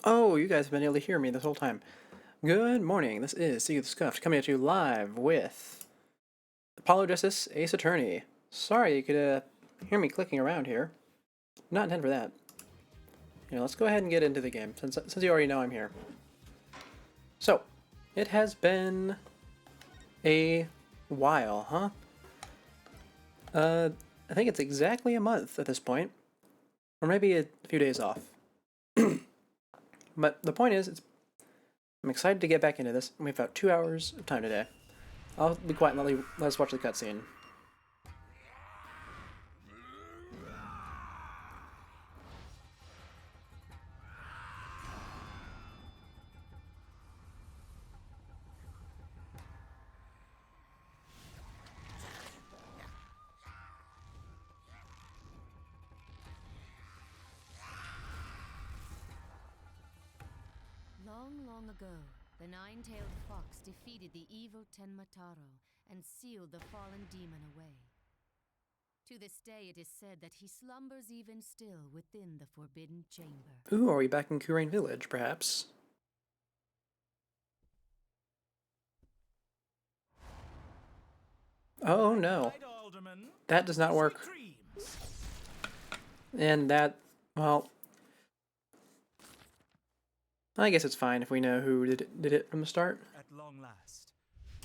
Oh, you guys have been able to hear me this whole time. Good morning. This is Seek the Scuffed coming at you live with Apollo Justice Ace Attorney. Sorry you could hear me clicking around here. Not intended for that. Let's go ahead and get into the game since you already know I'm here. So, it has been a while, huh? I think it's exactly a month at this point, or maybe a few days off. But the point is, I'm excited to get back into this. We have about 2 hours of time today. I'll be quiet and let's watch the cutscene. Long ago, the nine-tailed fox defeated the evil Tenmataro and sealed the fallen demon away. To this day, it is said that he slumbers even still within the Forbidden Chamber. Ooh, are we back in Kurain Village, perhaps? Oh no. That does not work. And that, well, I guess it's fine if we know who did it from the start. At long last,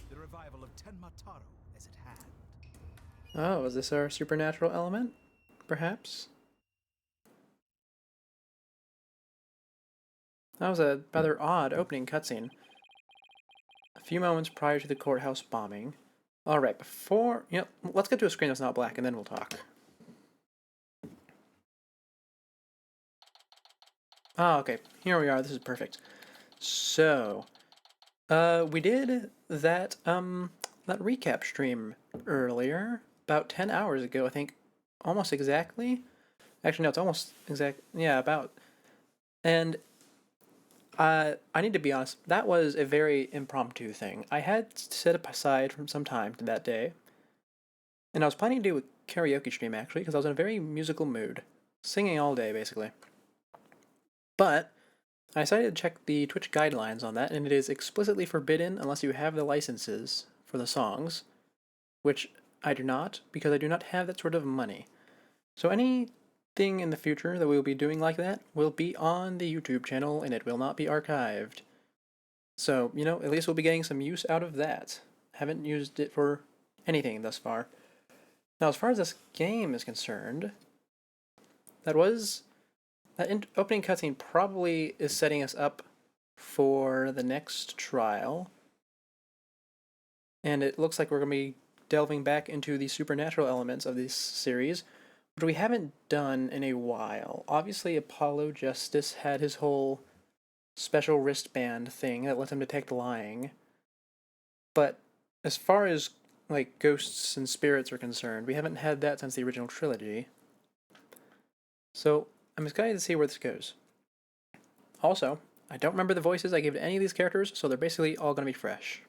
the revival of Tenmataro is at hand. Oh, is this our supernatural element? Perhaps? That was a rather odd opening cutscene. A few moments prior to the courthouse bombing. Alright, let's get to a screen that's not black and then we'll talk. Ah, okay, here we are, this is perfect. So, we did that recap stream earlier, about 10 hours ago, I think, almost exactly. Actually, no, it's almost exact, yeah, about. And I need to be honest, that was a very impromptu thing. I had set aside from some time to that day, and I was planning to do a karaoke stream, actually, because I was in a very musical mood. Singing all day, basically. But I decided to check the Twitch guidelines on that, and it is explicitly forbidden unless you have the licenses for the songs, which I do not, because I do not have that sort of money. So anything in the future that we will be doing like that will be on the YouTube channel, and it will not be archived. So, at least we'll be getting some use out of that. Haven't used it for anything thus far. Now, as far as this game is concerned, that opening cutscene probably is setting us up for the next trial. And it looks like we're going to be delving back into the supernatural elements of this series, which we haven't done in a while. Obviously, Apollo Justice had his whole special wristband thing that lets him detect lying. But as far as, ghosts and spirits are concerned, we haven't had that since the original trilogy. So, I'm excited to see where this goes. Also, I don't remember the voices I gave to any of these characters, so they're basically all going to be fresh.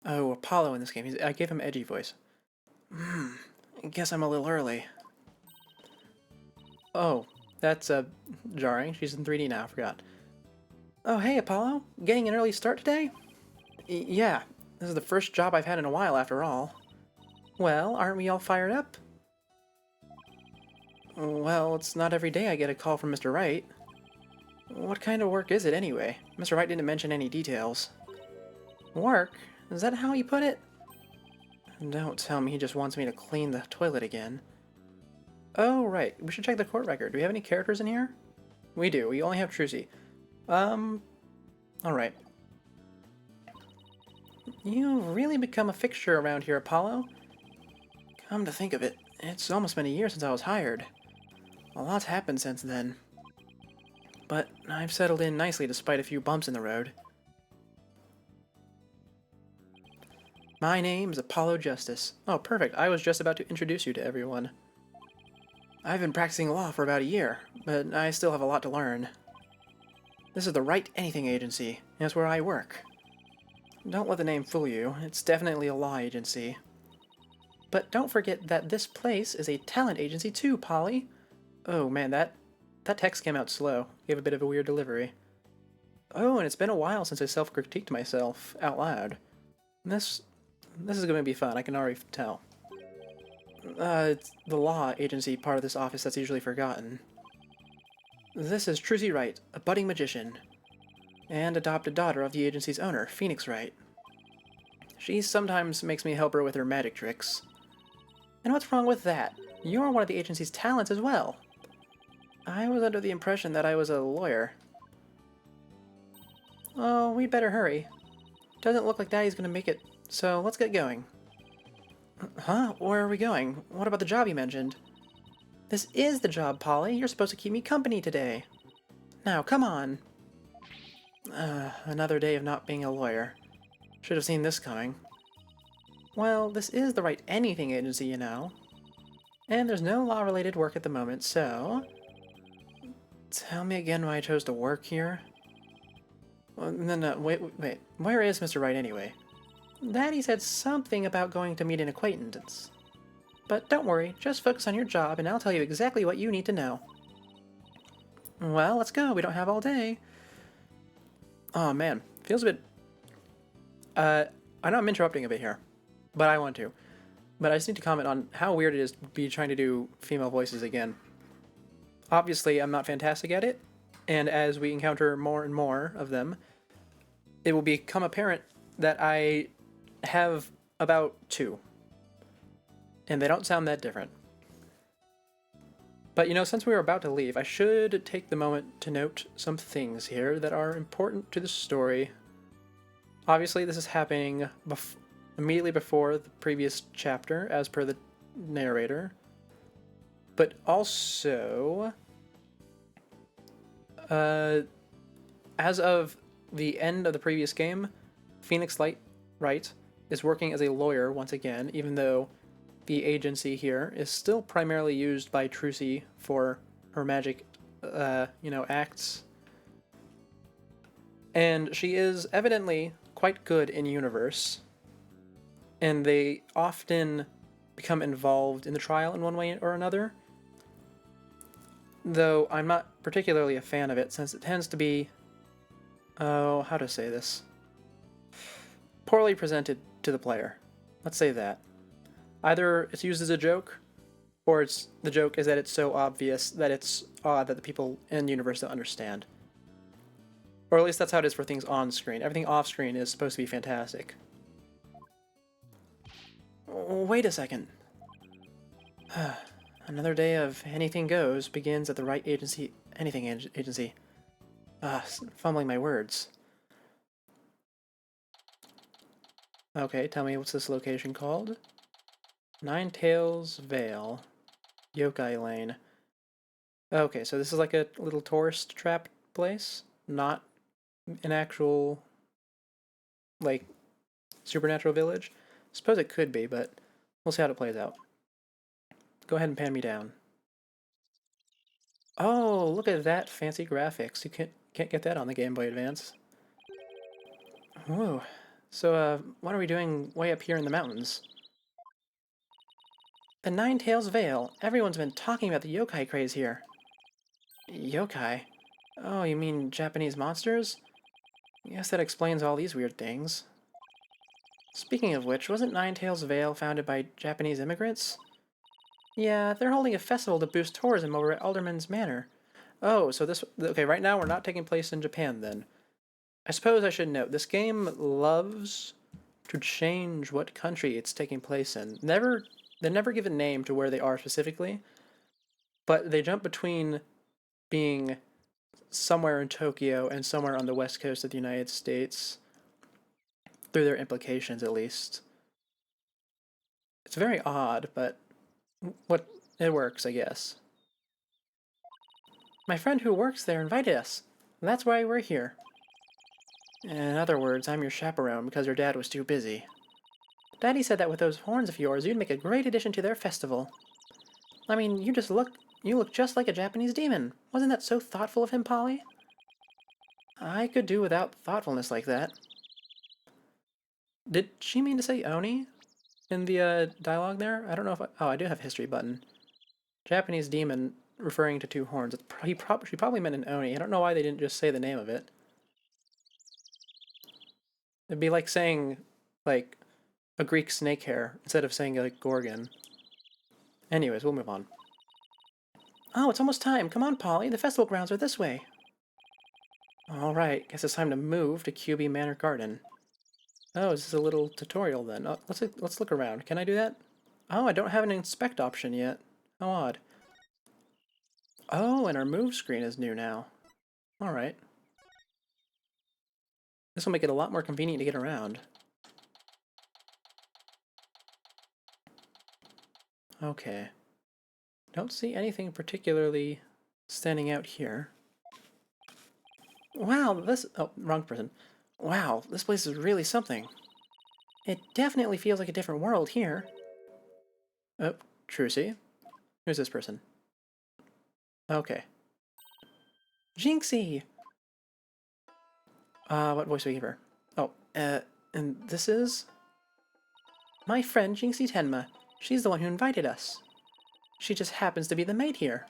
Oh, Apollo in this game. I gave him an edgy voice. I guess I'm a little early. Oh, that's jarring. She's in 3D now, I forgot. Oh, hey, Apollo. Getting an early start today? Yeah, this is the first job I've had in a while, after all. Well, aren't we all fired up? Well, it's not every day I get a call from Mr. Wright. What kind of work is it, anyway? Mr. Wright didn't mention any details. Work? Is that how you put it? Don't tell me he just wants me to clean the toilet again. Oh, right. We should check the court record. Do we have any characters in here? We do. We only have Trucy. Alright. You've really become a fixture around here, Apollo. Come to think of it, it's almost been a year since I was hired. A lot's happened since then. But I've settled in nicely despite a few bumps in the road. My name is Apollo Justice. Oh, perfect. I was just about to introduce you to everyone. I've been practicing law for about a year, but I still have a lot to learn. This is the Right Anything Agency, and it's where I work. Don't let the name fool you. It's definitely a law agency. But don't forget that this place is a talent agency too, Polly. Oh man, that that text came out slow. Gave a bit of a weird delivery. Oh, and it's been a while since I self-critiqued myself out loud. This is going to be fun, I can already tell. It's the law agency part of this office that's usually forgotten. This is Trucy Wright, a budding magician, and adopted daughter of the agency's owner, Phoenix Wright. She sometimes makes me help her with her magic tricks. And what's wrong with that? You're one of the agency's talents as well. I was under the impression that I was a lawyer. Oh, we'd better hurry. Doesn't look like Daddy's gonna make it, so let's get going. Huh? Where are we going? What about the job you mentioned? This is the job, Polly. You're supposed to keep me company today. Now, come on. Another day of not being a lawyer. Should have seen this coming. Well, this is the right anything agency, you know. And there's no law-related work at the moment, so... Tell me again why I chose to work here? Well, no, wait. Where is Mr. Wright anyway? Daddy said something about going to meet an acquaintance. But don't worry, just focus on your job and I'll tell you exactly what you need to know. Well, let's go. We don't have all day. Oh man, feels a bit... I know I'm interrupting a bit here, but I want to. But I just need to comment on how weird it is to be trying to do female voices again. Obviously, I'm not fantastic at it, and as we encounter more and more of them, it will become apparent that I have about 2. And they don't sound that different. But, you know, since we were about to leave, I should take the moment to note some things here that are important to the story. Obviously, this is happening immediately before the previous chapter, as per the narrator. But also, as of the end of the previous game, Phoenix Wright is working as a lawyer once again, even though the agency here is still primarily used by Trucy for her magic, acts. And she is evidently quite good in universe, and they often become involved in the trial in one way or another. Though I'm not particularly a fan of it, since it tends to be, how to say this, poorly presented to the player. Let's say that. Either it's used as a joke, or the joke is that it's so obvious that it's odd that the people in the universe don't understand. Or at least that's how it is for things on screen. Everything off screen is supposed to be fantastic. Wait a second. Another day of anything goes begins at the right agency. Anything agency. Fumbling my words. Okay, tell me, what's this location called? Nine Tails Vale. Yokai Lane. Okay, so this is like a little tourist trap place? Not an actual, like, supernatural village? Suppose it could be, but we'll see how it plays out. Go ahead and pan me down. Oh, look at that fancy graphics. You can't get that on the Game Boy Advance. Whoa. So, what are we doing way up here in the mountains? The Nine Tails Vale. Everyone's been talking about the yokai craze here. Yokai? Oh, you mean Japanese monsters? Guess that explains all these weird things. Speaking of which, wasn't Nine Tails Vale founded by Japanese immigrants? Yeah, they're holding a festival to boost tourism over at Alderman's Manor. Oh, so this... Okay, right now we're not taking place in Japan, then. I suppose I should note, this game loves to change what country it's taking place in. They never give a name to where they are specifically, but they jump between being somewhere in Tokyo and somewhere on the west coast of the United States, through their implications at least. It's very odd, but it works, I guess. My friend who works there invited us. That's why we're here. In other words, I'm your chaperone because your dad was too busy. Daddy said that with those horns of yours, you'd make a great addition to their festival. I mean, you look just like a Japanese demon. Wasn't that so thoughtful of him, Polly? I could do without thoughtfulness like that. Did she mean to say Oni in the dialogue there? I don't know if I do have a history button. Japanese demon. referring to two horns. She probably meant an Oni. I don't know why they didn't just say the name of it. It'd be like saying, like, a Greek snake hair instead of saying, like, Gorgon. Anyways, we'll move on. Oh, it's almost time. Come on, Polly. The festival grounds are this way. Alright, guess it's time to move to QB Manor Garden. Oh, this is a little tutorial then. Oh, let's look around. Can I do that? Oh, I don't have an inspect option yet. How odd. Oh, and our move screen is new now. Alright. This will make it a lot more convenient to get around. Okay. Don't see anything particularly standing out here. Wow, this... Oh, wrong person. Wow, this place is really something. It definitely feels like a different world here. Oh, Trucy. Who's this person? Okay. Jinxie! What voice do we give her? Oh, and this is... my friend Jinxie Tenma. She's the one who invited us. She just happens to be the maid here.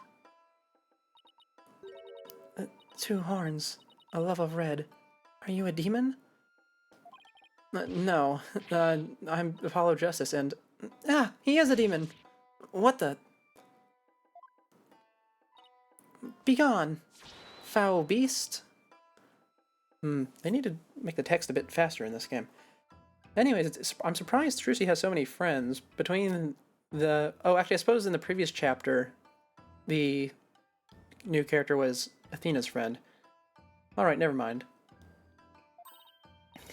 Two horns. A love of red. Are you a demon? No. I'm Apollo Justice and... Ah! He is a demon! What the... Begone! Foul beast! They need to make the text a bit faster in this game. Anyways, I'm surprised Trucy has so many friends. Between the... Oh, actually, I suppose in the previous chapter, the new character was Athena's friend. Alright, never mind.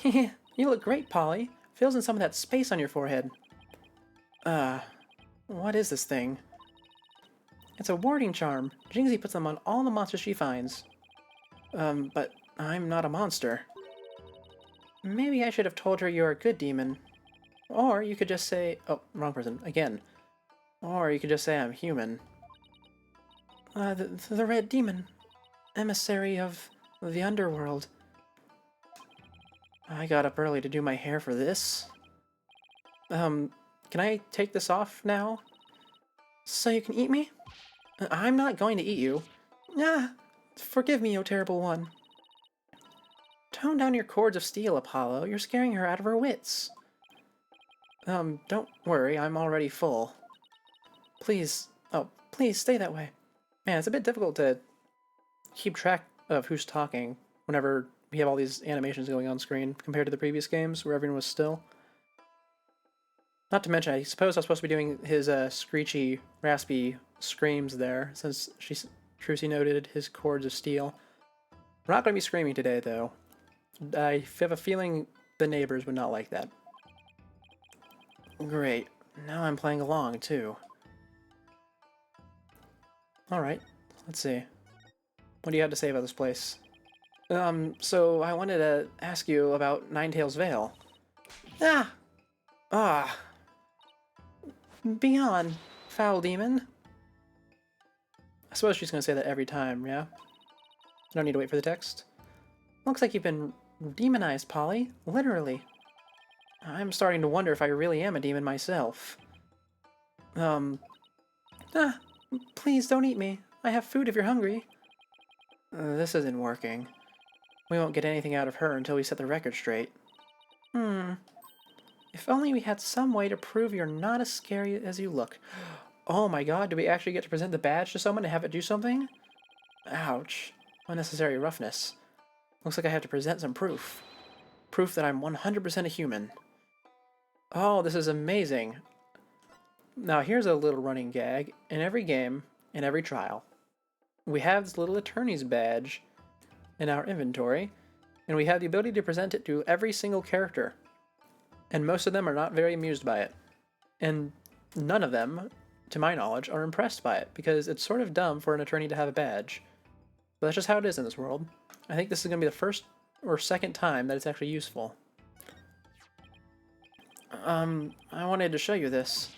You look great, Polly. Fills in some of that space on your forehead. What is this thing? It's a warding charm. Jinxie puts them on all the monsters she finds. But I'm not a monster. Maybe I should have told her you're a good demon. Or you could just say... Oh, wrong person. Again. Or you could just say I'm human. The red demon. Emissary of the underworld. I got up early to do my hair for this. Can I take this off now? So you can eat me? I'm not going to eat you. Ah, forgive me, O terrible one. Tone down your cords of steel, Apollo. You're scaring her out of her wits. Don't worry, I'm already full. Please, please stay that way. Man, it's a bit difficult to keep track of who's talking whenever we have all these animations going on screen compared to the previous games where everyone was still. Not to mention, I suppose I was supposed to be doing his screechy, raspy screams there, since Trucy noted his cords of steel. We're not going to be screaming today, though. I have a feeling the neighbors would not like that. Great. Now I'm playing along, too. Alright, let's see. What do you have to say about this place? So I wanted to ask you about Ninetail's Veil. Ah! Ah! Begone, foul demon. I suppose she's gonna say that every time, yeah? I don't need to wait for the text. Looks like you've been demonized, Polly. Literally. I'm starting to wonder if I really am a demon myself. Please don't eat me. I have food if you're hungry. This isn't working. We won't get anything out of her until we set the record straight. If only we had some way to prove you're not as scary as you look. Oh my god, do we actually get to present the badge to someone and have it do something? Ouch. Unnecessary roughness. Looks like I have to present some proof. Proof that I'm 100% a human. Oh, this is amazing. Now here's a little running gag. In every game, in every trial, we have this little attorney's badge in our inventory, and we have the ability to present it to every single character. And most of them are not very amused by it. And none of them, to my knowledge, are impressed by it, because it's sort of dumb for an attorney to have a badge. But that's just how it is in this world. I think this is going to be the first or second time that it's actually useful. I wanted to show you this.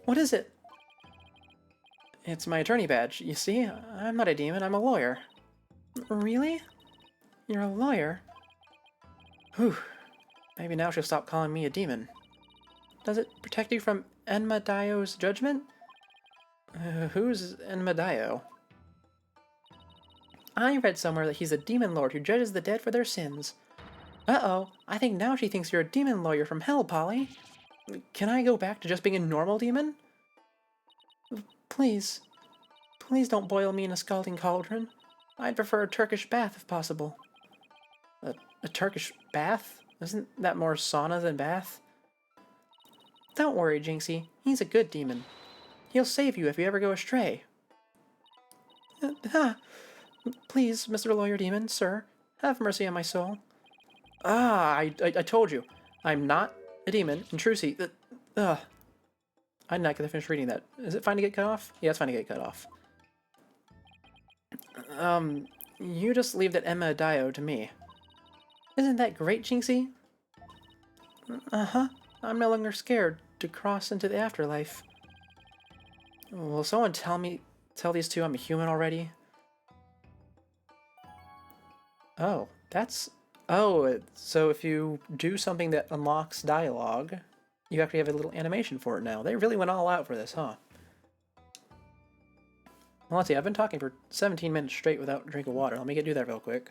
What is it? It's my attorney badge. You see, I'm not a demon, I'm a lawyer. Really? You're a lawyer? Whew. Maybe now she'll stop calling me a demon. Does it protect you from Enma Daio's judgment? Who's Enmedio? I read somewhere that he's a demon lord who judges the dead for their sins. Uh-oh, I think now she thinks you're a demon lawyer from hell, Polly. Can I go back to just being a normal demon? Please. Please don't boil me in a scalding cauldron. I'd prefer a Turkish bath if possible. A Turkish bath? Isn't that more sauna than bath? Don't worry, Jinxie. He's a good demon. He'll save you if you ever go astray. Please, Mr. Lawyer Demon, sir, have mercy on my soul. I told you. I'm not a demon. Intrusi. I did not get to finish reading that. Is it fine to get cut off? Yeah, it's fine to get cut off. You just leave that Emma Dio to me. Isn't that great, Jinxie? Uh-huh. I'm no longer scared to cross into the afterlife. Will someone tell these two I'm a human already? Oh, that's... Oh, so if you do something that unlocks dialogue, you actually have a little animation for it now. They really went all out for this, huh? Well, let's see, I've been talking for 17 minutes straight without a drink of water. Let me do that real quick.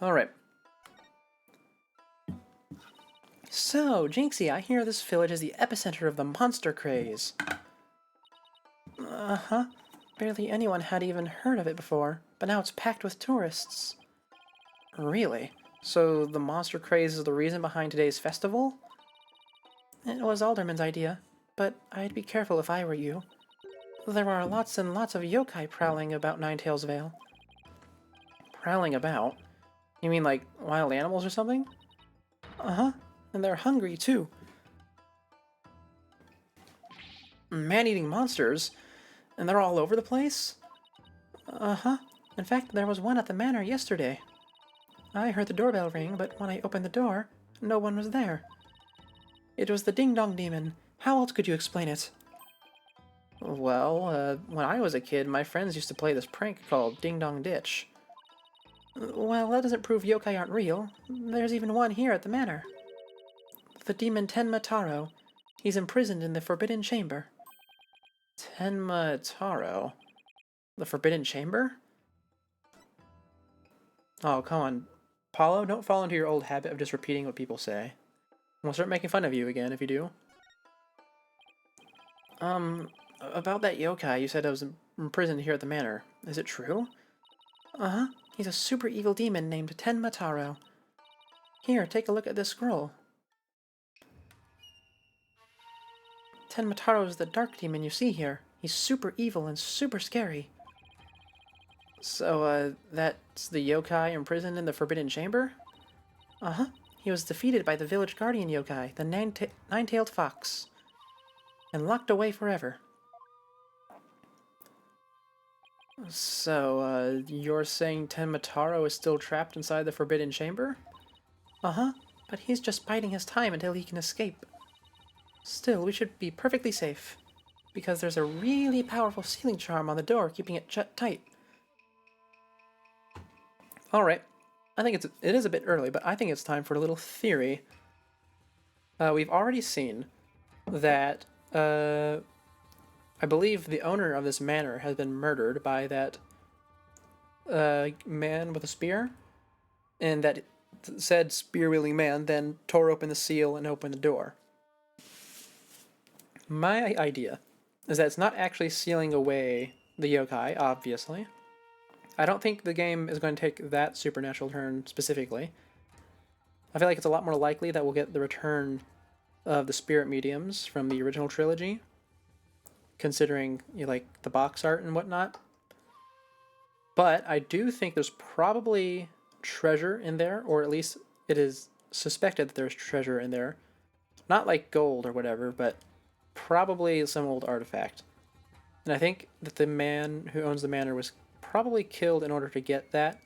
Alright. So, Jinxie, I hear this village is the epicenter of the monster craze. Uh-huh. Barely anyone had even heard of it before, but now it's packed with tourists. Really? So the monster craze is the reason behind today's festival? It was Alderman's idea, but I'd be careful if I were you. There are lots and lots of yokai prowling about Ninetails Vale. Prowling about? You mean like wild animals or something? Uh-huh. And they're hungry, too. Man-eating monsters? And they're all over the place? Uh-huh. In fact, there was one at the manor yesterday. I heard the doorbell ring, but when I opened the door, no one was there. It was the Ding-Dong Demon. How else could you explain it? Well, when I was a kid, my friends used to play this prank called Ding-Dong Ditch. Well, that doesn't prove yokai aren't real. There's even one here at the manor. The demon Tenma Taro. He's imprisoned in the Forbidden Chamber. Tenma Taro? The Forbidden Chamber? Oh, come on. Paulo, don't fall into your old habit of just repeating what people say. We'll start making fun of you again if you do. About that yokai you said I was imprisoned here at the manor. Is it true? Uh-huh. He's a super evil demon named Tenma Taro. Here, take a look at this scroll. Tenma Taro is the dark demon you see here. He's super evil and super scary. So, that's the yokai imprisoned in the Forbidden Chamber? Uh-huh. He was defeated by the village guardian yokai, the nine-tailed fox, and locked away forever. So, you're saying Tenma Taro is still trapped inside the Forbidden Chamber? Uh-huh, but he's just biding his time until he can escape. Still, we should be perfectly safe, because there's a really powerful sealing charm on the door keeping it shut tight. Alright, I think it is a bit early, but I think it's time for a little theory. We've already seen that, I believe the owner of this manor has been murdered by that man with a spear, and that said spear-wielding man then tore open the seal and opened the door. My idea is that it's not actually sealing away the yokai, obviously. I don't think the game is going to take that supernatural turn specifically. I feel like it's a lot more likely that we'll get the return of the spirit mediums from the original trilogy, considering like the box art and whatnot. But I do think there's probably treasure in there, or at least it is suspected that there's treasure in there. Not like gold or whatever, but probably some old artifact. And I think that the man who owns the manor was probably killed in order to get that,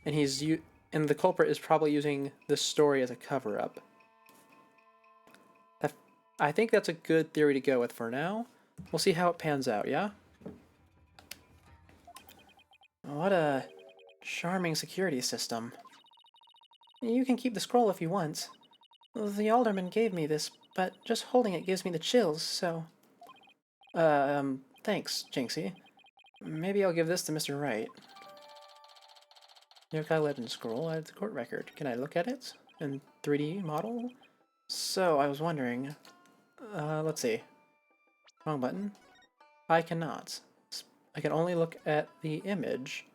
and the culprit is probably using this story as a cover-up. I think that's a good theory to go with for now. We'll see how it pans out, yeah? What a charming security system. You can keep the scroll if you want. The alderman gave me this, but just holding it gives me the chills, so... thanks, Jinxie. Maybe I'll give this to Mr. Wright. Yokai Legend Scroll, add the court record. Can I look at it? In 3D model? So, I was wondering... let's see. Wrong button. I cannot. I can only look at the image.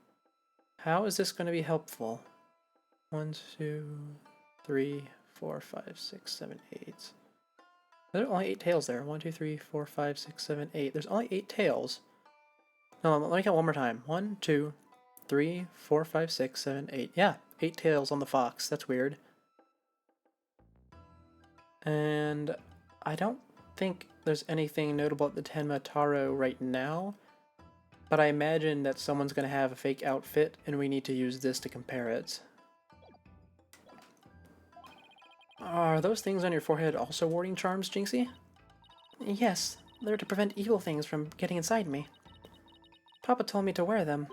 How is this going to be helpful? 1, 2, 3, 4, 5, 6, 7, 8. There are only 8 tails there. 1, 2, 3, 4, 5, 6, 7, 8. There's only 8 tails. No, let me count one more time. 1, 2, 3, 4, 5, 6, 7, 8. Yeah, 8 tails on the fox. That's weird. And I don't think there's anything notable at the Tenma Taro right now. But I imagine that someone's going to have a fake outfit, and we need to use this to compare it. Are those things on your forehead also warding charms, Jinxie? Yes, they're to prevent evil things from getting inside me. Papa told me to wear them.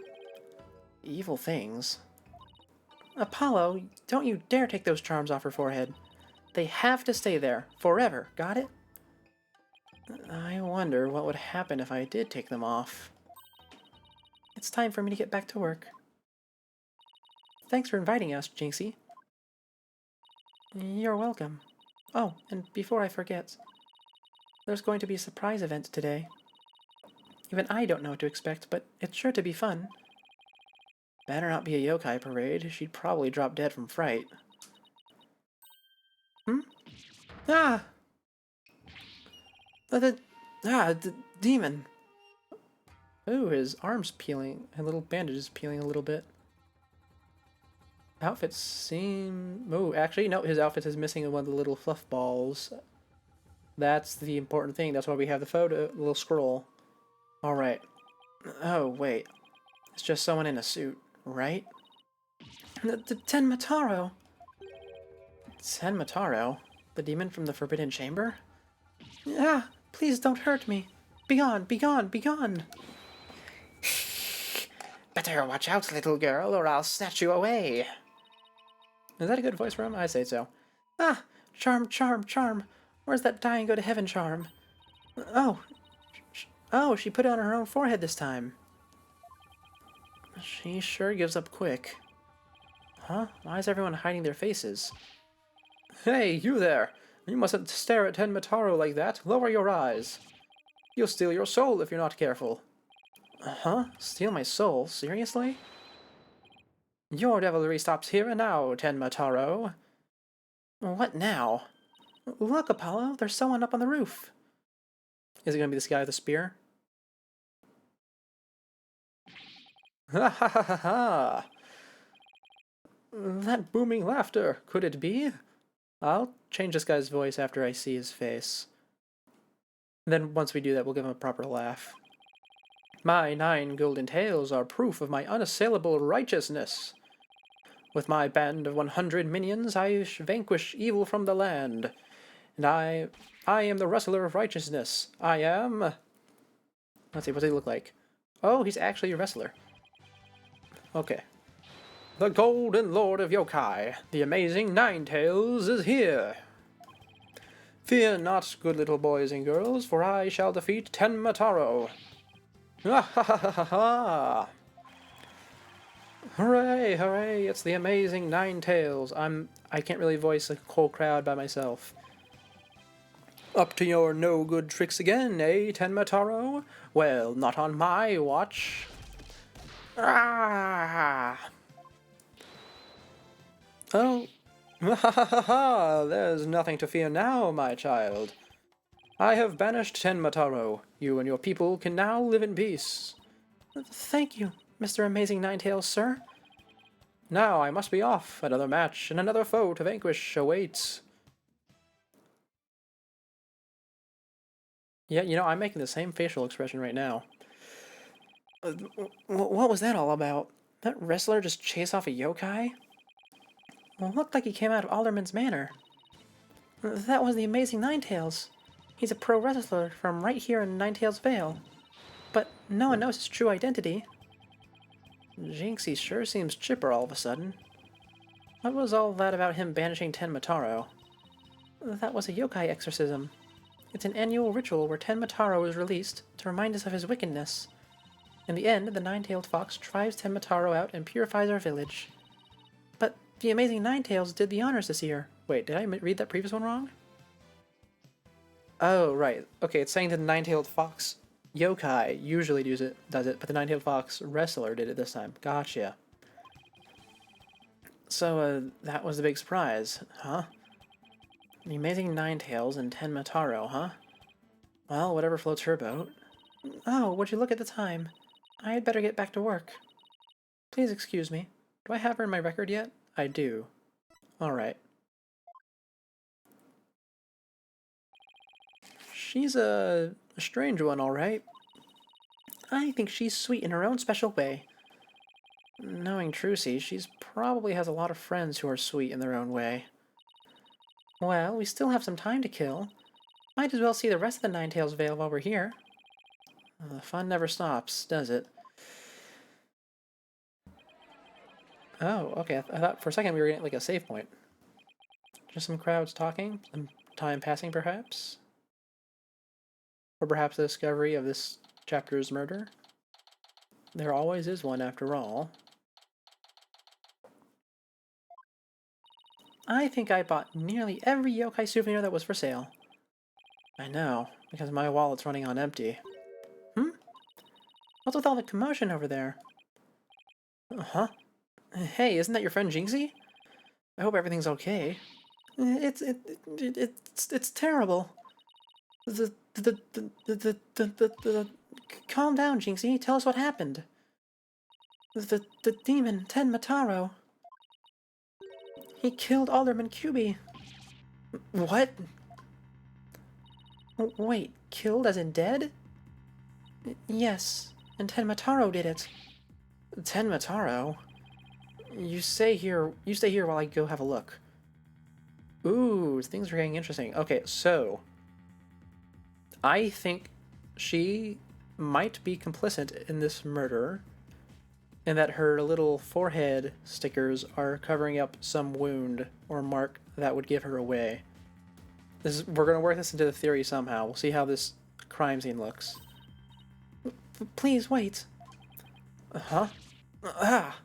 Evil things? Apollo, don't you dare take those charms off her forehead. They have to stay there, forever, got it? I wonder what would happen if I did take them off. It's time for me to get back to work. Thanks for inviting us, Jinxie. You're welcome. Oh, and before I forget, there's going to be a surprise event today. Even I don't know what to expect, but it's sure to be fun. Better not be a yokai parade. She'd probably drop dead from fright. Hmm? Ah! The demon! Ooh, his arm's peeling. A little bandage is peeling a little bit. Outfits seem... Oh, actually, no, his outfit is missing one of the little fluff balls. That's the important thing. That's why we have the photo, the little scroll. Alright. Oh, wait. It's just someone in a suit, right? The Tenma Taro! Tenma Taro? The demon from the Forbidden Chamber? Ah! Please don't hurt me! Begone! Begone! Begone! Better watch out, little girl, or I'll snatch you away! Is that a good voice for him? I say so. Ah! Charm, charm, charm! Where's that die and go to heaven charm? Oh! Oh, she put it on her own forehead this time. She sure gives up quick. Huh? Why is everyone hiding their faces? Hey, you there! You mustn't stare at Tenma Taro like that. Lower your eyes. You'll steal your soul if you're not careful. Huh? Steal my soul? Seriously? Your devilry stops here and now, Tenma Taro. What now? Look, Apollo, there's someone up on the roof. Is it going to be this guy with the spear? Ha ha ha ha ha! That booming laughter, could it be? I'll change this guy's voice after I see his face. Then once we do that, we'll give him a proper laugh. My 9 golden tails are proof of my unassailable righteousness. With my band of 100 minions, I vanquish evil from the land. And I am the wrestler of righteousness. I am... Let's see, what does he look like? Oh, he's actually a wrestler. Okay. The Golden Lord of Yokai, the amazing Ninetales, is here. Fear not, good little boys and girls, for I shall defeat Tenma Taro. Ha ha ha ha ha! Hooray, hooray, it's the amazing Ninetales. I can't really voice a whole crowd by myself. Up to your no-good tricks again, eh, Tenma Taro? Well, not on my watch. Ah! Oh, ha ha ha ha! There's nothing to fear now, my child. I have banished Tenma Taro. You and your people can now live in peace. Thank you, Mr. Amazing Ninetales, sir. Now I must be off. Another match and another foe to vanquish awaits. Yeah, you know, I'm making the same facial expression right now. What was that all about? That wrestler just chased off a yokai? Well, it looked like he came out of Alderman's Manor. That was the Amazing Ninetales. He's a pro wrestler from right here in Ninetales Vale. But no one knows his true identity. Jinxie sure seems chipper all of a sudden. What was all that about him banishing Tenmataro? That was a yokai exorcism. It's an annual ritual where Tenmataro is released to remind us of his wickedness. In the end, the nine-tailed fox drives Tenmataro out and purifies our village. But the amazing Ninetales did the honors this year. Wait, did I read that previous one wrong? Oh, right. Okay, it's saying that the nine-tailed fox yokai usually does it, but the nine-tailed fox wrestler did it this time. Gotcha. So, that was the big surprise, huh? The amazing Ninetales and Tenmataro, huh? Well, whatever floats her boat. Oh, would you look at the time? I had better get back to work. Please excuse me. Do I have her in my record yet? I do. Alright. She's a strange one, alright. I think she's sweet in her own special way. Knowing Trucy, she's probably has a lot of friends who are sweet in their own way. Well, we still have some time to kill. Might as well see the rest of the Ninetales Vale while we're here. The fun never stops, does it? Oh, okay. I thought for a second we were getting like a save point. Just some crowds talking, some time passing perhaps? Or perhaps the discovery of this chapter's murder? There always is one after all. I think I bought nearly every yokai souvenir that was for sale. I know, because my wallet's running on empty. Hmm? What's with all the commotion over there? Huh? Hey, isn't that your friend Jinxie? I hope everything's okay. It's terrible. Calm down, Jinxie. Tell us what happened. The demon, Tenmataro. He killed Alderman Kyubi. What? Wait, killed as in dead? Yes, and Tenmataro did it. Tenmataro? You stay here while I go have a look. Ooh, things are getting interesting. Okay, so I think she might be complicit in this murder, and that her little forehead stickers are covering up some wound or mark that would give her away. We're gonna work this into the theory somehow. We'll see how this crime scene looks. Please wait. Huh? Ah!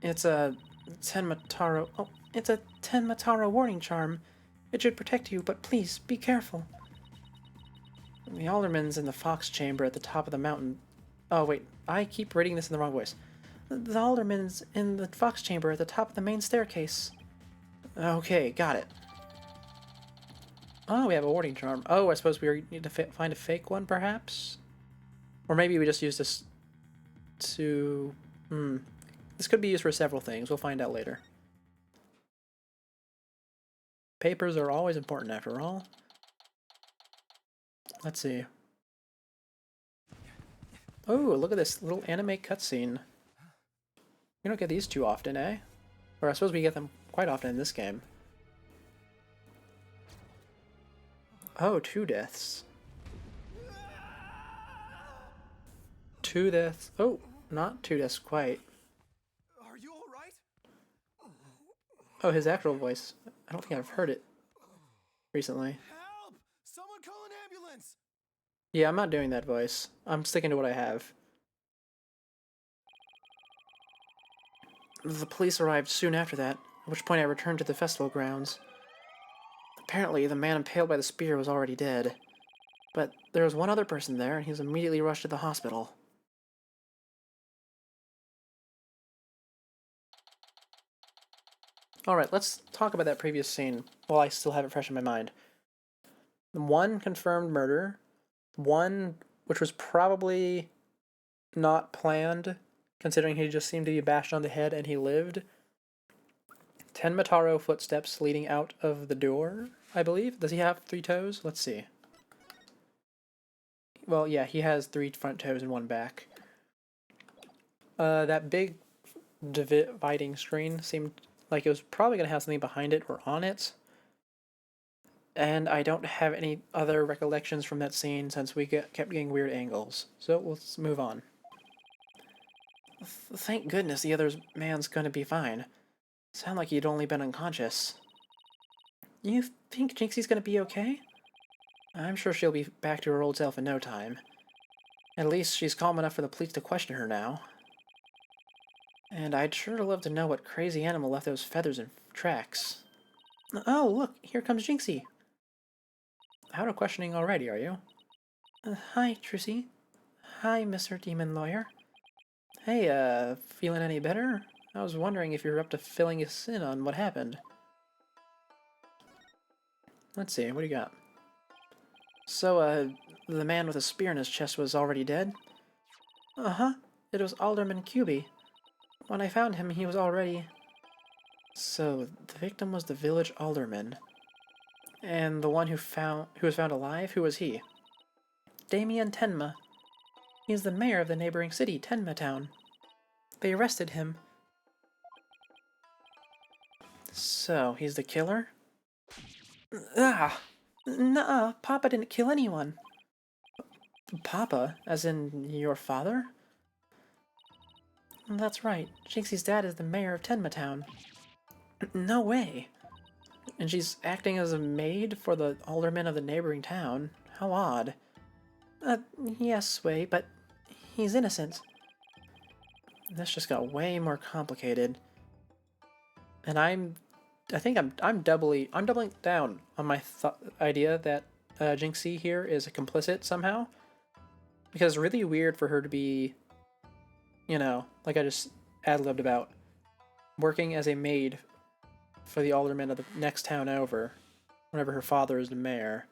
It's a Tenmataro. Oh, it's a Tenmataro warning charm. It should protect you, but please be careful. The alderman's in the fox chamber at the top of the mountain. Oh wait, I keep reading this in the wrong voice. The alderman's in the fox chamber at the top of the main staircase. Okay, got it. Oh, we have a warding charm. Oh, I suppose we need to find a fake one, perhaps? Or maybe we just use this to... This could be used for several things. We'll find out later. Papers are always important, after all. Let's see. Oh, look at this little anime cutscene. We don't get these too often, eh? Or I suppose we get them quite often in this game. Oh, 2 deaths. 2 deaths. Oh, not 2 deaths quite. Are you all right? Oh, his actual voice. I don't think I've heard it recently. Help! Someone call an ambulance! Yeah, I'm not doing that voice. I'm sticking to what I have. The police arrived soon after that, at which point I returned to the festival grounds. Apparently, the man impaled by the spear was already dead. But there was one other person there, and he was immediately rushed to the hospital. Alright, let's talk about that previous scene while I still have it fresh in my mind. One confirmed murder, one which was probably not planned, considering he just seemed to be bashed on the head and he lived. Tenmataro footsteps leading out of the door, I believe. Does he have 3 toes? Let's see. Well, yeah, he has 3 front toes and 1 back. That big dividing screen seemed like it was probably going to have something behind it or on it. And I don't have any other recollections from that scene since we kept getting weird angles. So let's move on. Thank goodness the other man's going to be fine. Sound like you'd only been unconscious. You think Jinxie's gonna be okay? I'm sure she'll be back to her old self in no time. At least she's calm enough for the police to question her now. And I'd sure love to know what crazy animal left those feathers in tracks. Oh, look, here comes Jinxie. Out of questioning already, are you? Hi, Trissy. Hi, Mr. Demon Lawyer. Hey, feeling any better? I was wondering if you're up to filling us in on what happened. Let's see, what do you got? So, the man with a spear in his chest was already dead? Uh-huh. It was Alderman Cuby. When I found him, he was already... So, the victim was the village alderman. And the one who was found alive, who was he? Damien Tenma. He's the mayor of the neighboring city, Tenma Town. They arrested him. So, he's the killer? Ah! Nuh-uh, Papa didn't kill anyone. Papa? As in your father? That's right. Jinxie's dad is the mayor of Tenma Town. No way. And she's acting as a maid for the alderman of the neighboring town. How odd. Yes, Wei, but he's innocent. This just got way more complicated. And I think I'm doubling down on my idea that Jinxie here is a complicit somehow. Because it's really weird for her to be, you know, like I just ad-libbed about, working as a maid for the alderman of the next town over, whenever her father is the mayor.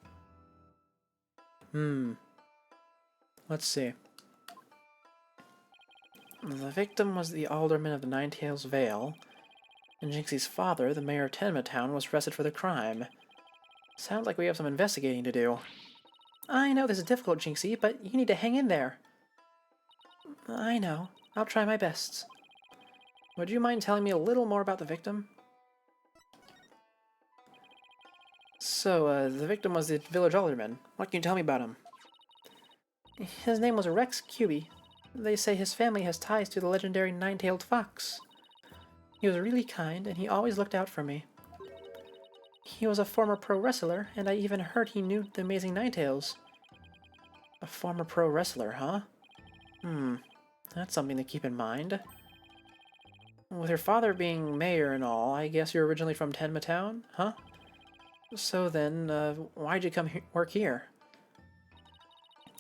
Let's see. The victim was the alderman of the Ninetails Vale, and Jinxie's father, the mayor of Tenma Town, was arrested for the crime. Sounds like we have some investigating to do. I know this is difficult, Jinxie, but you need to hang in there. I know. I'll try my best. Would you mind telling me a little more about the victim? So, the victim was the village alderman. What can you tell me about him? His name was Rex Cuby. They say his family has ties to the legendary nine-tailed fox. He was really kind, and he always looked out for me. He was a former pro wrestler, and I even heard he knew the amazing Ninetales. A former pro wrestler, huh? That's something to keep in mind. With your father being mayor and all, I guess you're originally from Tenma Town, huh? So then, why'd you come work here?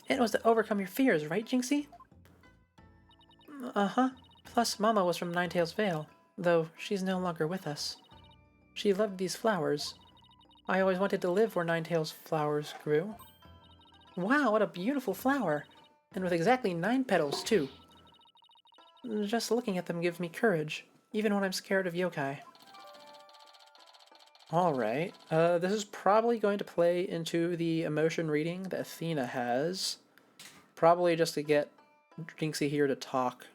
It was to overcome your fears, right, Jinxie? Uh-huh. Plus, Mama was from Ninetails Vale, though she's no longer with us. She loved these flowers. I always wanted to live where Ninetails flowers grew. Wow, what a beautiful flower! And with exactly 9 petals, too. Just looking at them gives me courage, even when I'm scared of yokai. Alright, this is probably going to play into the emotion reading that Athena has. Probably just to get Jinxie here to talk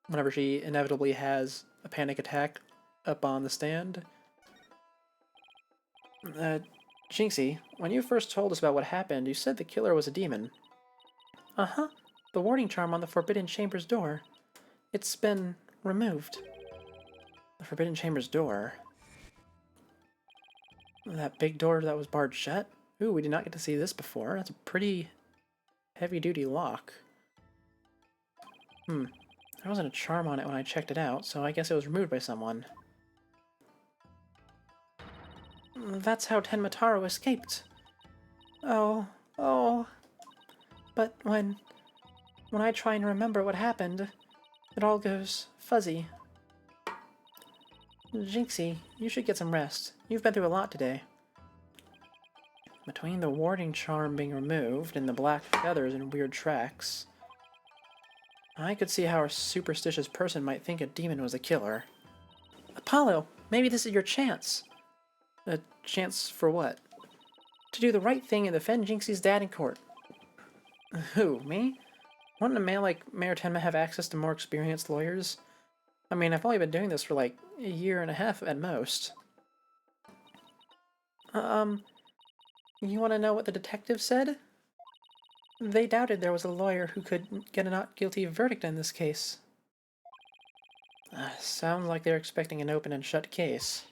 whenever she inevitably has a panic attack up on the stand. Jinxie, when you first told us about what happened, you said the killer was a demon. Uh-huh. The warding charm on the Forbidden Chamber's door. It's been removed. The Forbidden Chamber's door? That big door that was barred shut? Ooh, we did not get to see this before. That's a pretty heavy-duty lock. There wasn't a charm on it when I checked it out, so I guess it was removed by someone. That's how Tenmataro escaped. Oh. But when I try and remember what happened, it all goes fuzzy. Jinxie, you should get some rest. You've been through a lot today. Between the warding charm being removed and the black feathers and weird tracks, I could see how a superstitious person might think a demon was the killer. Apollo, maybe this is your chance. A chance for what? To do the right thing and defend Jinxie's dad in court. Who, me? Wouldn't a man like Mayor Tenma have access to more experienced lawyers? I mean, I've only been doing this for like a year and a half at most. You want to know what the detective said? They doubted there was a lawyer who could get a not guilty verdict in this case. Sounds like they're expecting an open and shut case.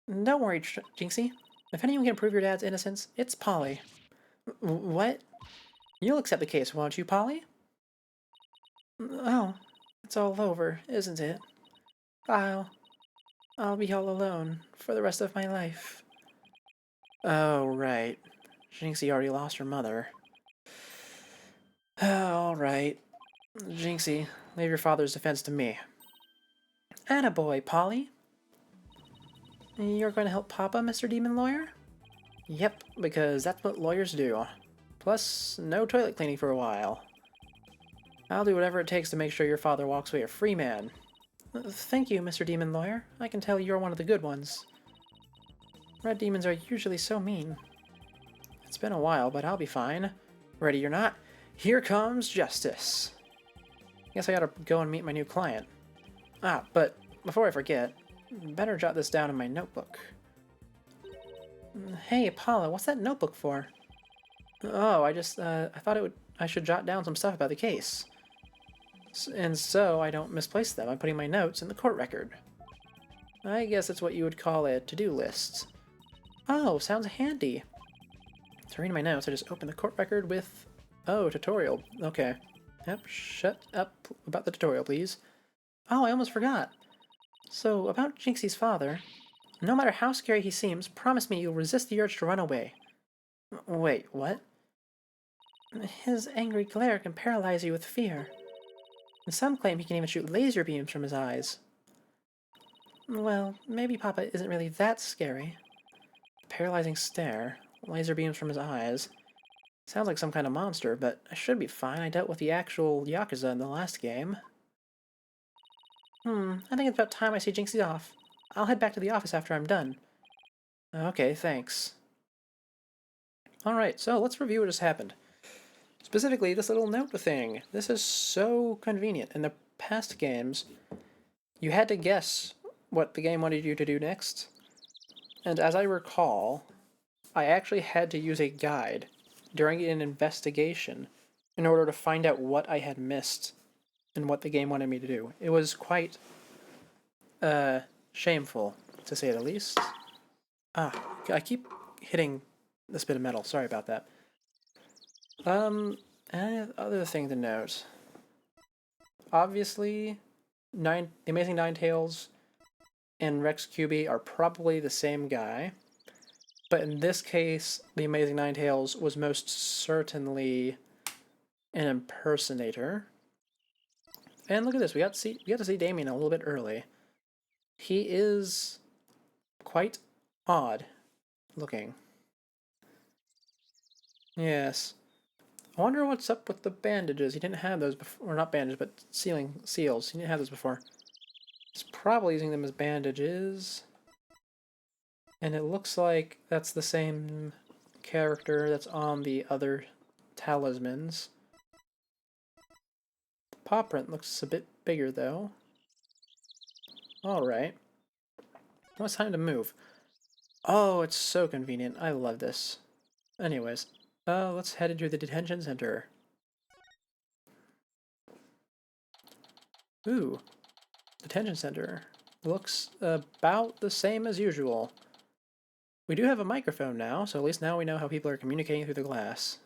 Don't worry, Jinxie. If anyone can prove your dad's innocence, it's Polly. What? You'll accept the case, won't you, Polly? Oh, it's all over, isn't it? I'll... I'll be all alone for the rest of my life. Oh, right. Jinxie already lost her mother. Alright. Jinxie, leave your father's defense to me. Attaboy, Polly. You're going to help Papa, Mr. Demon Lawyer? Yep, because that's what lawyers do. Plus, no toilet cleaning for a while. I'll do whatever it takes to make sure your father walks away a free man. Thank you, Mr. Demon Lawyer. I can tell you're one of the good ones. Red demons are usually so mean. It's been a while, but I'll be fine. Ready or not, here comes justice. Guess I gotta go and meet my new client. Ah, but before I forget, better jot this down in my notebook. Hey, Paula, what's that notebook for? Oh, I thought I should jot down some stuff about the case. And so I don't misplace them. I'm putting my notes in the court record. I guess it's what you would call a to-do list. Oh, sounds handy. To read my notes, I just open the court record with... Oh, tutorial. Okay. Yep, shut up about the tutorial, please. Oh, I almost forgot. So, about Jinxie's father, no matter how scary he seems, promise me you'll resist the urge to run away. Wait, what? His angry glare can paralyze you with fear. And some claim he can even shoot laser beams from his eyes. Well, maybe Papa isn't really that scary. Paralyzing stare, laser beams from his eyes. Sounds like some kind of monster, but I should be fine. I dealt with the actual Yakuza in the last game. I think it's about time I see Jinxie off. I'll head back to the office after I'm done. Okay, thanks. Alright, so let's review what just happened. Specifically, this little note thing. This is so convenient. In the past games, you had to guess what the game wanted you to do next. And as I recall, I actually had to use a guide during an investigation in order to find out what I had missed and what the game wanted me to do. It was quite shameful, to say the least. Ah, I keep hitting this bit of metal. Sorry about that. Other thing to note. Obviously, The Amazing Nine Tails and Rex QB are probably the same guy. But in this case, The Amazing Nine Tails was most certainly an impersonator. And look at this, we got to see Damien a little bit early. He is quite odd looking. Yes. I wonder what's up with the bandages. He didn't have those before, or not bandages, but seals. He didn't have those before. He's probably using them as bandages. And it looks like that's the same character that's on the other talismans. The paw print looks a bit bigger, though. Alright. Now it's time to move. Oh, it's so convenient. I love this. Anyways, let's head into the detention center. Ooh. Detention center. Looks about the same as usual. We do have a microphone now, so at least now we know how people are communicating through the glass.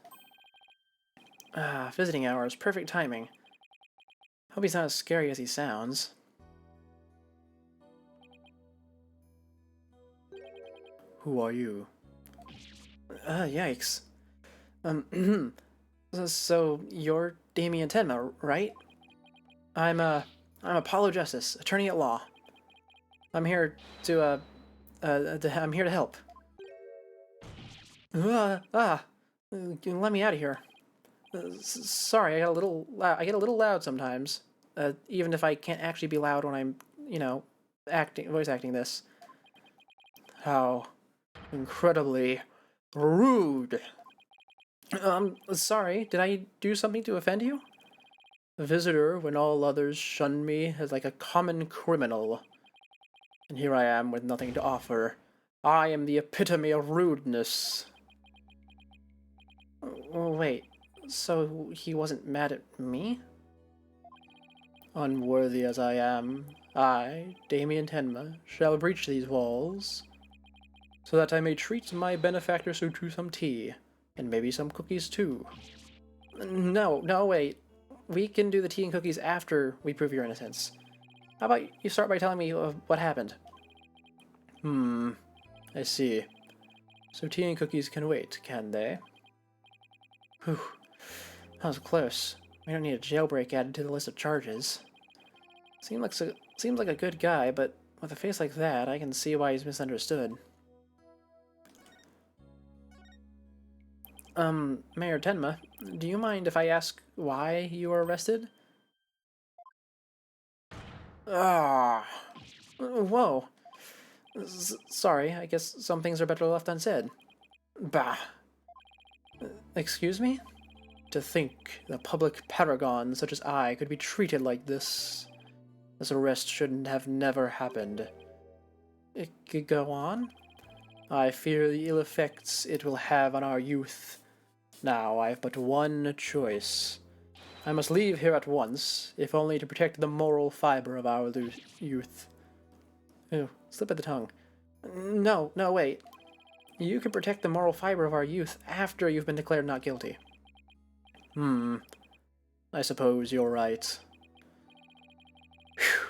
Ah, visiting hours. Perfect timing. Hope he's not as scary as he sounds. Who are you? Yikes. So you're Damien Tenma, right? I'm Apollo Justice, attorney at law. I'm here to I'm here to help. Let me out of here. Sorry, I get a little loud sometimes. Even if I can't actually be loud when I'm, voice acting this. How incredibly rude. Sorry, did I do something to offend you? A visitor when all others shun me as like a common criminal. And here I am with nothing to offer. I am the epitome of rudeness. Oh, wait, so he wasn't mad at me? Unworthy as I am, I, Damien Tenma, shall breach these walls, so that I may treat my benefactor to some tea, and maybe some cookies too. No, no, wait. We can do the tea and cookies after we prove your innocence. How about you start by telling me what happened? I see. So tea and cookies can wait, can they? Whew. That was close. We don't need a jailbreak added to the list of charges. Seems like a good guy, but with a face like that, I can see why he's misunderstood. Mayor Tenma, do you mind if I ask why you were arrested? Ah. Whoa. Sorry, I guess some things are better left unsaid. Bah. Excuse me? To think the public paragon such as I could be treated like this. This arrest shouldn't have never happened. It could go on? I fear the ill effects it will have on our youth. Now I have but one choice. I must leave here at once, if only to protect the moral fiber of our youth. Ew, slip of the tongue. No, no, wait. You can protect the moral fiber of our youth after you've been declared not guilty. I suppose you're right. Whew.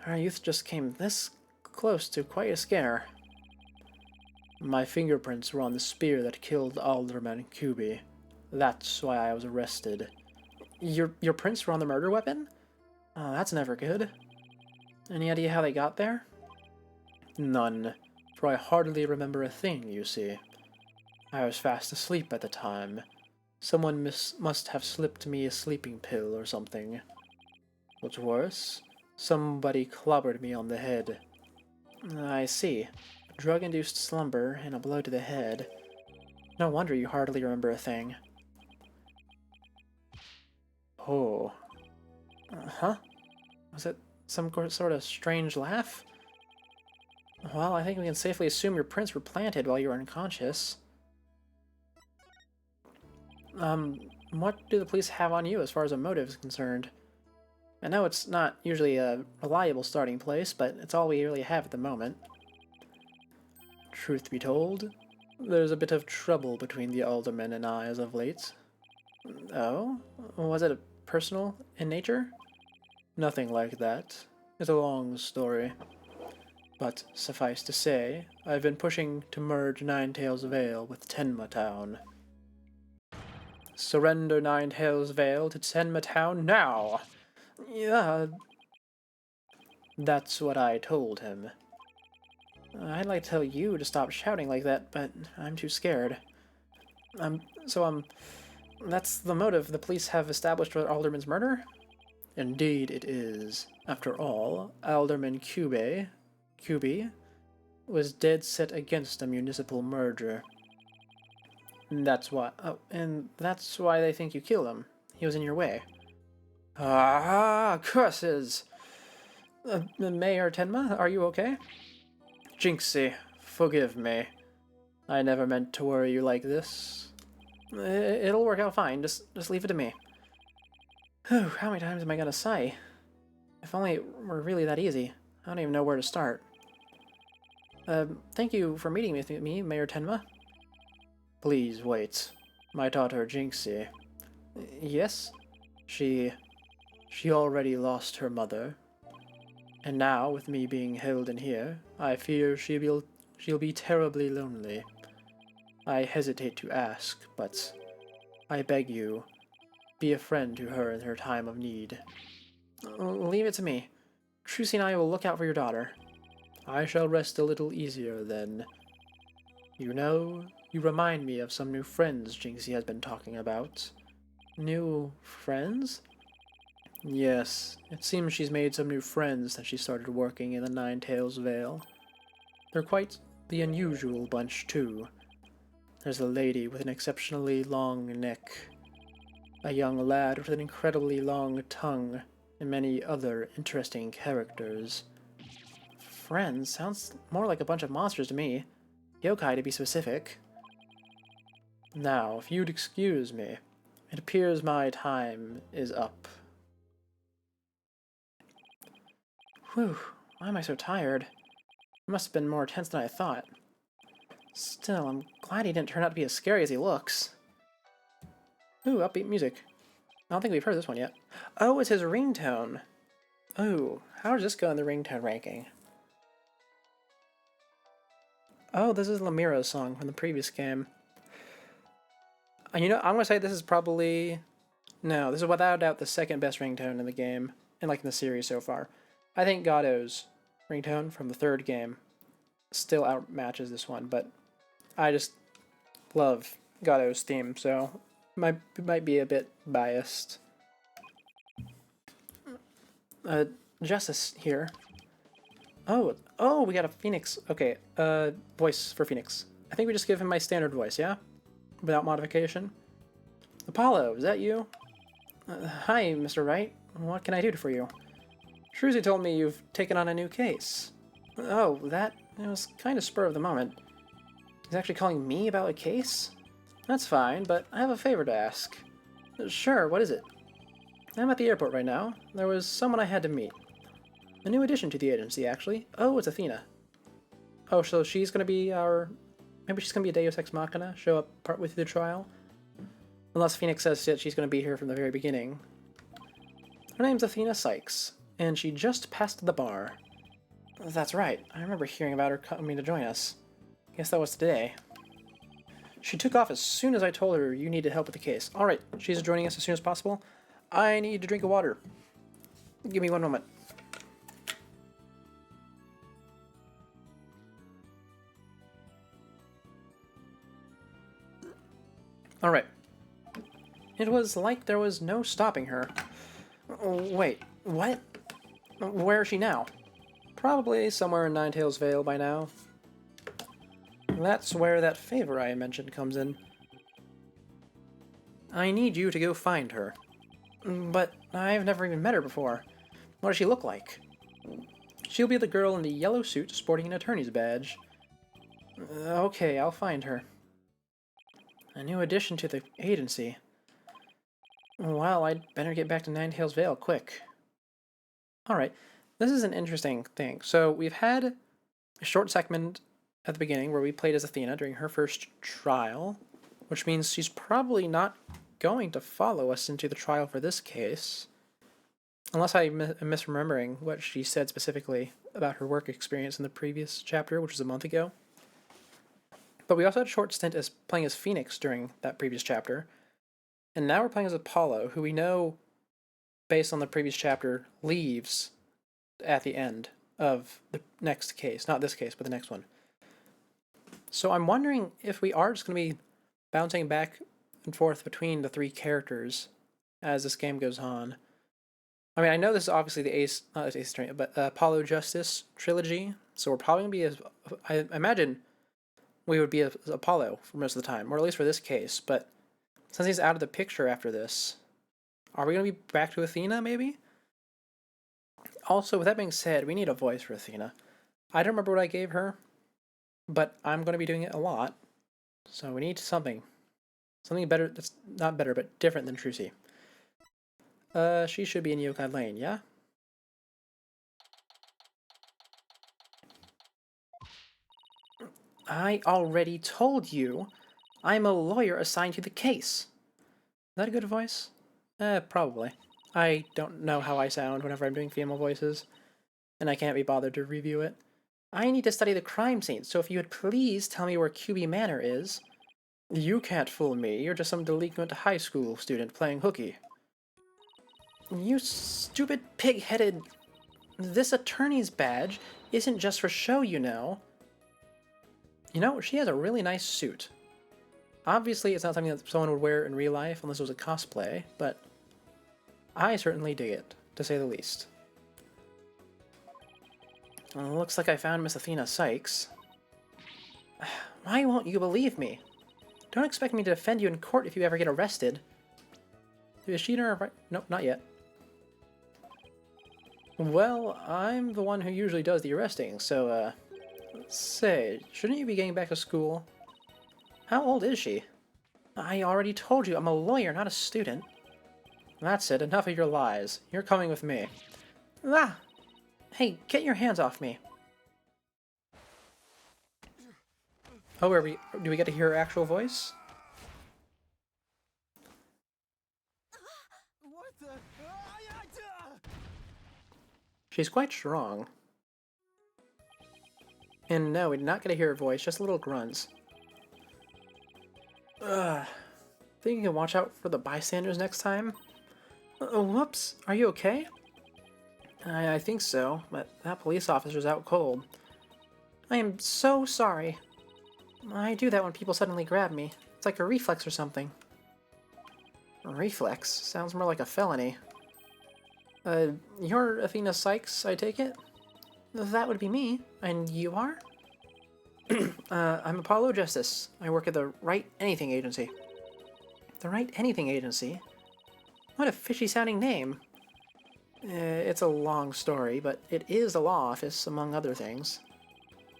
Our youth just came this close to quite a scare. My fingerprints were on the spear that killed Alderman Kubi. That's why I was arrested. Your prints were on the murder weapon? Oh, that's never good. Any idea how they got there? None, for I hardly remember a thing, you see. I was fast asleep at the time. Someone must have slipped me a sleeping pill or something. What's worse, somebody clobbered me on the head. I see. Drug-induced slumber and a blow to the head. No wonder you hardly remember a thing. Oh. Huh? Was it some sort of strange laugh? Well, I think we can safely assume your prints were planted while you were unconscious. What do the police have on you as far as a motive is concerned? I know it's not usually a reliable starting place, but it's all we really have at the moment. Truth be told, there's a bit of trouble between the alderman and I as of late. Oh? Was it personal in nature? Nothing like that. It's a long story. But suffice to say, I've been pushing to merge Ninetails Vale with Tenma Town. Surrender Ninetails Vale to Tenma Town now! Yeah, that's what I told him. I'd like to tell you to stop shouting like that, but I'm too scared. That's the motive the police have established for Alderman's murder? Indeed it is. After all, Alderman Kubi, was dead set against a municipal merger. And that's why they think you killed him. He was in your way. Ah, curses! Mayor Tenma, are you okay? Jinxie, forgive me. I never meant to worry you like this. It'll work out fine. Just leave it to me. Whew, how many times am I gonna say? If only it were really that easy. I don't even know where to start. Thank you for meeting with me, Mayor Tenma. Please wait. My daughter Jinxie. Yes? She already lost her mother. And now, with me being held in here, I fear she'll be terribly lonely. I hesitate to ask, but I beg you, be a friend to her in her time of need. Leave it to me. Trucy and I will look out for your daughter. I shall rest a little easier then. You know, you remind me of some new friends Jinxie has been talking about. New friends? Yes, it seems she's made some new friends since she started working in the Ninetails Vale. They're quite the unusual bunch, too. There's a lady with an exceptionally long neck, a young lad with an incredibly long tongue, and many other interesting characters. Friends sounds more like a bunch of monsters to me. Yokai, to be specific. Now, if you'd excuse me, it appears my time is up. Whew, why am I so tired? It must have been more tense than I thought. Still, I'm glad he didn't turn out to be as scary as he looks. Ooh, upbeat music. I don't think we've heard this one yet. Oh, it's his ringtone. Oh, how does this go in the ringtone ranking? Oh, this is Lamira's song from the previous game. You know, I'm gonna say this is probably... No, this is without a doubt the second best ringtone in the game, and like in the series so far. I think Gado's ringtone from the third game still outmatches this one, but I just love Gado's theme, so might be a bit biased. Justice here. Oh, we got a Phoenix. Okay, voice for Phoenix. I think we just give him my standard voice, yeah? Without modification. Apollo, is that you? Hi, Mr. Wright. What can I do for you? Shruzy told me you've taken on a new case. Oh, that it was kind of spur of the moment. He's actually calling me about a case? That's fine, but I have a favor to ask. Sure, what is it? I'm at the airport right now. There was someone I had to meet. A new addition to the agency, actually. Oh, it's Athena. Oh, so she's gonna be our... Maybe she's gonna be a Deus Ex Machina, show up partway through the trial? Unless Phoenix says that she's gonna be here from the very beginning. Her name's Athena Sykes, and she just passed the bar. That's right, I remember hearing about her coming to join us. Guess that was today. She took off as soon as I told her you needed help with the case. Alright, she's joining us as soon as possible. I need to drink of water. Give me one moment. Alright. It was like there was no stopping her. Wait, what? Where is she now? Probably somewhere in Ninetales Vale by now. That's where that favor I mentioned comes in. I need you to go find her. But I've never even met her before. What does she look like? She'll be the girl in the yellow suit sporting an attorney's badge. Okay, I'll find her. A new addition to the agency. Well, I'd better get back to Ninetales Vale quick. Alright, this is an interesting thing. So we've had a short segment at the beginning where we played as Athena during her first trial, which means she's probably not going to follow us into the trial for this case. Unless I'm misremembering what she said specifically about her work experience in the previous chapter, which was a month ago. But we also had a short stint as playing as Phoenix during that previous chapter. And now we're playing as Apollo, who we know, based on the previous chapter, leaves at the end of the next case. Not this case, but the next one. So I'm wondering if we are just going to be bouncing back and forth between the three characters as this game goes on. I mean, I know this is obviously the not Ace Attorney, but Apollo Justice trilogy, so we're probably going to be I imagine we would be as Apollo for most of the time, or at least for this case, but since he's out of the picture after this, are we going to be back to Athena, maybe? Also, with that being said, we need a voice for Athena. I don't remember what I gave her, but I'm going to be doing it a lot, so we need something. Something better, that's not better, but different than Trucy. She should be in Yokai Lane, yeah? I already told you I'm a lawyer assigned to the case. Is that a good voice? Probably. I don't know how I sound whenever I'm doing female voices, and I can't be bothered to review it. I need to study the crime scene, so if you would please tell me where QB Manor is. You can't fool me, you're just some delinquent high school student playing hooky. You stupid pig-headed... This attorney's badge isn't just for show, you know. You know, she has a really nice suit. Obviously, it's not something that someone would wear in real life unless it was a cosplay, but I certainly dig it, to say the least. Well, looks like I found Miss Athena Sykes. Why won't you believe me? Don't expect me to defend you in court if you ever get arrested. Is she in her... Nope, not yet. Well, I'm the one who usually does the arresting, so, say, shouldn't you be getting back to school? How old is she? I already told you, I'm a lawyer, not a student. That's it, enough of your lies. You're coming with me. Ah! Hey, get your hands off me. Oh, do we get to hear her actual voice? What the? She's quite strong. And no, we did not get to hear her voice, just little grunts. Ugh. Think you can watch out for the bystanders next time? Whoops, are you okay? I think so, but that police officer's out cold. I am so sorry. I do that when people suddenly grab me. It's like a reflex or something. A reflex? Sounds more like a felony. You're Athena Sykes, I take it? That would be me. And you are? I'm Apollo Justice. I work at the Right Anything Agency. The Right Anything Agency? What a fishy-sounding name. It's a long story, but it is a law office, among other things.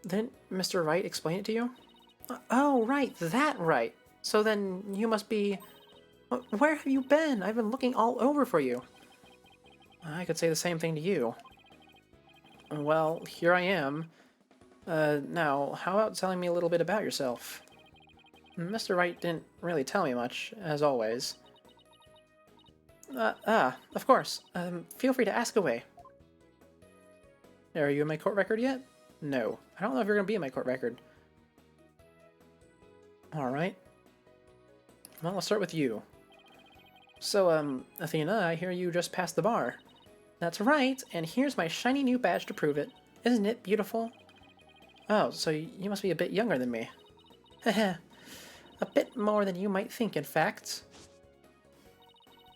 Didn't Mr. Wright explain it to you? Oh, right, that Wright. So then you must be... Where have you been? I've been looking all over for you. I could say the same thing to you. Well, here I am. Now, how about telling me a little bit about yourself? Mr. Wright didn't really tell me much, as always. Of course. Feel free to ask away. Are you in my court record yet? No. I don't know if you're going to be in my court record. Alright. Well, I'll start with you. So, Athena, I hear you just passed the bar. That's right, and here's my shiny new badge to prove it. Isn't it beautiful? Oh, so you must be a bit younger than me. Heh. A bit more than you might think, in fact.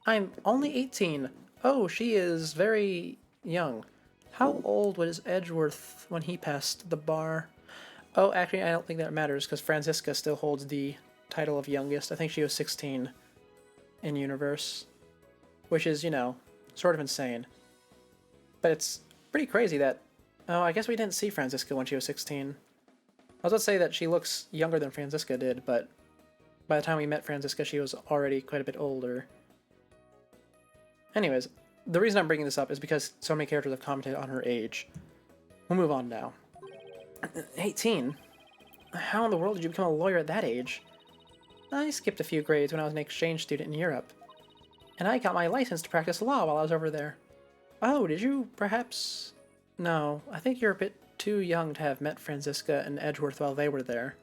I'm only 18. Oh, she is very young. How old was Edgeworth when he passed the bar? Oh, actually, I don't think that matters, because Franziska still holds the title of youngest. I think she was 16 in universe. Which is, you know, sort of insane. But it's pretty crazy that... Oh, I guess we didn't see Franziska when she was 16. I was about to say that she looks younger than Franziska did, but by the time we met Franziska, she was already quite a bit older. Anyways, the reason I'm bringing this up is because so many characters have commented on her age. We'll move on now. 18? How in the world did you become a lawyer at that age? I skipped a few grades when I was an exchange student in Europe. And I got my license to practice law while I was over there. Oh, did you perhaps... No, I think you're a bit too young to have met Franziska and Edgeworth while they were there.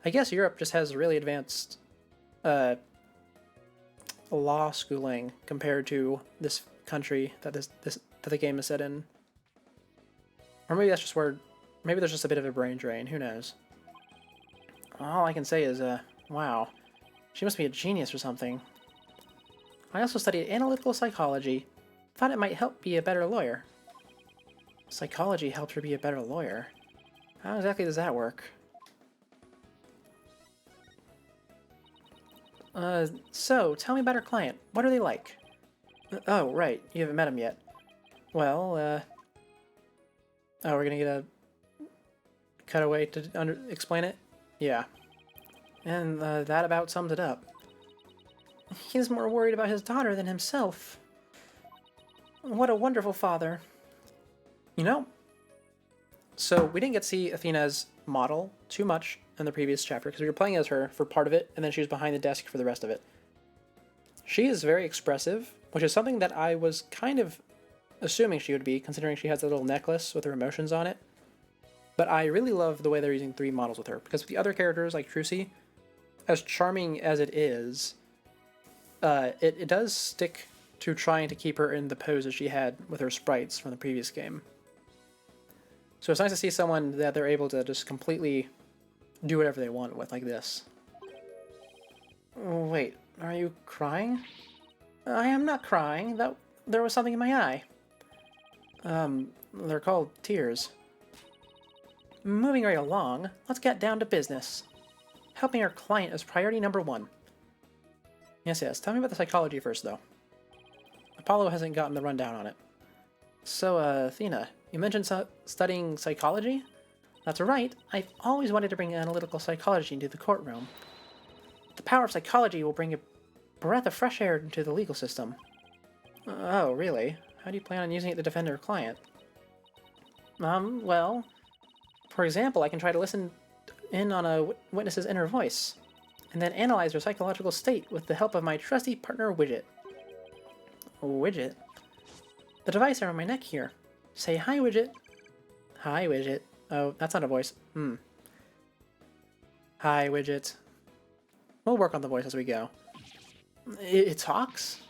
I guess Europe just has really advanced law schooling compared to this country that that the game is set in. Or maybe that's just where... Maybe there's just a bit of a brain drain, who knows. All I can say is, wow. She must be a genius or something. I also studied analytical psychology. Thought it might help be a better lawyer. Psychology helped her be a better lawyer. How exactly does that work? So, tell me about her client. What are they like? Oh, right. You haven't met him yet. Well, Oh, we're gonna get a cutaway to explain it? Yeah. And, that about sums it up. He's more worried about his daughter than himself. What a wonderful father. You know, so we didn't get to see Athena's model too much in the previous chapter because we were playing as her for part of it, and then she was behind the desk for the rest of it. She is very expressive, which is something that I was kind of assuming she would be, considering she has a little necklace with her emotions on it. But I really love the way they're using 3 models with her, because with the other characters, like Trucy, as charming as it is, it does stick to trying to keep her in the poses she had with her sprites from the previous game. So it's nice to see someone that they're able to just completely do whatever they want with, like this. Wait, are you crying? I am not crying. There was something in my eye. They're called tears. Moving right along, let's get down to business. Helping our client is priority number 1. Yes. Tell me about the psychology first, though. Apollo hasn't gotten the rundown on it. So, Athena, you mentioned studying psychology? That's right. I've always wanted to bring analytical psychology into the courtroom. The power of psychology will bring a breath of fresh air into the legal system. Oh, really? How do you plan on using it to defend your client? Well, for example, I can try to listen in on a witness's inner voice, and then analyze their psychological state with the help of my trusty partner Widget. Widget? The device around my neck here. Say hi, Widget. Hi, Widget. Oh, that's not a voice. Hi, Widget. We'll work on the voice as we go. It talks?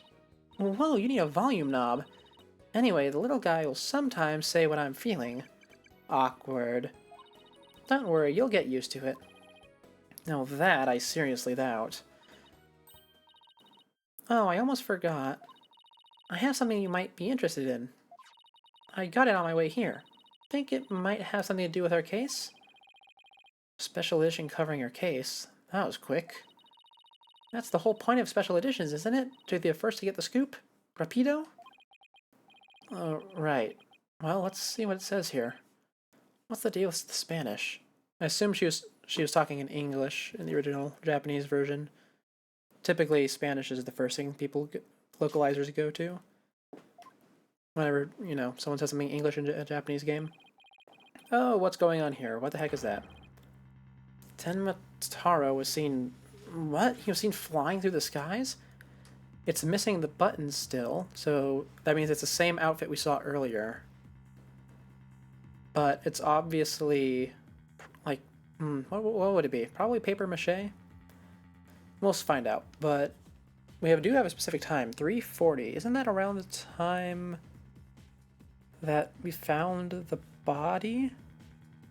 Whoa, you need a volume knob. Anyway, the little guy will sometimes say what I'm feeling. Awkward. Don't worry, you'll get used to it. Now that I seriously doubt. Oh, I almost forgot. I have something you might be interested in. I got it on my way here. Think it might have something to do with our case? Special edition covering our case. That was quick. That's the whole point of special editions, isn't it? To be the first to get the scoop? Rapido? Oh, right. Well, let's see what it says here. What's the deal with the Spanish? I assume she was talking in English in the original Japanese version. Typically, Spanish is the first thing localizers go to. Whenever, someone says something English in a Japanese game. Oh, what's going on here? What the heck is that? Tenmataro was seen... What? He was seen flying through the skies? It's missing the buttons still, so that means it's the same outfit we saw earlier. But it's obviously... like... what would it be? Probably paper mache? We'll find out, but... We do have a specific time, 3:40. Isn't that around the time that we found the body?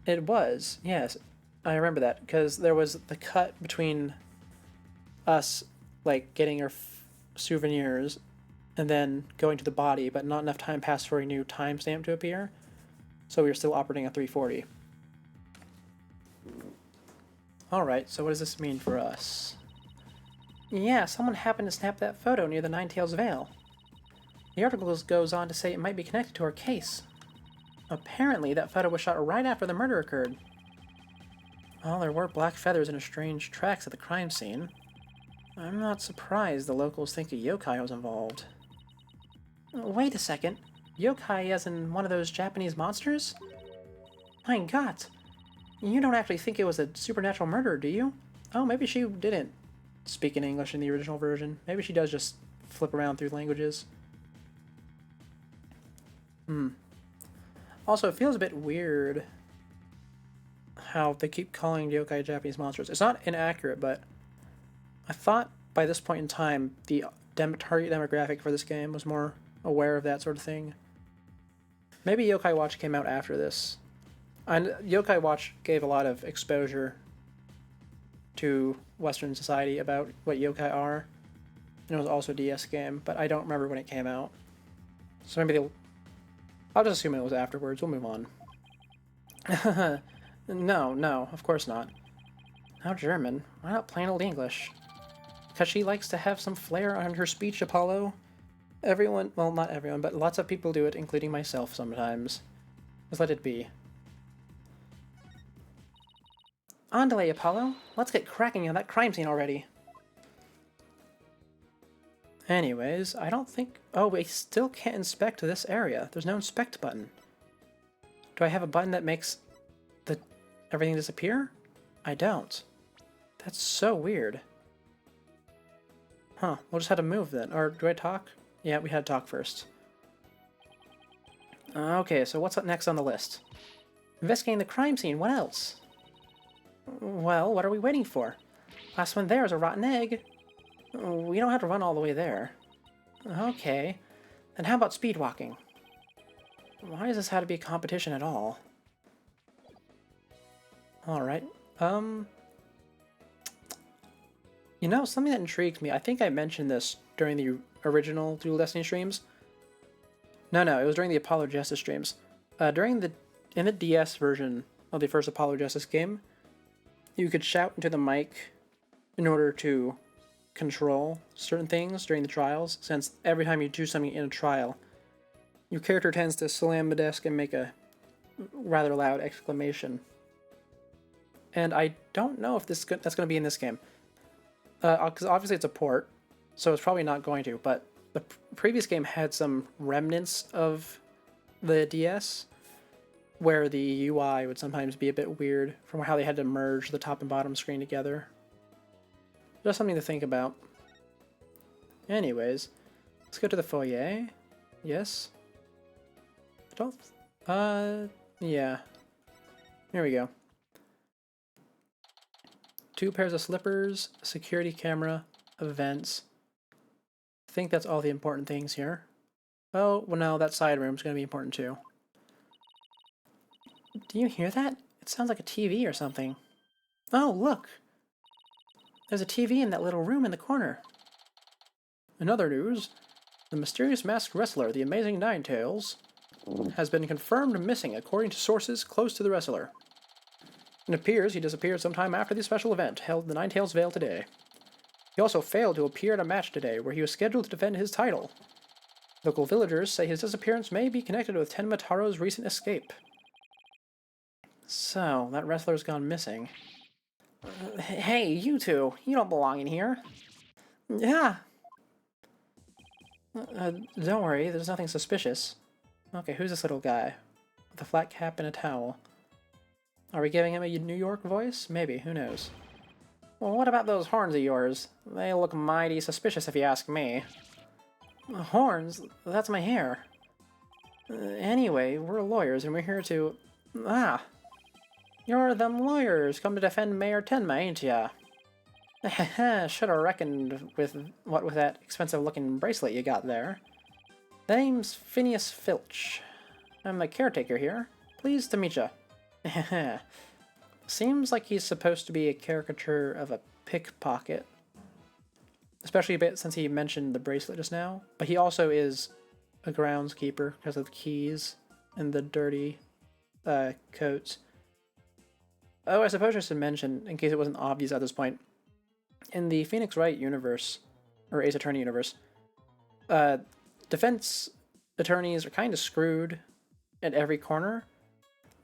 It was, yes. I remember that, because there was the cut between us, like, getting our souvenirs and then going to the body, but not enough time passed for a new timestamp to appear. So we were still operating at 3:40. Alright, so what does this mean for us? Yeah, someone happened to snap that photo near the Ninetales Veil. The article goes on to say it might be connected to our case. Apparently, that photo was shot right after the murder occurred. Well, there were black feathers and strange tracks at the crime scene. I'm not surprised the locals think a yokai was involved. Wait a second. Yokai as in one of those Japanese monsters? My god. You don't actually think it was a supernatural murder, do you? Oh, maybe she didn't speak in English in the original version. Maybe she does just flip around through languages. Also, it feels a bit weird how they keep calling yokai Japanese monsters. It's not inaccurate, but I thought by this point in time the target demographic for this game was more aware of that sort of thing. Maybe Yokai Watch came out after this. And Yokai Watch gave a lot of exposure to Western society about what yokai are. And it was also a DS game, but I don't remember when it came out. So maybe I'll just assume it was afterwards. We'll move on. No, of course not. How German? Why not plain old English? Because she likes to have some flair on her speech, Apollo. Everyone, well, not everyone, but lots of people do it, including myself sometimes. Just let it be. Andale, Apollo. Let's get cracking on that crime scene already. Anyways, I don't think... Oh, we still can't inspect this area. There's no inspect button. Do I have a button that makes everything disappear? I don't. That's so weird. Huh, we'll just have to move then. Or do I talk? Yeah, we had to talk first. Okay, so what's up next on the list? Investigating the crime scene, what else? Well, what are we waiting for? Last one there is a rotten egg. We don't have to run all the way there. Okay. Then how about speed walking? Why does this have to be a competition at all? Alright. You know, something that intrigued me, I think I mentioned this during the original Dual Destiny streams. No, it was during the Apollo Justice streams. In the DS version of the first Apollo Justice game, you could shout into the mic in order to control certain things during the trials, since every time you do something in a trial, your character tends to slam the desk and make a rather loud exclamation. And I don't know if that's going to be in this game. Because obviously it's a port, so it's probably not going to, but the previous game had some remnants of the DS, where the UI would sometimes be a bit weird from how they had to merge the top and bottom screen together. Just something to think about. Anyways, let's go to the foyer. Yes. I don't... yeah. Here we go. 2 pairs of slippers, security camera, events. I think that's all the important things here. Oh, well no, that side room's gonna be important too. Do you hear that? It sounds like a TV or something. Oh, look! There's a TV in that little room in the corner. In other news, the mysterious masked wrestler, the Amazing Ninetales, has been confirmed missing according to sources close to the wrestler. It appears he disappeared sometime after the special event held in the Ninetales Vale today. He also failed to appear at a match today where he was scheduled to defend his title. Local villagers say his disappearance may be connected with Tenmataro's recent escape. So, that wrestler's gone missing. Hey, you two! You don't belong in here! Yeah! Don't worry, there's nothing suspicious. Okay, who's this little guy? With a flat cap and a towel. Are we giving him a New York voice? Maybe, who knows. Well, what about those horns of yours? They look mighty suspicious if you ask me. Horns? That's my hair. Anyway, we're lawyers and we're here to... Ah! You're them lawyers come to defend Mayor Tenma, ain't ya? Should've reckoned with what with that expensive-looking bracelet you got there. The name's Phineas Filch. I'm the caretaker here. Pleased to meet ya. Seems like he's supposed to be a caricature of a pickpocket. Especially a bit since he mentioned the bracelet just now. But he also is a groundskeeper because of the keys and the dirty coats. Oh, I suppose I should mention, in case it wasn't obvious at this point, in the Phoenix Wright universe, or Ace Attorney universe, defense attorneys are kind of screwed at every corner.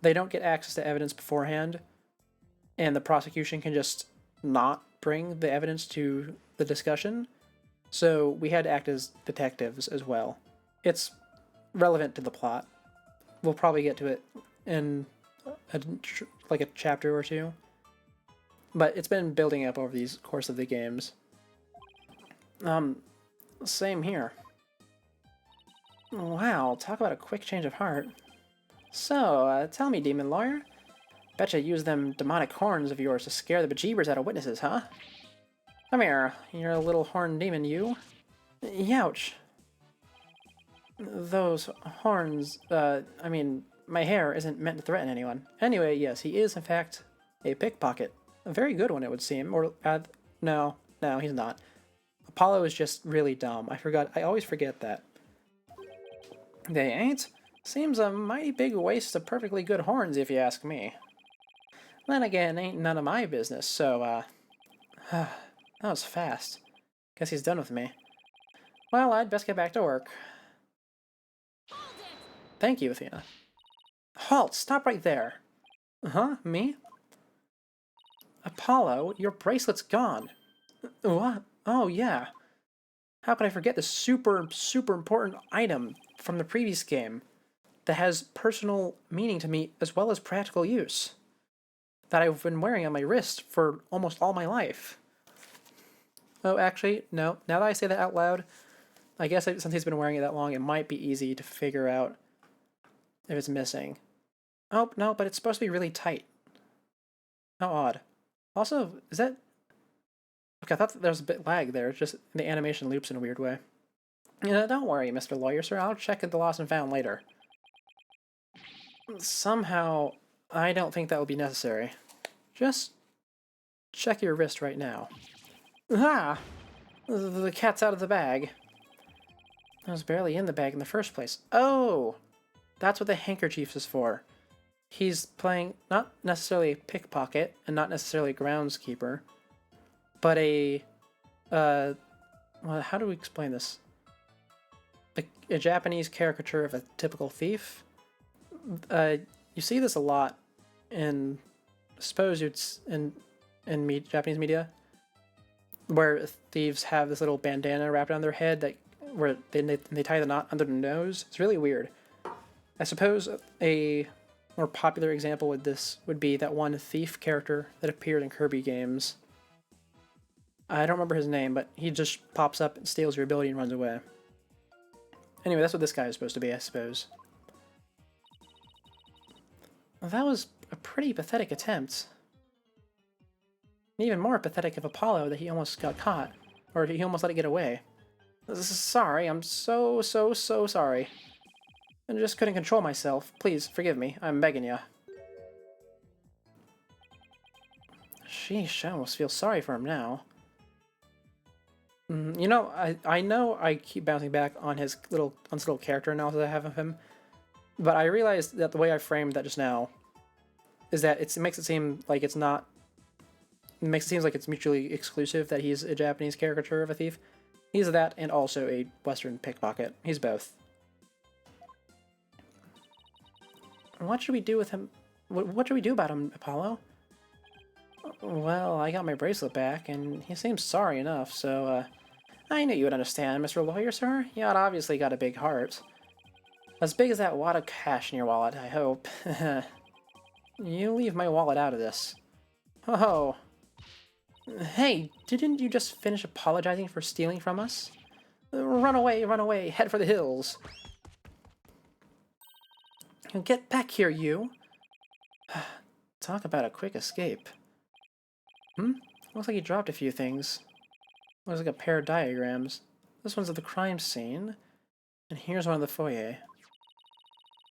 They don't get access to evidence beforehand, and the prosecution can just not bring the evidence to the discussion. So we had to act as detectives as well. It's relevant to the plot. We'll probably get to it in like a chapter or two. But it's been building up over the course of the games. Same here. Wow, talk about a quick change of heart. So, tell me, demon lawyer. Betcha use them demonic horns of yours to scare the bejeebers out of witnesses, huh? Come here, you're a little horn demon, you. Youch. Those horns, I mean, my hair isn't meant to threaten anyone. Anyway, yes, he is, in fact, a pickpocket. A very good one, it would seem. Or, no, he's not. Apollo is just really dumb. I always forget that. They ain't? Seems a mighty big waste of perfectly good horns, if you ask me. Then again, ain't none of my business, so, that was fast. Guess he's done with me. Well, I'd best get back to work. Thank you, Athena. Halt! Stop right there! Huh? Me? Apollo, your bracelet's gone. What? Oh, yeah. How could I forget this super important item from the previous game that has personal meaning to me as well as practical use that I've been wearing on my wrist for almost all my life? Oh, actually, no. Now that I say that out loud, I guess since he's been wearing it that long, it might be easy to figure out if it's missing. Oh, no, but it's supposed to be really tight. How odd. Also, is that... Okay, I thought there was a bit lag there. It's just the animation loops in a weird way. Don't worry, Mr. Lawyer, sir. I'll check the lost and found later. Somehow, I don't think that will be necessary. Just check your wrist right now. Ah! The cat's out of the bag. I was barely in the bag in the first place. Oh! That's what the handkerchief is for. He's playing not necessarily a pickpocket and not necessarily a groundskeeper, but a, well, how do we explain this? A Japanese caricature of a typical thief. You see this a lot in, I suppose it's in Japanese media, where thieves have this little bandana wrapped around their head where they tie the knot under their nose. It's really weird. I suppose more popular example with this would be that one thief character that appeared in Kirby games. I don't remember his name, but he just pops up and steals your ability and runs away. Anyway, that's what this guy is supposed to be, I suppose. Well, that was a pretty pathetic attempt. Even more pathetic of Apollo that he almost got caught. Or he almost let it get away. Sorry, I'm so sorry. I just couldn't control myself. Please, forgive me. I'm begging ya. Sheesh, I almost feel sorry for him now. You know, I know I keep bouncing back on his little character analysis I have of him, but I realized that the way I framed that just now is that it makes it seem like it's not. It makes it seem like it's mutually exclusive that he's a Japanese caricature of a thief. He's that and also a Western pickpocket. He's both. What should we do with him? What should we do about him, Apollo? Well, I got my bracelet back, and he seems sorry enough, so, I knew you would understand, Mr. Lawyer, sir. You had obviously got a big heart. As big as that wad of cash in your wallet, I hope. You leave my wallet out of this. Oh. Hey, didn't you just finish apologizing for stealing from us? Run away, head for the hills. Get back here, you. Talk about a quick escape. Looks like he dropped a few things. Looks like a pair of diagrams. This one's of the crime scene. And here's one of the foyer.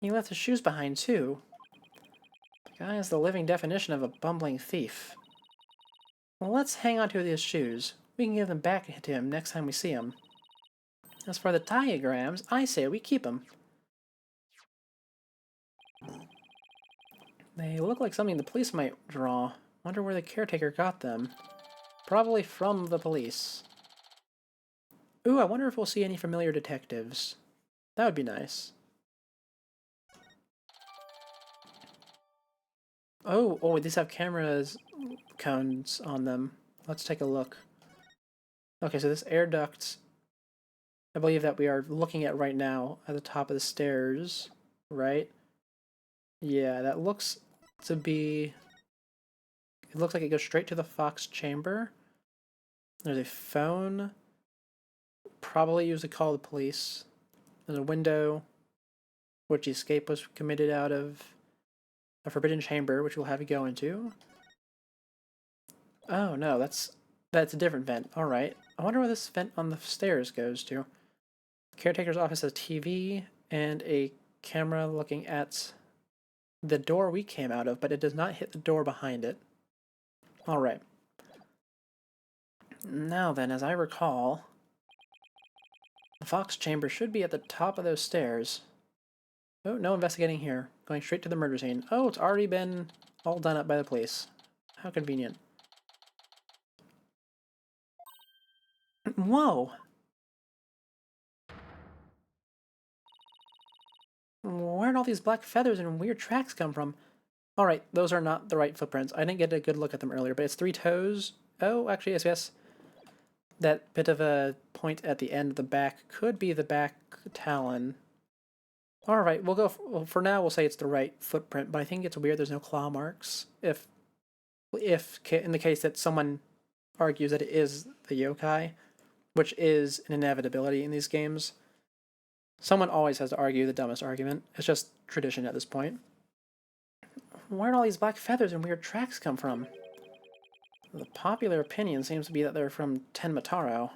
He left his shoes behind, too. The guy is the living definition of a bumbling thief. Well, let's hang on to his shoes. We can give them back to him next time we see him. As for the diagrams, I say we keep them. They look like something the police might draw. Wonder where the caretaker got them. Probably from the police. Ooh, I wonder if we'll see any familiar detectives. That would be nice. Oh, these have cameras cones on them. Let's take a look. Okay, so this air duct, I believe that we are looking at right now at the top of the stairs, right? Yeah, that looks to be... It looks like it goes straight to the Fox chamber. There's a phone. Probably used to call the police. There's a window, which the escape was committed out of a forbidden chamber, which we'll have you go into. Oh no, that's a different vent. Alright. I wonder where this vent on the stairs goes to. Caretaker's office has a TV and a camera looking at the door we came out of, but it does not hit the door behind it. Alright. Now then, as I recall, the Fox chamber should be at the top of those stairs. Oh, no investigating here. Going straight to the murder scene. Oh, it's already been all done up by the police. How convenient. Whoa! Where'd all these black feathers and weird tracks come from? Alright, those are not the right footprints. I didn't get a good look at them earlier, but it's 3 toes. Oh, actually, yes. That bit of a point at the end of the back could be the back talon. Alright, we'll go for now we'll say it's the right footprint, but I think it's weird there's no claw marks. If in the case that someone argues that it is the yokai, which is an inevitability in these games, someone always has to argue the dumbest argument. It's just tradition at this point. Where'd all these black feathers and weird tracks come from? The popular opinion seems to be that they're from Tenmataro.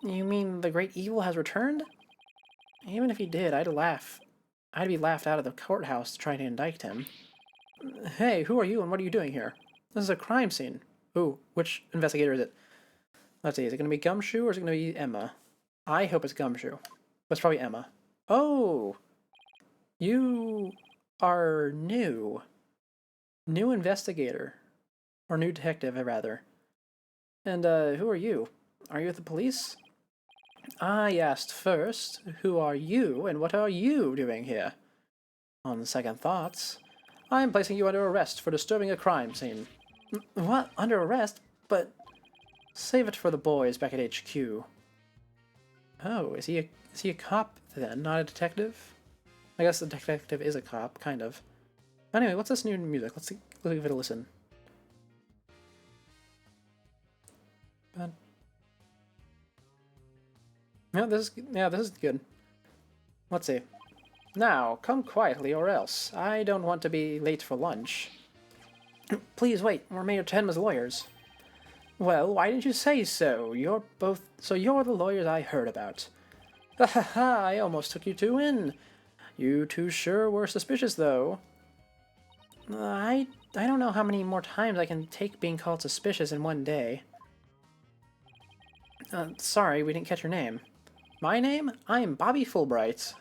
You mean the great evil has returned? Even if he did, I'd laugh. I'd be laughed out of the courthouse trying to indict him. Hey, who are you and what are you doing here? This is a crime scene. Ooh, which investigator is it? Let's see, is it going to be Gumshoe or is it going to be Emma? I hope it's Gumshoe. But it's probably Emma. Oh! You are new. New investigator. Or new detective, rather. And, who are you? Are you with the police? I asked first, who are you, and what are you doing here? On second thoughts, I am placing you under arrest for disturbing a crime scene. What? Under arrest? But... Save it for the boys back at HQ. Oh, is he a cop, then, not a detective? I guess the detective is a cop, kind of. Anyway, what's this new music? Let's give it a listen. But yeah, this is good. Let's see. Now, come quietly or else. I don't want to be late for lunch. Please wait, we're Mayor Tenma's lawyers. Well, why didn't you say so? You're the lawyers I heard about. Ha ha ha, I almost took you two in. You two sure were suspicious, though. I don't know how many more times I can take being called suspicious in one day. Sorry, we didn't catch your name. My name? I'm Bobby Fulbright,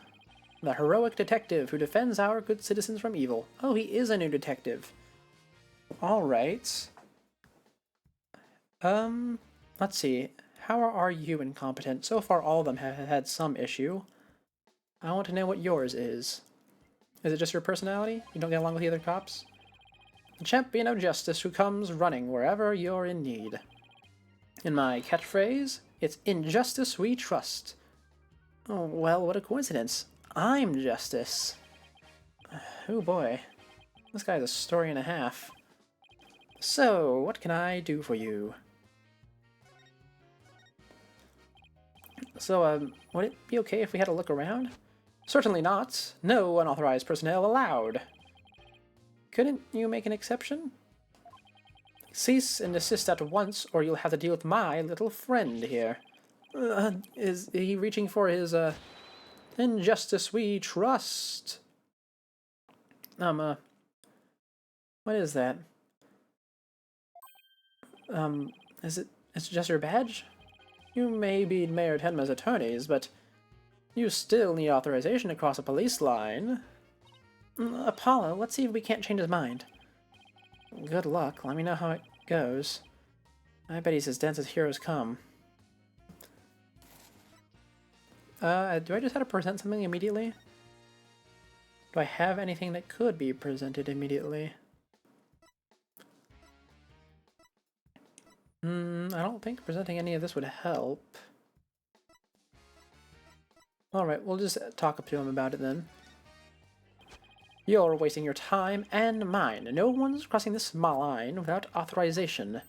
the heroic detective who defends our good citizens from evil. Oh, he is a new detective. Alright. Let's see. How are you incompetent? So far, all of them have had some issue. I want to know what yours is. Is it just your personality? You don't get along with the other cops? The champion of justice who comes running wherever you're in need. In my catchphrase, it's in justice we trust. Oh, well, what a coincidence. I'm justice. Oh boy. This guy's a story and a half. So, what can I do for you? So, would it be okay if we had a look around? Certainly not. No unauthorized personnel allowed. Couldn't you make an exception? Cease and desist at once, or you'll have to deal with my little friend here. Is he reaching for his, in justice we trust? What is that? It's just your badge? You may be Mayor Tenma's attorneys, but you still need authorization to cross a police line. Apollo, let's see if we can't change his mind. Good luck. Let me know how it goes. I bet he's as dense as heroes come. Do I just have to present something immediately? Do I have anything that could be presented immediately? I don't think presenting any of this would help. Alright, we'll just talk to him about it then. You're wasting your time and mine. No one's crossing this line without authorization.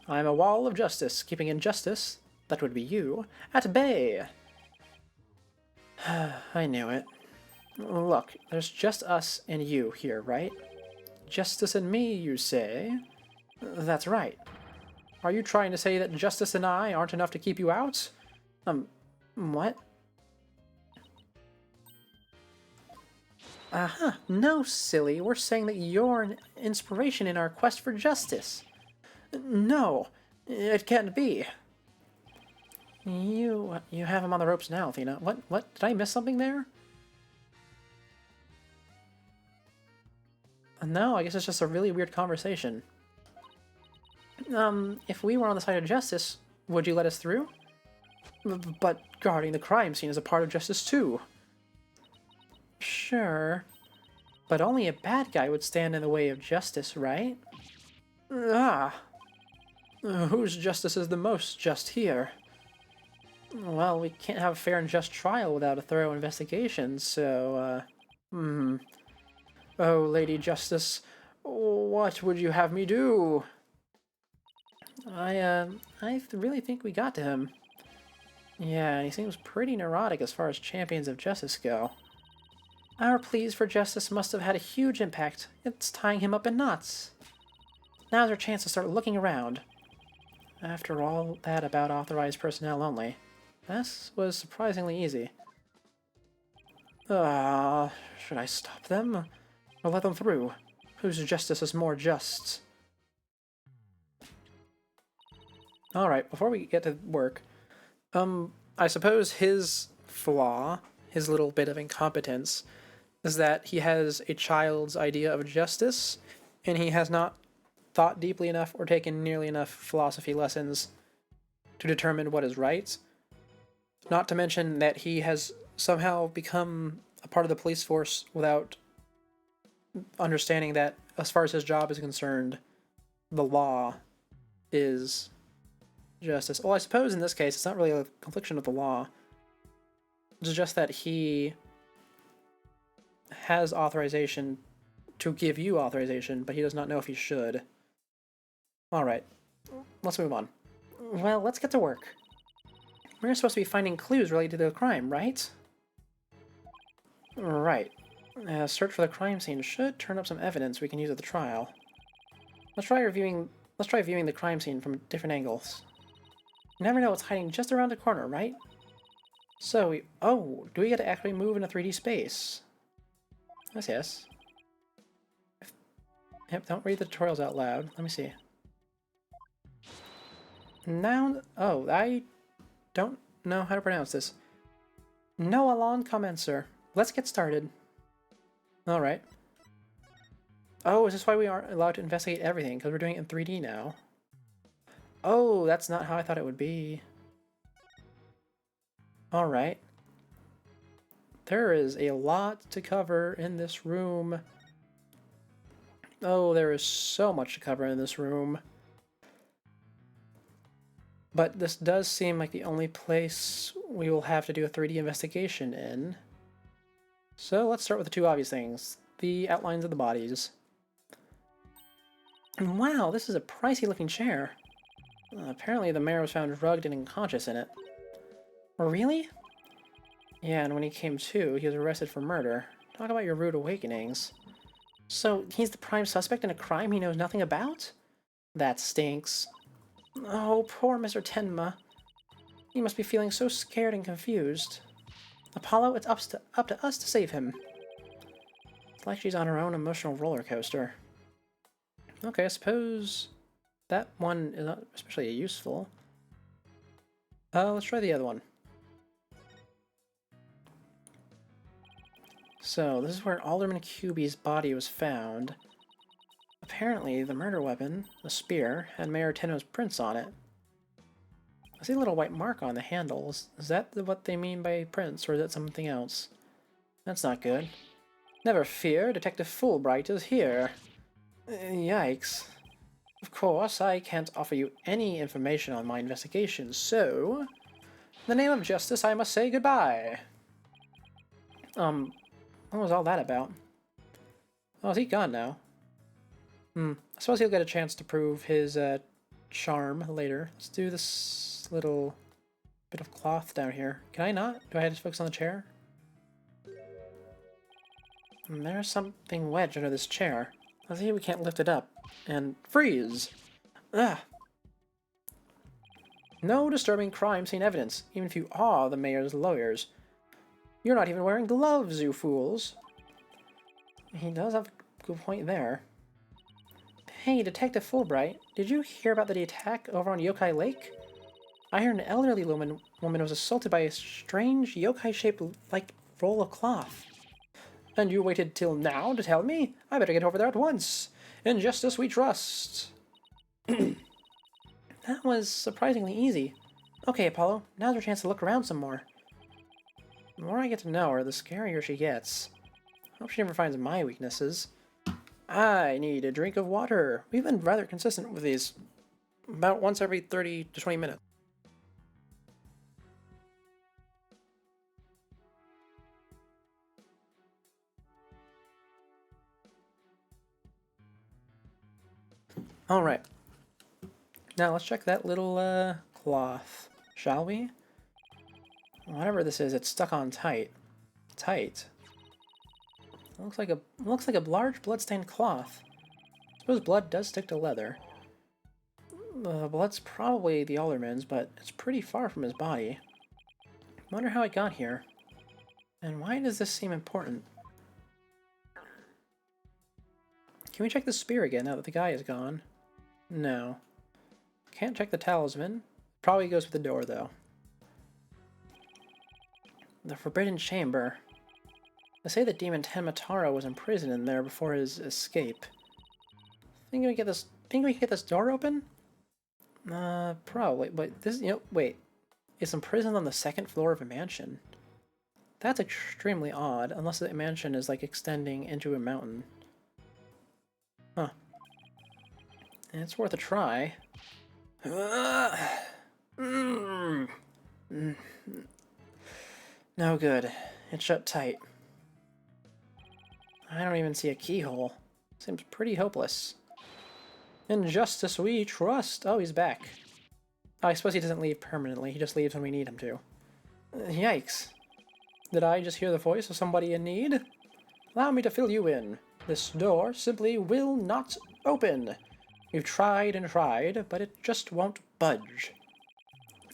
I'm a wall of justice, keeping injustice, that would be you, at bay. I knew it. Look, there's just us and you here, right? Justice and me, you say? That's right. Are you trying to say that Justice and I aren't enough to keep you out? What? No, silly. We're saying that you're an inspiration in our quest for justice. No, it can't be. You have him on the ropes now, Athena. What? Did I miss something there? No, I guess it's just a really weird conversation. If we were on the side of justice, would you let us through? But guarding the crime scene is a part of justice too. Sure. But only a bad guy would stand in the way of justice, right? Whose justice is the most just here? Well, we can't have a fair and just trial without a thorough investigation, so, Oh, Lady Justice, what would you have me do? I really think we got to him. Yeah, he seems pretty neurotic as far as champions of justice go. Our pleas for justice must have had a huge impact. It's tying him up in knots. Now's our chance to start looking around. After all that about authorized personnel only, this was surprisingly easy. Should I stop them? Or let them through? Whose justice is more just? Alright, before we get to work, I suppose his flaw, his little bit of incompetence, is that he has a child's idea of justice, and he has not thought deeply enough or taken nearly enough philosophy lessons to determine what is right. Not to mention that he has somehow become a part of the police force without understanding that, as far as his job is concerned, the law is justice. Well, I suppose in this case, it's not really a confliction with the law. It's just that he has authorization to give you authorization, but he does not know if he should. Alright, let's move on. Well, let's get to work. We're supposed to be finding clues related to the crime, right? Right. Search for the crime scene should turn up some evidence we can use at the trial. Let's try viewing the crime scene from different angles. You never know what's hiding just around the corner, right? So do we get to actually move in a 3D space? Yes. Yep, don't read the tutorials out loud. Let me see. Noun. Oh, I don't know how to pronounce this. No Alon commencer. Let's get started. Alright. Oh, is this why we aren't allowed to investigate everything? Because we're doing it in 3D now. Oh, that's not how I thought it would be. Alright. There is a lot to cover in this room. Oh, there is so much to cover in this room. But this does seem like the only place we will have to do a 3D investigation in. So let's start with the two obvious things. The outlines of the bodies. And wow, this is a pricey looking chair. Apparently the mayor was found drugged and unconscious in it. Really? Yeah, and when he came to, he was arrested for murder. Talk about your rude awakenings. So, he's the prime suspect in a crime he knows nothing about? That stinks. Oh, poor Mr. Tenma. He must be feeling so scared and confused. Apollo, it's up to us to save him. It's like she's on her own emotional roller coaster. Okay, I suppose that one is not especially useful. Let's try the other one. So, this is where Alderman Cuby's body was found. Apparently, the murder weapon, the spear, had Mayor Tenno's prints on it. I see a little white mark on the handles. Is that what they mean by prints, or is that something else? That's not good. Never fear, Detective Fulbright is here. Yikes. Of course, I can't offer you any information on my investigation, so... In the name of justice, I must say goodbye. What was all that about? Oh, is he gone now? I suppose he'll get a chance to prove his, charm later. Let's do this little bit of cloth down here. Can I not? Do I have to focus on the chair? There's something wedged under this chair. Let's see if we can't lift it up. And freeze! Ugh! No disturbing crime scene evidence, even if you are the mayor's lawyers. You're not even wearing gloves, you fools! He does have a good point there. Hey, Detective Fulbright, did you hear about the attack over on Yokai Lake? I heard an elderly woman was assaulted by a strange yokai-shaped like roll of cloth. And you waited till now to tell me? I better get over there at once. In justice we trust. That was surprisingly easy. Okay, Apollo, now's your chance to look around some more. The more I get to know her, the scarier she gets. Hope she never finds my weaknesses. I need a drink of water. We've been rather consistent with these. About once every 30 to 20 minutes. Alright. Now let's check that little cloth, shall we? Whatever this is, it's stuck on tight. Tight. Looks like a large blood-stained cloth. I suppose blood does stick to leather. The blood's probably the alderman's, but it's pretty far from his body. Wonder how it got here. And why does this seem important? Can we check the spear again now that the guy is gone? No. Can't check the talisman. Probably goes with the door, though. The Forbidden Chamber. They say that Demon Tenmataro was imprisoned in there before his escape. Think we can get this door open? Probably. But this, wait. It's imprisoned on the second floor of a mansion. That's extremely odd, unless the mansion is, like, extending into a mountain. Huh. And it's worth a try. No good. It's shut tight. I don't even see a keyhole. Seems pretty hopeless. In justice we trust. Oh, he's back. Oh, I suppose he doesn't leave permanently. He just leaves when we need him to. Yikes. Did I just hear the voice of somebody in need? Allow me to fill you in. This door simply will not open. We've tried and tried, but it just won't budge.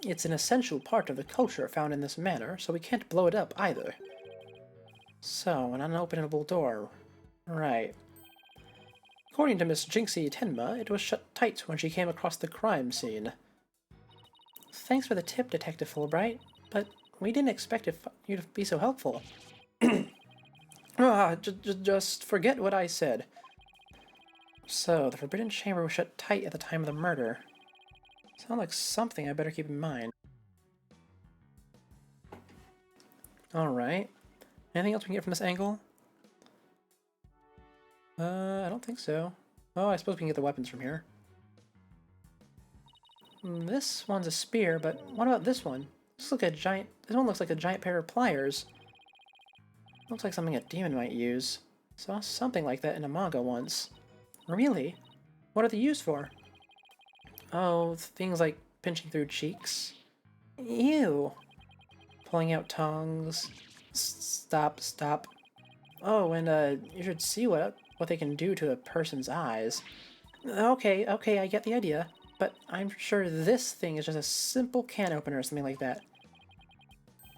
It's an essential part of the culture found in this manor, so we can't blow it up either. So, an unopenable door. Right. According to Miss Jinxie Tenma, it was shut tight when she came across the crime scene. Thanks for the tip, Detective Fulbright, but we didn't expect you to be so helpful. Just forget what I said. So, the Forbidden Chamber was shut tight at the time of the murder. Sounds like something I better keep in mind. Alright. Anything else we can get from this angle? I don't think so. Oh, I suppose we can get the weapons from here. This one's a spear, but what about this one? This one looks like a giant pair of pliers. Looks like something a demon might use. Saw something like that in a manga once. Really? What are they used for? Oh, things like pinching through cheeks. Ew. Pulling out tongues. Stop. Oh, and you should see what they can do to a person's eyes. Okay, I get the idea. But I'm sure this thing is just a simple can opener or something like that.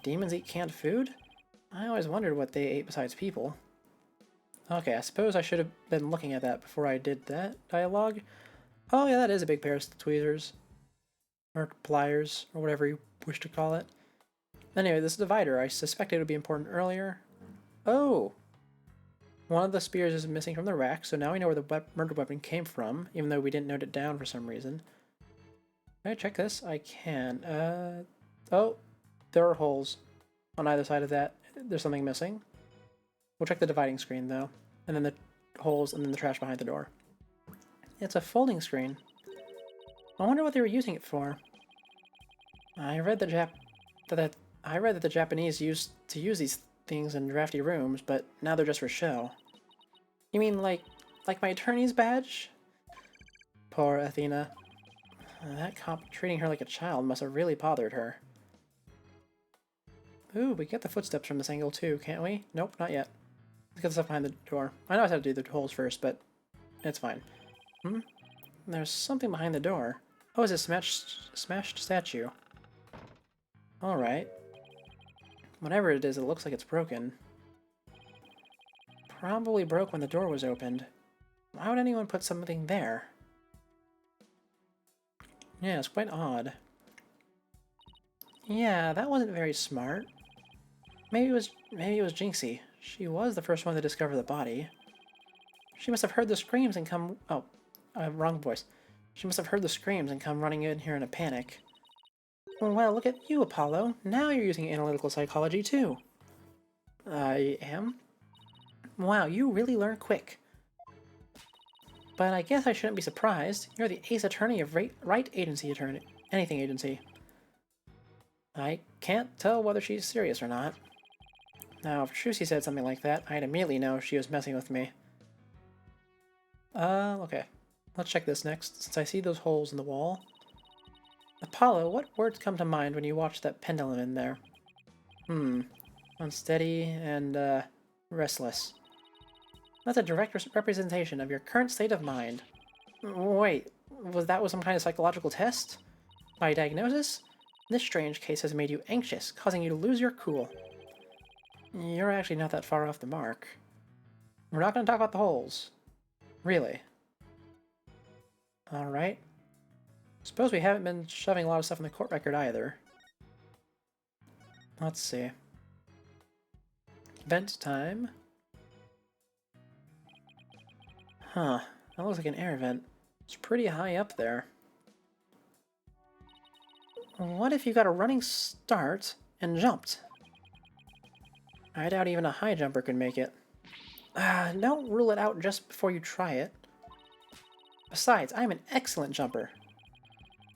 Demons eat canned food? I always wondered what they ate besides people. Okay, I suppose I should have been looking at that before I did that dialogue. Oh yeah, that is a big pair of tweezers. Or pliers, or whatever you wish to call it. Anyway, this divider, I suspected it would be important earlier. Oh! One of the spears is missing from the rack, so now we know where the murder weapon came from, even though we didn't note it down for some reason. Can I check this? I can. Oh, there are holes on either side of that. There's something missing. We'll check the dividing screen, though. And then the holes, and then the trash behind the door. It's a folding screen. I wonder what they were using it for. I read that the Japanese used to use these things in drafty rooms, but now they're just for show. You mean like my attorney's badge? Poor Athena. That cop treating her like a child must have really bothered her. Ooh, we get the footsteps from this angle too, can't we? Nope, not yet. Let's get the stuff behind the door. I know I had to do the holes first, but it's fine. There's something behind the door. Oh, it's a smashed statue. Alright. Whatever it is, it looks like it's broken. Probably broke when the door was opened. Why would anyone put something there? Yeah, it's quite odd. Yeah, that wasn't very smart. Maybe it was Jinxie. She was the first one to discover the body. She must have heard the screams and come... Oh, wrong voice. She must have heard the screams and come running in here in a panic. Well, look at you, Apollo. Now you're using analytical psychology, too. I am? Wow, you really learn quick. But I guess I shouldn't be surprised. You're the ace attorney of Right Agency Attorney. Anything agency. I can't tell whether she's serious or not. Now, if Trucy said something like that, I'd immediately know she was messing with me. Okay. Let's check this next, since I see those holes in the wall. Apollo, what words come to mind when you watch that pendulum in there? Unsteady and, restless. That's a direct representation of your current state of mind. Wait, was that some kind of psychological test? My diagnosis? This strange case has made you anxious, causing you to lose your cool. You're actually not that far off the mark. We're not going to talk about the holes. Really. Alright. Suppose we haven't been shoving a lot of stuff in the court record either. Let's see. Vent time. Huh. That looks like an air vent. It's pretty high up there. What if you got a running start and jumped? I doubt even a high jumper could make it. Don't rule it out just before you try it. Besides, I'm an excellent jumper.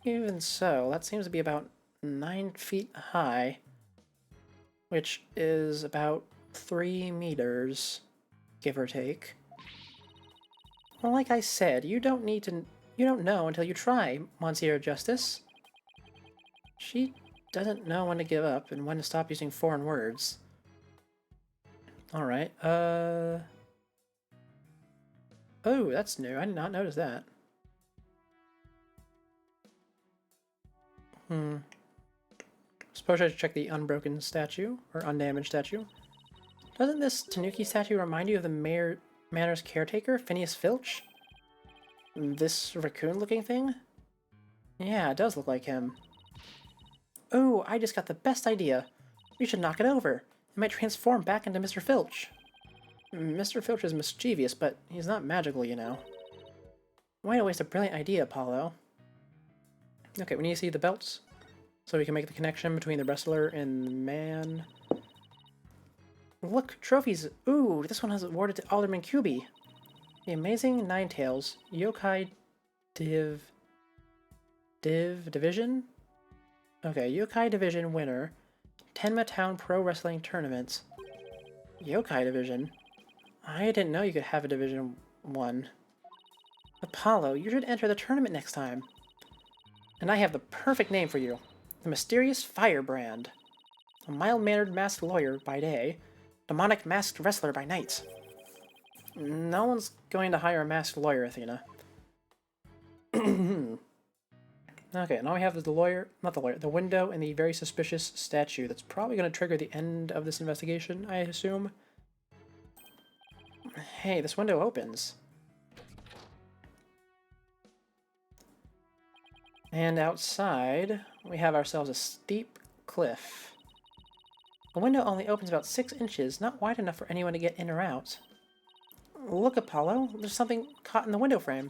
Even so, that seems to be about 9 feet high, which is about 3 meters. give or take. Well, like I said, you don't know until you try, Monsieur Justice. She doesn't know when to give up and when to stop using foreign words. Alright, oh, that's new. I did not notice that. Suppose I should check the unbroken statue, or undamaged statue. Doesn't this Tanuki statue remind you of the manor's caretaker, Phineas Filch? This raccoon-looking thing? Yeah, it does look like him. Oh, I just got the best idea. We should knock it over. It might transform back into Mr. Filch. Mr. Filch is mischievous, but he's not magical, you know. Way to waste a brilliant idea, Apollo. Okay, we need to see the belts, so we can make the connection between the wrestler and the man. Look, trophies! Ooh, this one has awarded to Alderman Kubi. The Amazing Ninetales Yokai Division? Okay, Yokai Division winner. Tenma Town Pro Wrestling Tournament. Yokai Division? I didn't know you could have a Division 1. Apollo, you should enter the tournament next time. And I have the perfect name for you. The Mysterious Firebrand. A mild-mannered masked lawyer by day, demonic masked wrestler by night. No one's going to hire a masked lawyer, Athena. Okay, now we have the window and the very suspicious statue. That's probably going to trigger the end of this investigation, I assume. Hey, this window opens. And outside, we have ourselves a steep cliff. The window only opens about 6 inches, not wide enough for anyone to get in or out. Look, Apollo, there's something caught in the window frame.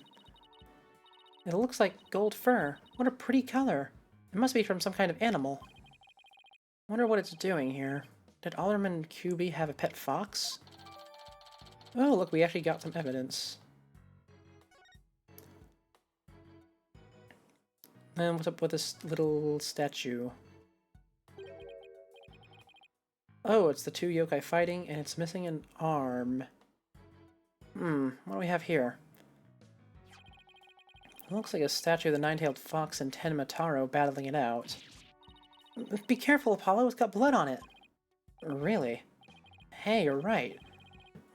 It looks like gold fur. What a pretty color. It must be from some kind of animal. Wonder what it's doing here. Did Alderman QB have a pet fox? Oh, look, we actually got some evidence. And what's up with this little statue? Oh, it's the two yokai fighting, and it's missing an arm. What do we have here? It looks like a statue of the nine-tailed fox and Tenmataro battling it out. Be careful, Apollo, it's got blood on it. Really? Hey, you're right.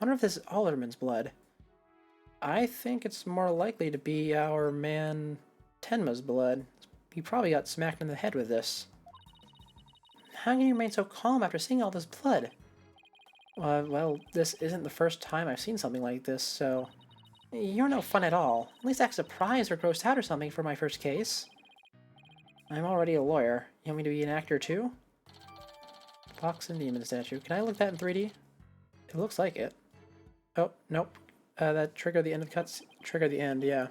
Wonder if this is Alderman's blood. I think it's more likely to be our man Tenma's blood. He probably got smacked in the head with this. How can you remain so calm after seeing all this blood? Well, this isn't the first time I've seen something like this, so... You're no fun at all. At least act surprised or grossed out or something for my first case. I'm already a lawyer. You want me to be an actor too? Fox and Demon statue. Can I look at that in 3D? It looks like it. Oh, nope. That triggered the end of cuts. Triggered the end, yeah.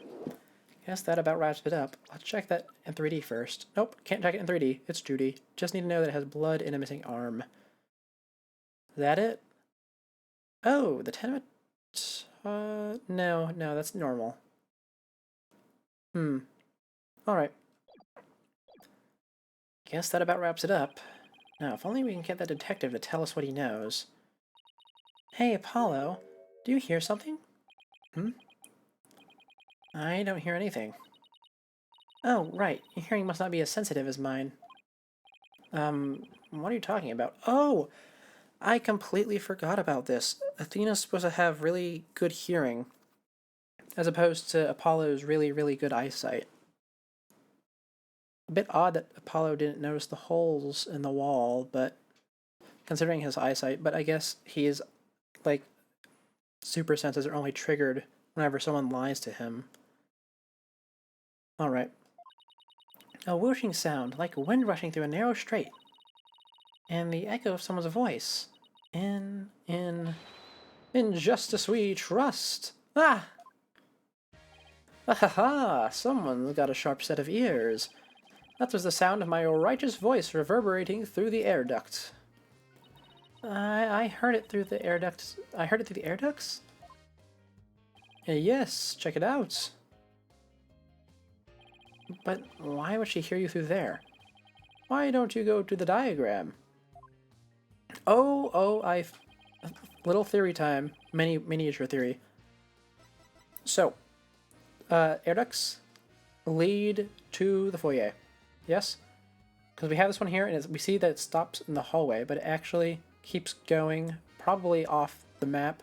Guess that about wraps it up. Let's check that in 3D first. Nope, can't check it in 3D. It's Judy. Just need to know that it has blood and a missing arm. Is that it? Oh, the tenement... no, that's normal. Alright. Guess that about wraps it up. Now, if only we can get that detective to tell us what he knows. Hey, Apollo, do you hear something? I don't hear anything. Oh, right. Your hearing must not be as sensitive as mine. What are you talking about? Oh! I completely forgot about this. Athena's supposed to have really good hearing, as opposed to Apollo's really, really good eyesight. A bit odd that Apollo didn't notice the holes in the wall, but considering his eyesight, but I guess he is, like, super senses are only triggered whenever someone lies to him. Alright. A whooshing sound, like wind rushing through a narrow strait. And the echo of someone's voice. In justice we trust! Ah! Ah-ha-ha! Someone's got a sharp set of ears. That was the sound of my righteous voice reverberating through the air duct. I heard it through the air ducts. I heard it through the air ducts? Yes, check it out. But why would she hear you through there? Why don't you go to the diagram? Oh, little theory time, miniature theory. So, air ducts lead to the foyer. Yes? Because we have this one here, and we see that it stops in the hallway, but it actually keeps going, probably off the map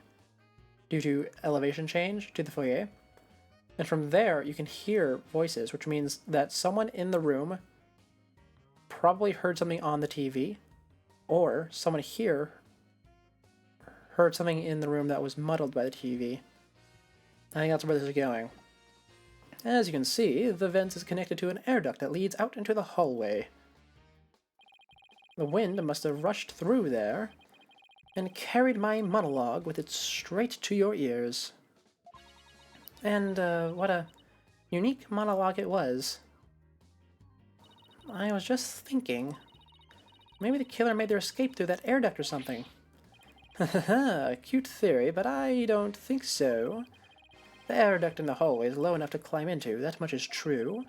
due to elevation change to the foyer. And from there, you can hear voices, which means that someone in the room probably heard something on the TV, or someone here heard something in the room that was muddled by the TV. I think that's where this is going. As you can see, the vent is connected to an air duct that leads out into the hallway. The wind must have rushed through there and carried my monologue with it straight to your ears. And what a unique monologue it was. I was just thinking, maybe the killer made their escape through that air duct or something. Haha, cute theory, but I don't think so. The air duct in the hallway is low enough to climb into, that much is true.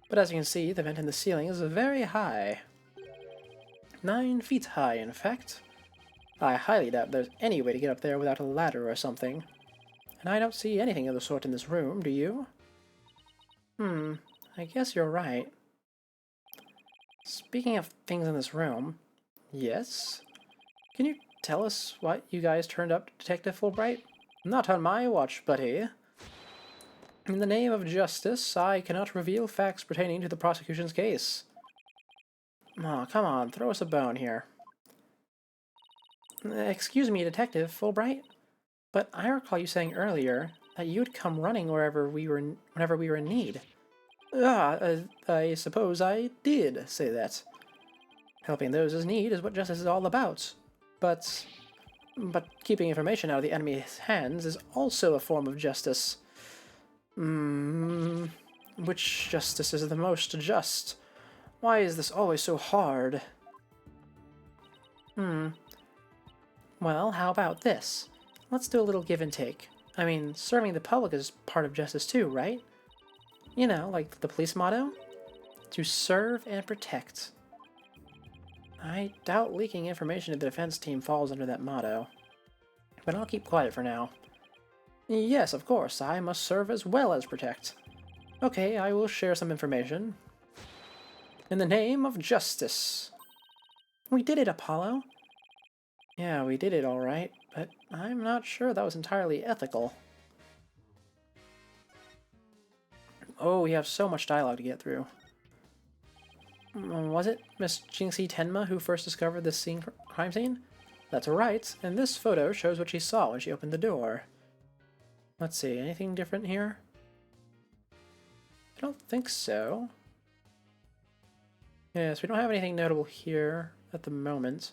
But as you can see, the vent in the ceiling is very high. 9 feet high, in fact. I highly doubt there's any way to get up there without a ladder or something. And I don't see anything of the sort in this room, do you? I guess you're right. Speaking of things in this room, yes? Can you tell us what you guys turned up, Detective Fulbright? Not on my watch, buddy. In the name of justice, I cannot reveal facts pertaining to the prosecution's case. Oh, come on, throw us a bone here. Excuse me, Detective Fulbright, but I recall you saying earlier that you'd come running whenever we were in need. I suppose I did say that. Helping those in need is what justice is all about. But keeping information out of the enemy's hands is also a form of justice. Which justice is the most just? Why is this always so hard? Well, how about this? Let's do a little give and take. I mean, serving the public is part of justice too, right? You know, like the police motto? To serve and protect. I doubt leaking information to the defense team falls under that motto. But I'll keep quiet for now. Yes, of course, I must serve as well as protect. Okay, I will share some information. In the name of justice. We did it, Apollo. Yeah, we did it all right, but I'm not sure that was entirely ethical. Oh, we have so much dialogue to get through. Was it Miss Jinxie Tenma who first discovered this crime scene? That's right, and this photo shows what she saw when she opened the door. Let's see, anything different here? I don't think so. Yes, we don't have anything notable here at the moment.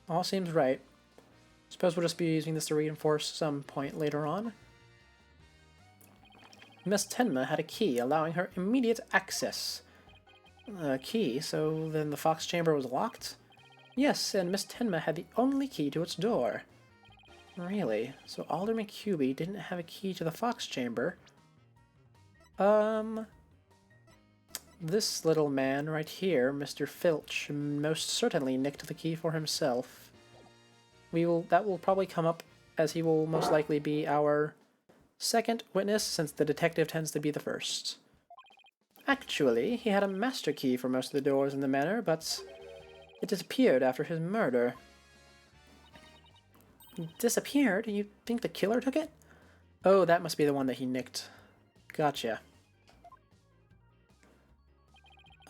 All seems right. Suppose we'll just be using this to reinforce some point later on. Miss Tenma had a key, allowing her immediate access. A key? So then the Fox chamber was locked? Yes, and Miss Tenma had the only key to its door. Really? So Alder McCubey didn't have a key to the Fox chamber? This little man right here, Mr. Filch, most certainly nicked the key for himself. That will probably come up, as he will most likely be our second witness, since the detective tends to be the first. Actually, he had a master key for most of the doors in the manor, but it disappeared after his murder. Disappeared? You think the killer took it? Oh, that must be the one that he nicked. Gotcha.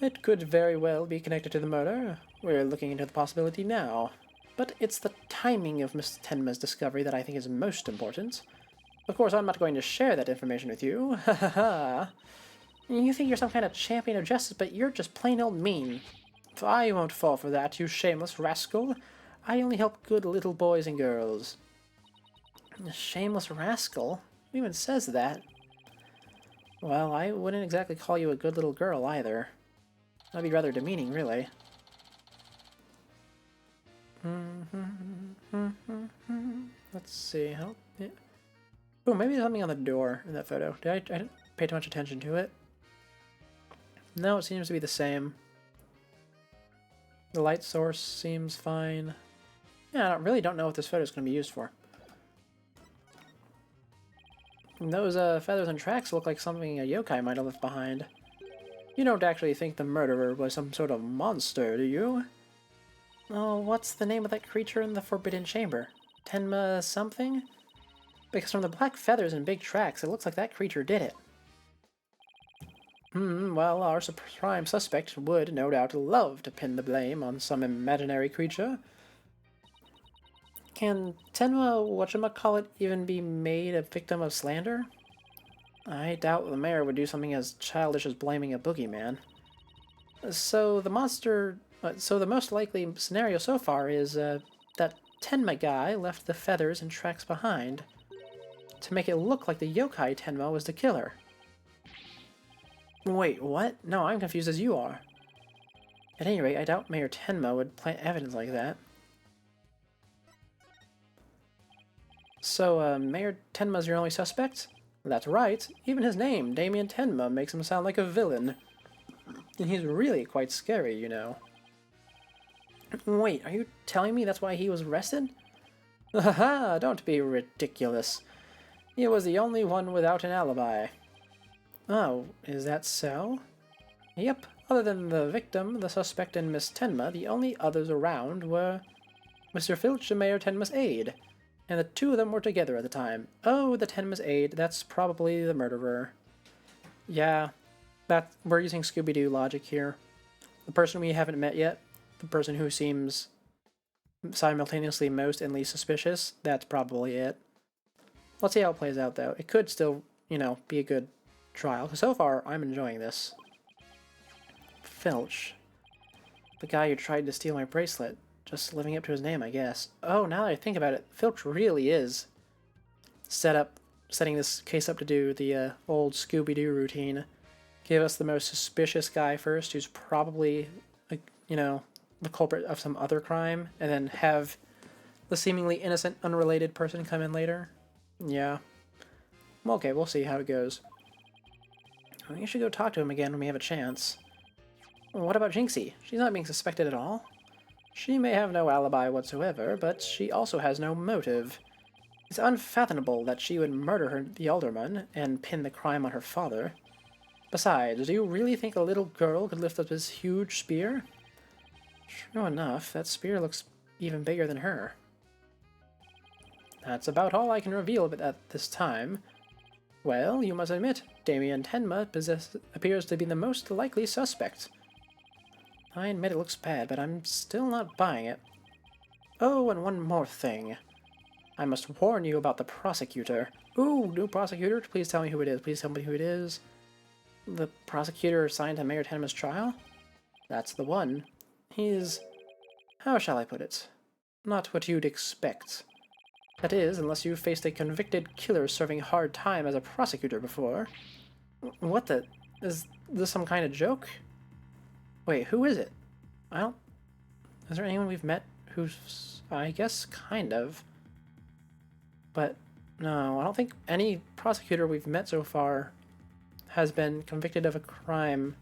It could very well be connected to the murder. We're looking into the possibility now. But it's the timing of Miss Tenma's discovery that I think is most important. Of course, I'm not going to share that information with you. Ha ha ha. You think you're some kind of champion of justice, but you're just plain old mean. I won't fall for that, you shameless rascal. I only help good little boys and girls. A shameless rascal? Who even says that? Well, I wouldn't exactly call you a good little girl either. That'd be rather demeaning, really. Let's see. Oh, maybe there's something on the door in that photo. I didn't pay too much attention to it. No, it seems to be the same. The light source seems fine. Yeah, I really don't know what this photo is going to be used for. And those feathers and tracks look like something a yokai might have left behind. You don't actually think the murderer was some sort of monster, do you? Oh, what's the name of that creature in the Forbidden Chamber? Tenma something? Because from the black feathers and big tracks, it looks like that creature did it. Well, our prime suspect would, no doubt, love to pin the blame on some imaginary creature. Can Tenma, whatchamacallit, even be made a victim of slander? I doubt the mayor would do something as childish as blaming a boogeyman. So the most likely scenario so far is that Tenma guy left the feathers and tracks behind to make it look like the yokai Tenma was the killer. Wait, what? No, I'm confused as you are. At any rate, I doubt Mayor Tenma would plant evidence like that. So, Mayor Tenma's your only suspect? That's right. Even his name, Damien Tenma, makes him sound like a villain. And he's really quite scary, you know. Wait, are you telling me that's why he was arrested? Haha, don't be ridiculous. He was the only one without an alibi. Oh, is that so? Yep, other than the victim, the suspect, and Miss Tenma, the only others around were Mr. Filch and Mayor Tenma's aide, and the two of them were together at the time. Oh, the Tenma's aide, that's probably the murderer. Yeah, we're using Scooby-Doo logic here. The person we haven't met yet, the person who seems simultaneously most and least suspicious, that's probably it. Let's see how it plays out, though. It could still, be a good trial. So far, I'm enjoying this. Filch. The guy who tried to steal my bracelet. Just living up to his name, I guess. Oh, now that I think about it, Filch really is setting this case up to do the old Scooby-Doo routine. Give us the most suspicious guy first, who's probably, the culprit of some other crime, and then have the seemingly innocent, unrelated person come in later. Yeah. Well, okay, we'll see how it goes. We should go talk to him again when we have a chance. What about Jinxie? She's not being suspected at all. She may have no alibi whatsoever, but she also has no motive. It's unfathomable that she would murder the alderman and pin the crime on her father. Besides, do you really think a little girl could lift up this huge spear? True enough, that spear looks even bigger than her. That's about all I can reveal at this time. Well, you must admit, Damien Tenma appears to be the most likely suspect. I admit it looks bad, but I'm still not buying it. Oh, and one more thing. I must warn you about the prosecutor. Ooh, new prosecutor? Please tell me who it is. Please tell me who it is. The prosecutor assigned to Mayor Tenma's trial? That's the one. He's... how shall I put it? Not what you'd expect. That is, unless you've faced a convicted killer serving hard time as a prosecutor before. What the... is this some kind of joke? Wait, who is it? Is there anyone we've met who's... I guess, kind of. But, no, I don't think any prosecutor we've met so far has been convicted of a crime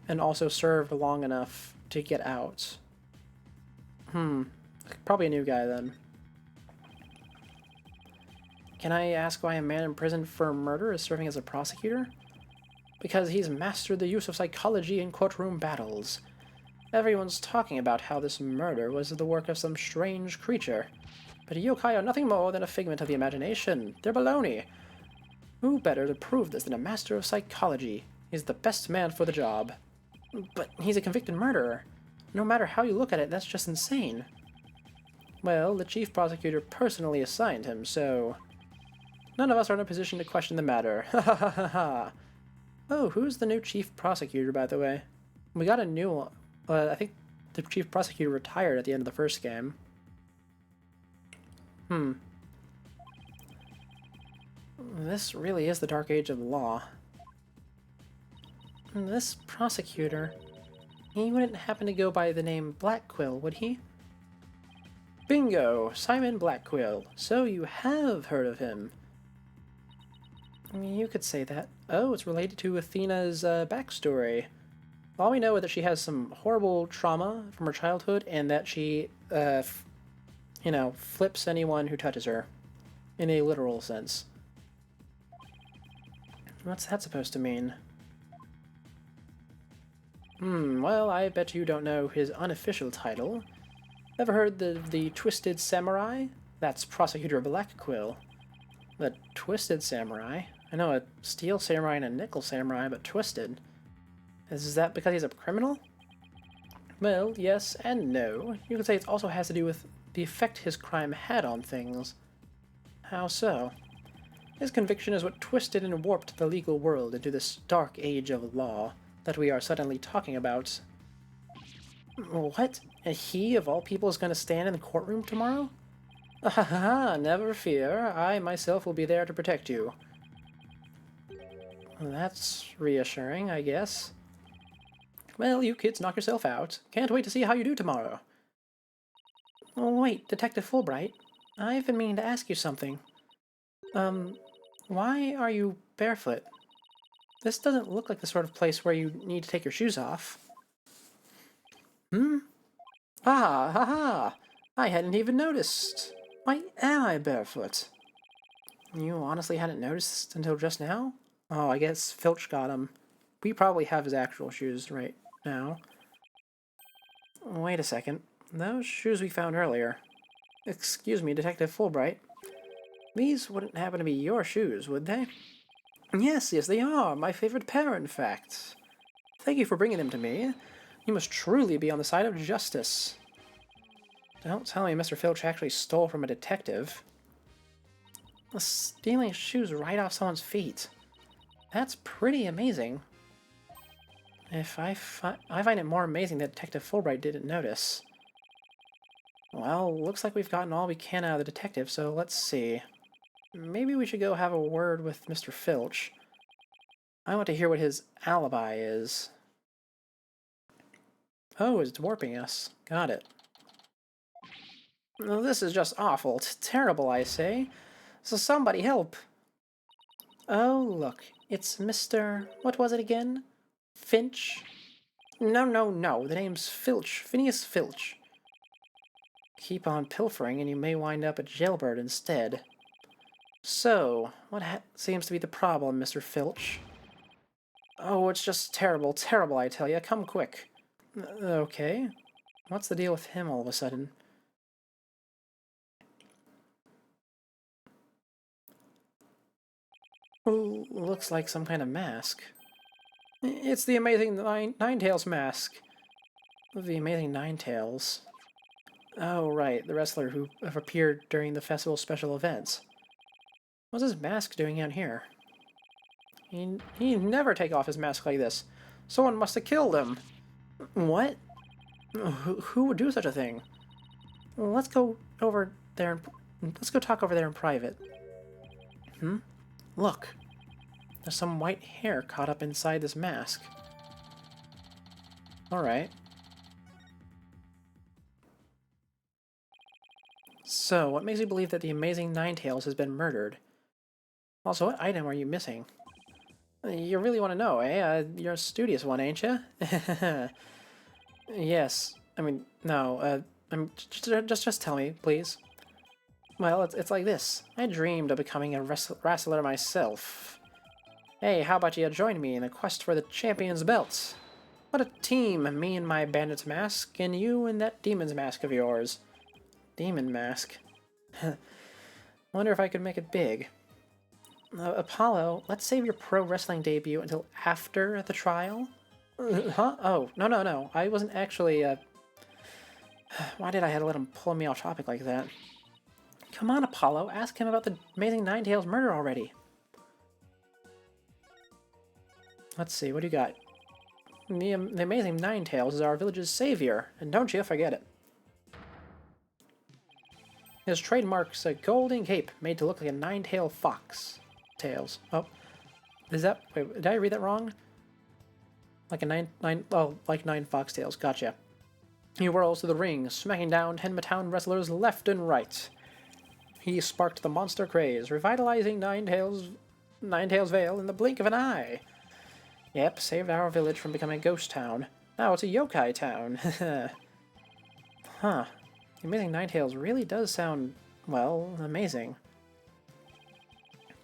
and also served long enough to get out. Probably a new guy, then. Can I ask why a man imprisoned for murder is serving as a prosecutor? Because he's mastered the use of psychology in courtroom battles. Everyone's talking about how this murder was the work of some strange creature. But yokai are nothing more than a figment of the imagination. They're baloney. Who better to prove this than a master of psychology? He's the best man for the job. But he's a convicted murderer. No matter how you look at it, that's just insane. Well, the chief prosecutor personally assigned him, so... none of us are in a position to question the matter. Ha ha ha ha ha. Oh, who's the new chief prosecutor, by the way? We got a new one. I think the chief prosecutor retired at the end of the first game. This really is the dark age of the law. This prosecutor... he wouldn't happen to go by the name Blackquill, would he? Bingo! Simon Blackquill. So you have heard of him. I mean, you could say that. Oh, it's related to Athena's backstory. All we know is that she has some horrible trauma from her childhood, and that she, flips anyone who touches her, in a literal sense. What's that supposed to mean? Well, I bet you don't know his unofficial title. Ever heard the Twisted Samurai? That's Prosecutor Blackquill. The Twisted Samurai? I know a Steel Samurai and a Nickel Samurai, but Twisted. Is that because he's a criminal? Well, yes and no. You could say it also has to do with the effect his crime had on things. How so? His conviction is what twisted and warped the legal world into this dark age of law that we are suddenly talking about. What? And he, of all people, is going to stand in the courtroom tomorrow? Ah, never fear. I myself will be there to protect you. Well, that's reassuring, I guess. Well, you kids knock yourself out. Can't wait to see how you do tomorrow. Oh, wait, Detective Fulbright. I've been meaning to ask you something. Why are you barefoot? This doesn't look like the sort of place where you need to take your shoes off. Ah, haha! I hadn't even noticed. Why am I barefoot? You honestly hadn't noticed until just now? Oh, I guess Filch got him. We probably have his actual shoes right now. Wait a second. Those shoes we found earlier. Excuse me, Detective Fulbright. These wouldn't happen to be your shoes, would they? Yes, they are. My favorite pair, in fact. Thank you for bringing them to me. You must truly be on the side of justice. Don't tell me Mr. Filch actually stole from a detective. Stealing shoes right off someone's feet. That's pretty amazing. I find it more amazing that Detective Fulbright didn't notice. Well, looks like we've gotten all we can out of the detective, so let's see. Maybe we should go have a word with Mr. Filch. I want to hear what his alibi is. Oh, it's warping us. Got it. Well, this is just awful. Terrible, I say. So somebody help. Oh, look. It's Mr. What was it again? Finch? No. The name's Filch. Phineas Filch. Keep on pilfering and you may wind up a jailbird instead. So, what seems to be the problem, Mr. Filch? Oh, it's just terrible, I tell you. Come quick. Okay. What's the deal with him all of a sudden? Looks like some kind of mask. It's the Amazing Ninetales mask. The Amazing Ninetales. Oh, right, the wrestler who appeared during the festival's special events. What's his mask doing out here? He'd never take off his mask like this. Someone must have killed him. What? Who would do such a thing? Well, let's go over there and let's go talk over there in private. Look. There's some white hair caught up inside this mask. Alright. So, what makes you believe that the Amazing Ninetales has been murdered? Also, what item are you missing? You really want to know, eh? You're a studious one, ain't you? Yes. I mean, no. Just tell me, please. Well, it's like this. I dreamed of becoming a wrestler myself. Hey, how about you join me in the quest for the champion's belt? What a team, me and my bandit's mask, and you and that demon's mask of yours. Demon mask. Wonder if I could make it big. Apollo, let's save your pro wrestling debut until after the trial? Huh? Oh, no. I wasn't actually, Why did I have to let him pull me off topic like that? Come on, Apollo, ask him about the Amazing Ninetales murder already. Let's see, what do you got? The Amazing Ninetales is our village's savior, and don't you forget it. His trademark's a golden cape made to look like a nine-tailed fox. Tails. Oh. Is that... Wait, did I read that wrong? Like like 9 foxtails. Gotcha. He whirls to the ring, smacking down Tenma wrestlers left and right. He sparked the monster craze, revitalizing Ninetales Vale in the blink of an eye. Yep, saved our village from becoming a ghost town. Now it's a yokai town. Huh. The Amazing Ninetales really does sound, well, amazing.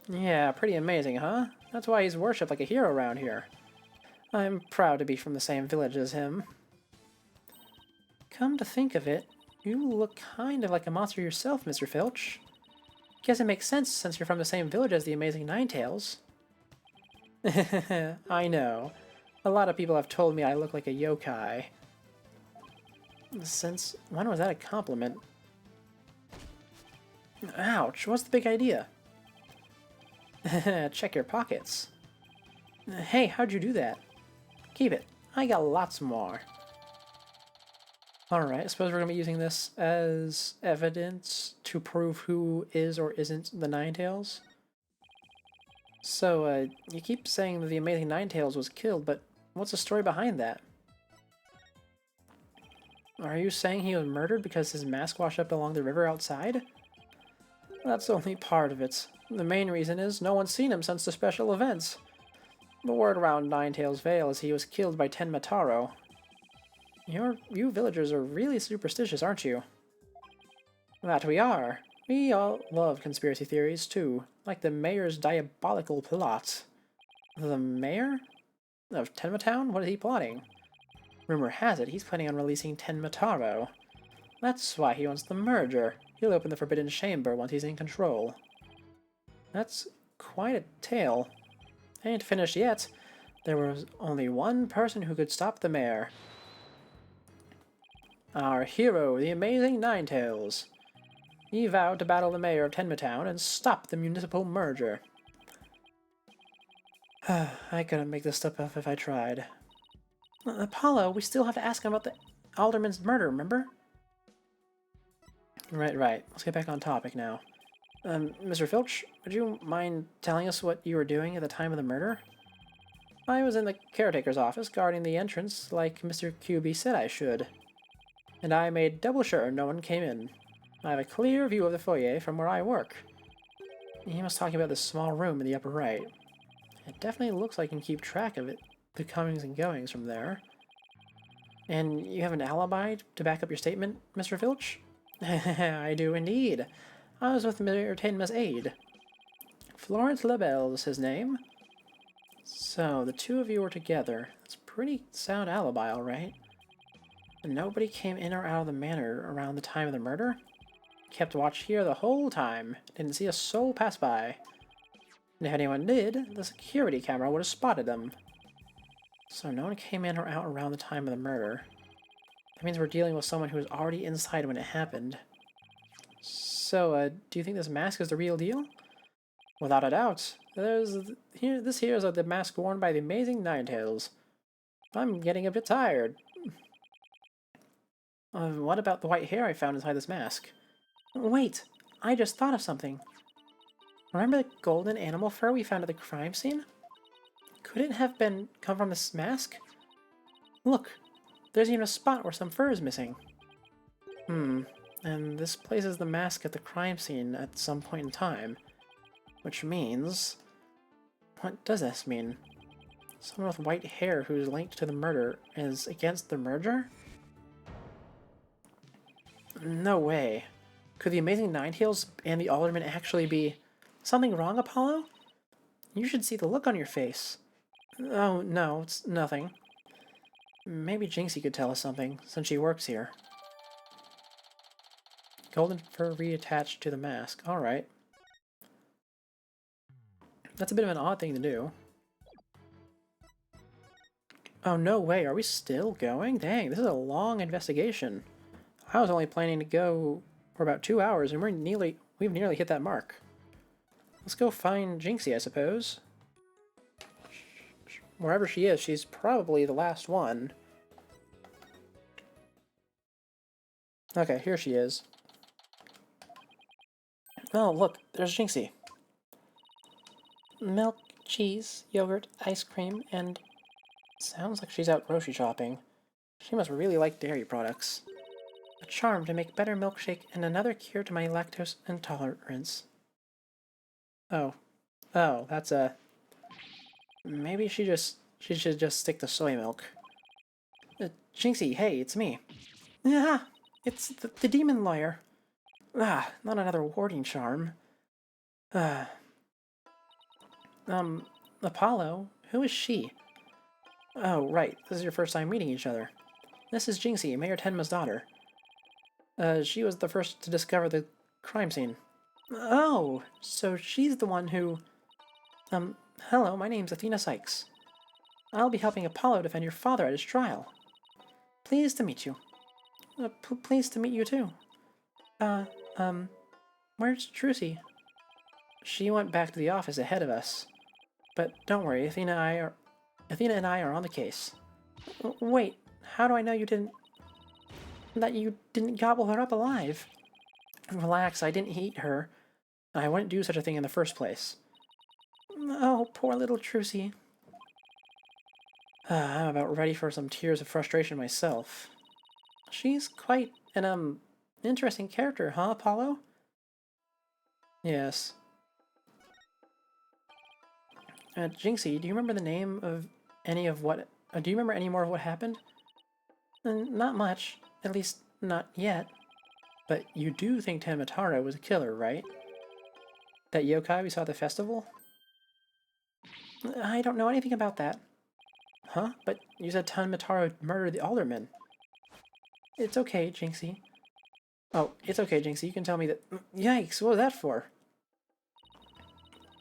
Yeah, pretty amazing, huh? That's why he's worshipped like a hero around here. I'm proud to be from the same village as him. Come to think of it, you look kind of like a monster yourself, Mr. Filch. Guess it makes sense since you're from the same village as the Amazing Ninetales. I know. A lot of people have told me I look like a yokai. Since when was that a compliment? Ouch, what's the big idea? Check your pockets. Hey, how'd you do that? Keep it. I got lots more. Alright, I suppose we're going to be using this as evidence to prove who is or isn't the Ninetales. So, you keep saying that the Amazing Ninetales was killed, but what's the story behind that? Are you saying he was murdered because his mask washed up along the river outside? That's only part of it. The main reason is no one's seen him since the special events. The word around Ninetales Vale is he was killed by Tenmataro. You villagers are really superstitious, aren't you? That we are. We all love conspiracy theories, too, like the mayor's diabolical plot. The mayor? Of Tenmatown? What is he plotting? Rumor has it he's planning on releasing Tenmataro. That's why he wants the merger. He'll open the Forbidden Chamber once he's in control. That's quite a tale. Ain't finished yet. There was only one person who could stop the mayor. Our hero, the Amazing Ninetales. He vowed to battle the mayor of Tenmatown and stop the municipal merger. I couldn't make this stuff up if I tried. Apollo, we still have to ask him about the alderman's murder, remember? Right. Let's get back on topic now. Mr. Filch, would you mind telling us what you were doing at the time of the murder? I was in the caretaker's office guarding the entrance like Mr. QB said I should. And I made double sure no one came in. I have a clear view of the foyer from where I work. He was talking about this small room in the upper right. It definitely looks like you can keep track of it, the comings and goings from there. And you have an alibi to back up your statement, Mr. Filch? I do indeed. I was with Mayor Tenma's aide. Florence LaBelle is his name. So, the two of you were together. That's a pretty sound alibi, alright. And nobody came in or out of the manor around the time of the murder? Kept watch here the whole time. Didn't see a soul pass by. And if anyone did, the security camera would have spotted them. So no one came in or out around the time of the murder. That means we're dealing with someone who was already inside when it happened. So, do you think this mask is the real deal? Without a doubt. This here is the mask worn by the Amazing Ninetales. I'm getting a bit tired. What about the white hair I found inside this mask? Wait, I just thought of something. Remember the golden animal fur we found at the crime scene? Could it have come from this mask? Look, there's even a spot where some fur is missing. And this places the mask at the crime scene at some point in time. Which means... What does this mean? Someone with white hair who's linked to the murder is against the merger? No way. Could the Amazing Ninetales and the Alderman actually be... Something wrong, Apollo? You should see the look on your face. Oh, no, it's nothing. Maybe Jinxie could tell us something, since she works here. Golden fur reattached to the mask. Alright. That's a bit of an odd thing to do. Oh, no way. Are we still going? Dang, this is a long investigation. I was only planning to go for about 2 hours, and we've nearly hit that mark. Let's go find Jinxie, I suppose. Wherever she is, she's probably the last one. Okay, here she is. Oh, look, there's Jinxie. Milk, cheese, yogurt, ice cream, and... Sounds like she's out grocery shopping. She must really like dairy products. A charm to make better milkshake and another cure to my lactose intolerance. Oh, that's a... Maybe she just She should just stick to soy milk. Jinxie, hey, it's me. Yeah, it's the demon lawyer. Ah, not another warding charm. Ah. Apollo? Who is she? Oh, right, this is your first time meeting each other. This is Jinxie, Mayor Tenma's daughter. She was the first to discover the crime scene. Oh, so she's the one who... hello, my name's Athena Sykes. I'll be helping Apollo defend your father at his trial. Pleased to meet you. Pleased to meet you too. Where's Trucy? She went back to the office ahead of us. But don't worry, Athena and I are on the case. Wait, how do I know that you didn't gobble her up alive? Relax, I didn't eat her. I wouldn't do such a thing in the first place. Oh, poor little Trucy. I'm about ready for some tears of frustration myself. She's quite an, interesting character, huh, Apollo? Yes. Jinxie, do you remember the name of any of what... do you remember any more of what happened? Not much. At least, not yet. But you do think Tenmataro was a killer, right? That yokai we saw at the festival? I don't know anything about that. Huh? But you said Tenmataro murdered the alderman. It's okay, Jinxie. Oh, it's okay, Jinxie. You can tell me that... Yikes, what was that for?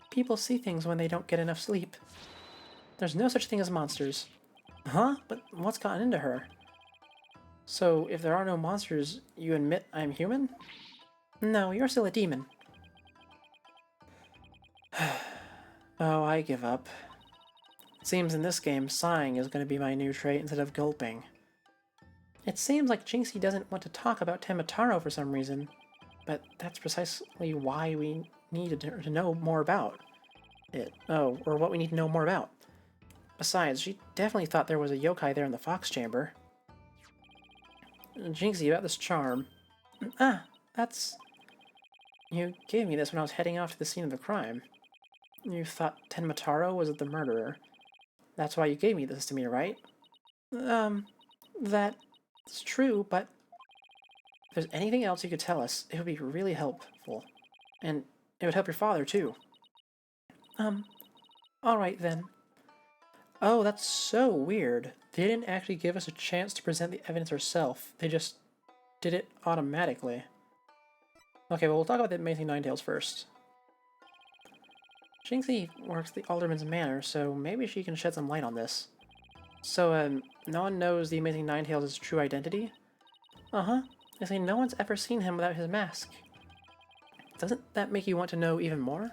People see things when they don't get enough sleep. There's no such thing as monsters. Huh? But what's gotten into her? So, if there are no monsters, you admit I'm human? No, you're still a demon. Oh, I give up. It seems in this game, sighing is going to be my new trait instead of gulping. It seems like Jinxie doesn't want to talk about Tenmataro for some reason, but that's precisely why we needed to know more about it. Oh, or what we need to know more about. Besides, she definitely thought there was a yokai there in the fox chamber. Jinxie, about this charm. Ah, that's... You gave me this when I was heading off to the scene of the crime. You thought Tenmataro was the murderer. That's why you gave me this to me, right? That's true, but... If there's anything else you could tell us, it would be really helpful. And it would help your father, too. Alright then. Oh, that's so weird. They didn't actually give us a chance to present the evidence ourselves. They just did it automatically. Okay, well, we'll talk about the Amazing Ninetales first. Jinxie works the Alderman's Manor, so maybe she can shed some light on this. So, no one knows the Amazing Ninetales' true identity? Uh-huh. They say no one's ever seen him without his mask. Doesn't that make you want to know even more?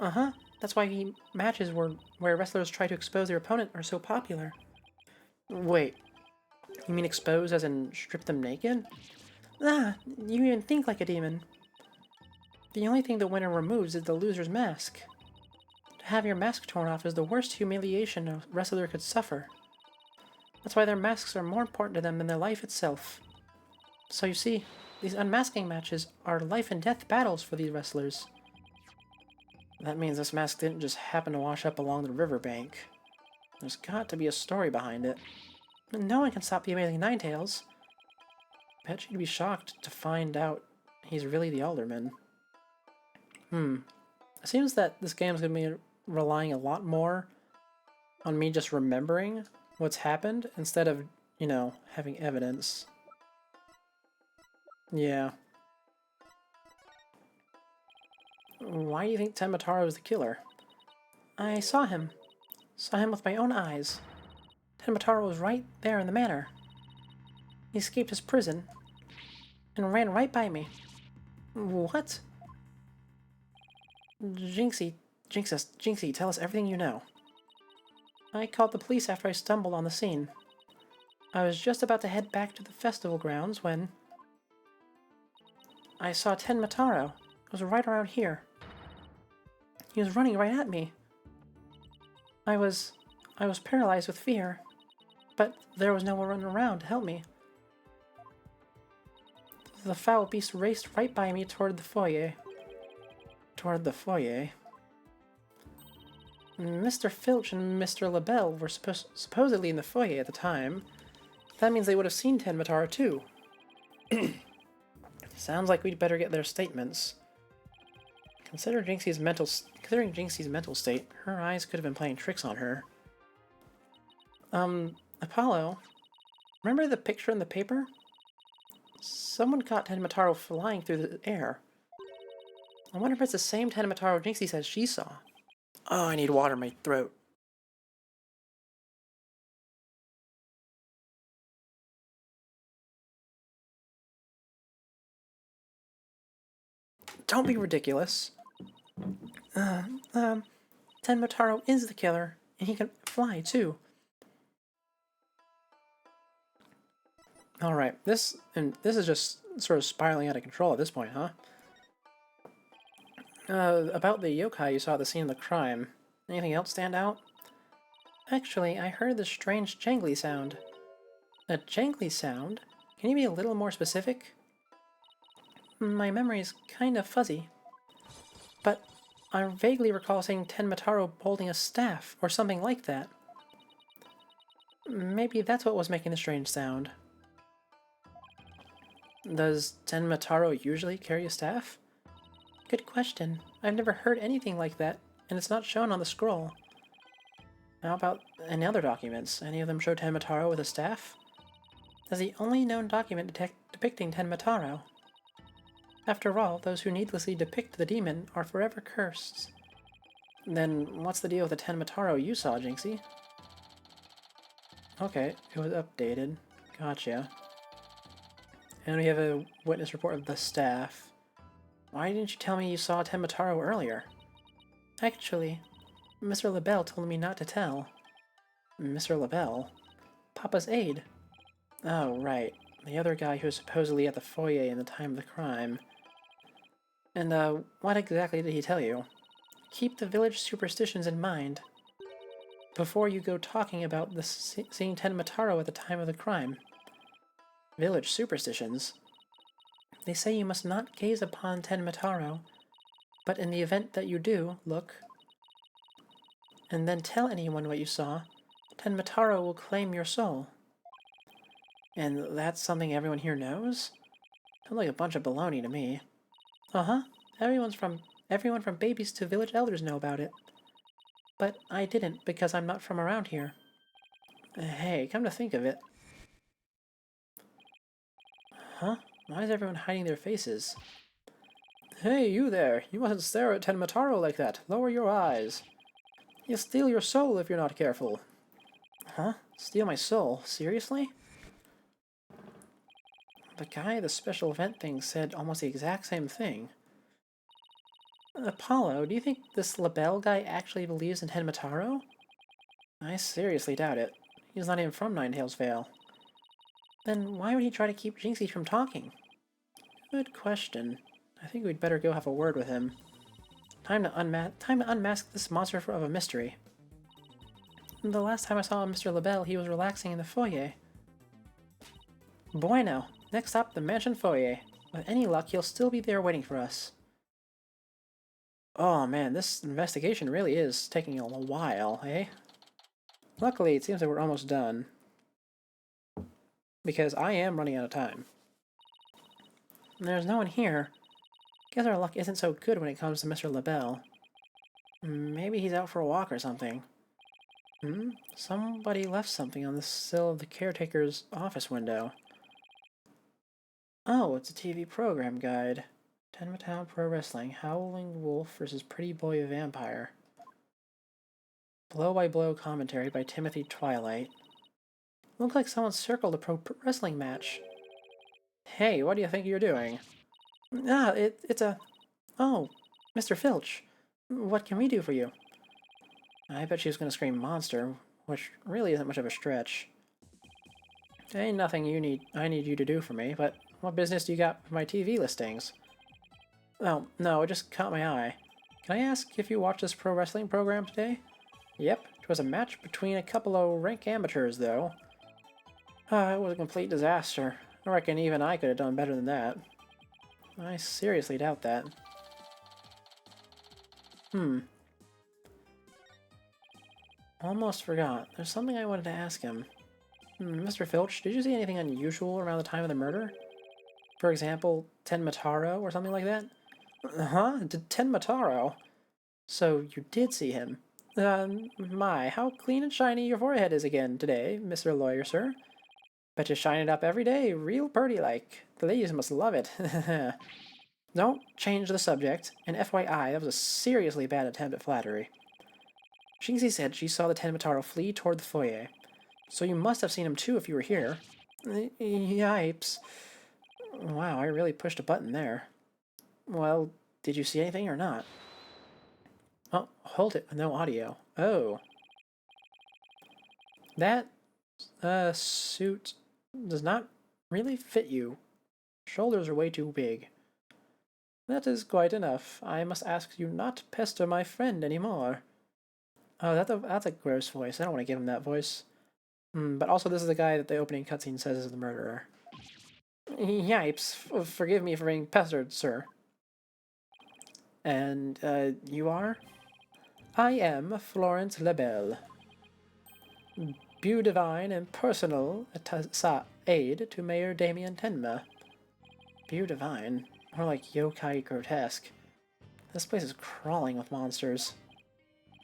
Uh-huh. That's why the matches where wrestlers try to expose their opponent are so popular. Wait, you mean expose as in strip them naked? Ah, you even think like a demon. The only thing the winner removes is the loser's mask. To have your mask torn off is the worst humiliation a wrestler could suffer. That's why their masks are more important to them than their life itself. So you see, these unmasking matches are life and death battles for these wrestlers. That means this mask didn't just happen to wash up along the riverbank. There's got to be a story behind it. No one can stop the Amazing Ninetales. Bet you'd be shocked to find out he's really the Alderman. It seems that this game's going to be relying a lot more on me just remembering what's happened instead of, you know, having evidence. Yeah. Why do you think Tenmataro was the killer? I saw him. Saw him with my own eyes. Tenmataro was right there in the manor. He escaped his prison and ran right by me. What? Jinxie, tell us everything you know. I called the police after I stumbled on the scene. I was just about to head back to the festival grounds when I saw Tenmataro. It was right around here. He was running right at me. I was paralyzed with fear, but there was no one around to help me. The foul beast raced right by me toward the foyer. Toward the foyer? Mr. Filch and Mr. LaBelle were supposedly in the foyer at the time. That means they would have seen Tenmataro too. Sounds like we'd better get their statements. Considering Jinxie's mental state, her eyes could have been playing tricks on her. Apollo, remember the picture in the paper? Someone caught Tenmataro flying through the air. I wonder if it's the same Tenmataro Jinxie says she saw. Oh, I need water in my throat. Don't be ridiculous. Tenmataro is the killer, and he can fly too. Alright, this is just sort of spiraling out of control at this point, huh? About the yokai you saw at the scene of the crime. Anything else stand out? Actually, I heard this strange jangly sound. A jangly sound? Can you be a little more specific? My memory's kind of fuzzy. But I vaguely recall seeing Tenmataro holding a staff, or something like that. Maybe that's what was making the strange sound. Does Tenmataro usually carry a staff? Good question. I've never heard anything like that, and it's not shown on the scroll. How about any other documents? Any of them show Tenmataro with a staff? That's the only known document depicting Tenmataro. After all, those who needlessly depict the demon are forever cursed. Then what's the deal with the Tenmataro you saw, Jinxie? Okay, it was updated. Gotcha. And we have a witness report of the staff. Why didn't you tell me you saw Tenmataro earlier? Actually, Mr. LaBelle told me not to tell. Mr. LaBelle? Papa's aide. Oh, right. The other guy who was supposedly at the foyer in the time of the crime. And, what exactly did he tell you? Keep the village superstitions in mind before you go talking about seeing Tenmataro at the time of the crime. Village superstitions? They say you must not gaze upon Tenmataro, but in the event that you do, look, and then tell anyone what you saw, Tenmataro will claim your soul. And that's something everyone here knows? Sounds like a bunch of baloney to me. Uh-huh. Everyone from babies to village elders know about it. But I didn't, because I'm not from around here. Hey, come to think of it. Huh? Why is everyone hiding their faces? Hey, you there! You mustn't stare at Tenmataro like that. Lower your eyes. He'll steal your soul if you're not careful. Huh? Steal my soul? Seriously? The guy at the special event thing said almost the exact same thing. Apollo, do you think this LaBelle guy actually believes in Tenmataro? I seriously doubt it. He's not even from Ninetales Vale. Then why would he try to keep Jinxie from talking? Good question. I think we'd better go have a word with him. Time to unmask this monster of a mystery. The last time I saw Mr. LaBelle, he was relaxing in the foyer. Bueno. Next up, the mansion foyer. With any luck, he'll still be there waiting for us. Oh man, this investigation really is taking a while, eh? Luckily, it seems that we're almost done. Because I am running out of time. There's no one here. Guess our luck isn't so good when it comes to Mr. LaBelle. Maybe he's out for a walk or something. Somebody left something on the sill of the caretaker's office window. Oh, it's a TV program guide. Tenmatown Pro Wrestling, Howling Wolf vs. Pretty Boy Vampire. Blow-by-blow commentary by Timothy Twilight. Looks like someone circled a pro wrestling match. Hey, what do you think you're doing? It's a... Oh, Mr. Filch. What can we do for you? I bet she was going to scream monster, which really isn't much of a stretch. Ain't nothing I need you to do for me, but what business do you got with my TV listings? Oh, no, it just caught my eye. Can I ask if you watched this pro wrestling program today? Yep, it was a match between a couple of rank amateurs, though. It was a complete disaster. I reckon even I could have done better than that. I seriously doubt that. almost forgot. There's something I wanted to ask him. Mr. Filch, did you see anything unusual around the time of the murder? For example, Tenmataro or something like that? Huh? Tenmataro? So you did see him. My, how clean and shiny your forehead is again today, Mr. Lawyer, sir. Bet you shine it up every day, real purty like. The ladies must love it. Don't change the subject, and FYI, that was a seriously bad attempt at flattery. Shinxie said she saw the Tenmataro flee toward the foyer. So you must have seen him too if you were here. Yipes. Wow, I really pushed a button there. Well, did you see anything or not? Oh, hold it with no audio. Oh. That, suit does not really fit you. Shoulders are way too big. That is quite enough. I must ask you not to pester my friend anymore. Oh, that's a gross voice. I don't want to give him that voice. But also, this is the guy that the opening cutscene says is the murderer. Yipes. Forgive me for being pestered, sir. And, you are? I am Florence Lebel. Divine and personal aid to Mayor Damien Tenma. Divine? More like yokai grotesque. This place is crawling with monsters.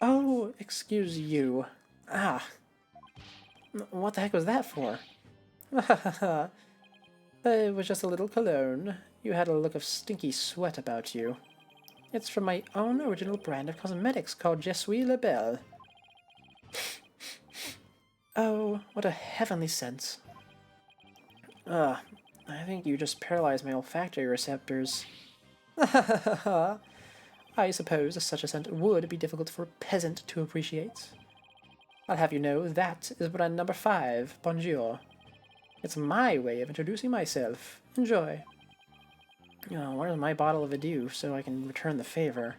Oh, excuse you. Ah. What the heck was that for? It was just a little cologne. You had a look of stinky sweat about you. It's from my own original brand of cosmetics called Je suis la Belle. Oh, what a heavenly scent. I think you just paralyzed my olfactory receptors. I suppose such a scent would be difficult for a peasant to appreciate. I'll have you know that is brand number 5, bonjour. It's my way of introducing myself. Enjoy. Oh, where's my bottle of adieu so I can return the favor?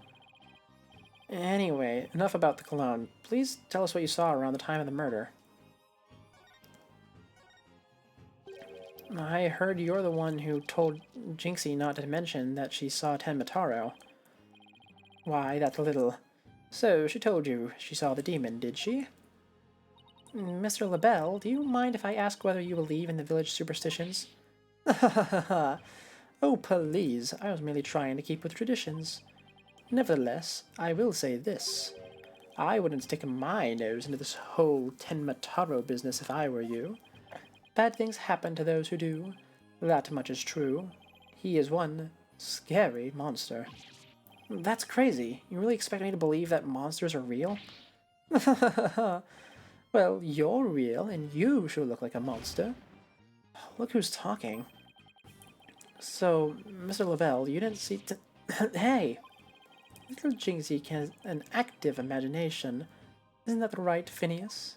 Anyway, enough about the cologne. Please tell us what you saw around the time of the murder. I heard you're the one who told Jinxie not to mention that she saw Tenmataro. Why, that little... So, she told you she saw the demon, did she? Mr. LaBelle, do you mind if I ask whether you believe in the village superstitions? Oh, please, I was merely trying to keep with traditions. Nevertheless, I will say this. I wouldn't stick my nose into this whole Tenmataro business if I were you. Bad things happen to those who do. That much is true. He is one scary monster. That's crazy. You really expect me to believe that monsters are real? Well, you're real, and you should look like a monster. Look who's talking. So, Mr. LaBelle, you didn't see Hey! Little Jinxie has an active imagination. Isn't that right, Phineas?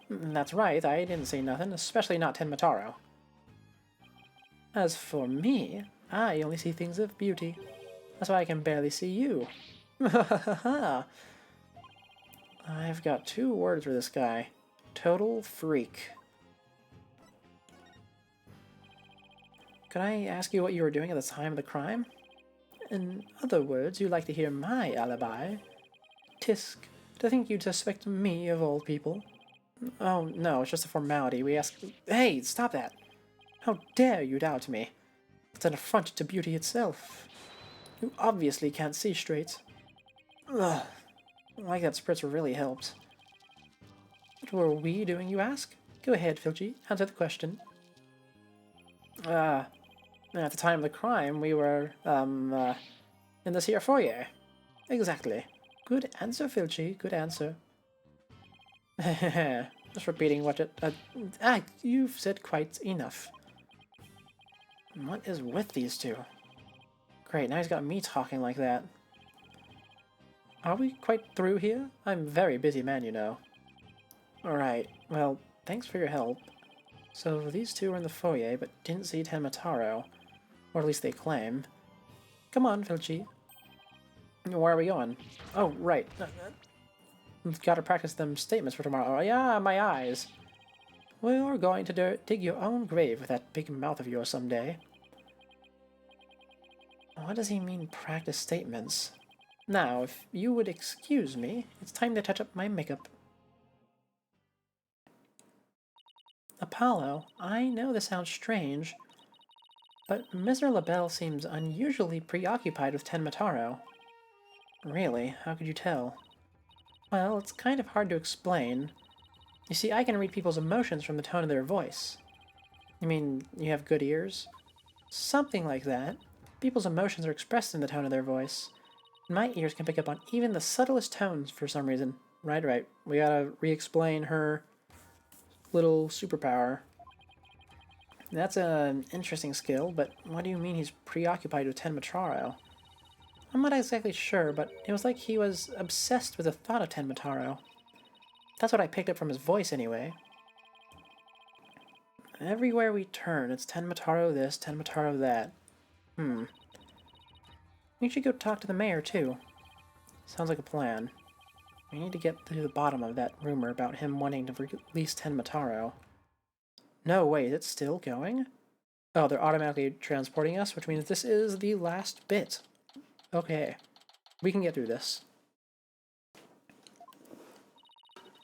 That's right, I didn't see nothing, especially not Tenmataro. As for me, I only see things of beauty. That's why I can barely see you. I've got 2 words for this guy. Total freak. Could I ask you what you were doing at the time of the crime? In other words, you'd like to hear my alibi. Tisk, to think you'd suspect me of all people. Oh, no, it's just a formality. We ask... Hey, stop that! How dare you doubt me? It's an affront to beauty itself. You obviously can't see straight. Ugh. Like that spritz really helped. What were we doing, you ask? Go ahead, Filchy. Answer the question. At the time of the crime, we were, in this here foyer. Exactly. Good answer, Filchy. Good answer. Just repeating what it... you've said quite enough. What is with these two? Great, now he's got me talking like that. Are we quite through here? I'm a very busy man, you know. Alright, well, thanks for your help. So these two were in the foyer, but didn't see Tenmataro. Or at least they claim. Come on, Filchy. Where are we going? Oh, right. We've got to practice them statements for tomorrow. Oh, yeah, my eyes. We're going to dig your own grave with that big mouth of yours someday. What does he mean, practice statements? Now, if you would excuse me, it's time to touch up my makeup. Apollo, I know this sounds strange, but Mr. LaBelle seems unusually preoccupied with Tenmataro. Really? How could you tell? Well, it's kind of hard to explain. You see, I can read people's emotions from the tone of their voice. You mean you have good ears? Something like that. People's emotions are expressed in the tone of their voice. My ears can pick up on even the subtlest tones for some reason. Right. We gotta re-explain her little superpower. That's an interesting skill, but what do you mean he's preoccupied with Tenmataro? I'm not exactly sure, but it was like he was obsessed with the thought of Tenmataro. That's what I picked up from his voice, anyway. Everywhere we turn, it's Tenmataro this, Tenmataro that. We should go talk to the mayor, too. Sounds like a plan. We need to get to the bottom of that rumor about him wanting to release Tenmataro. No, wait, it's still going? Oh, they're automatically transporting us, which means this is the last bit. Okay. We can get through this.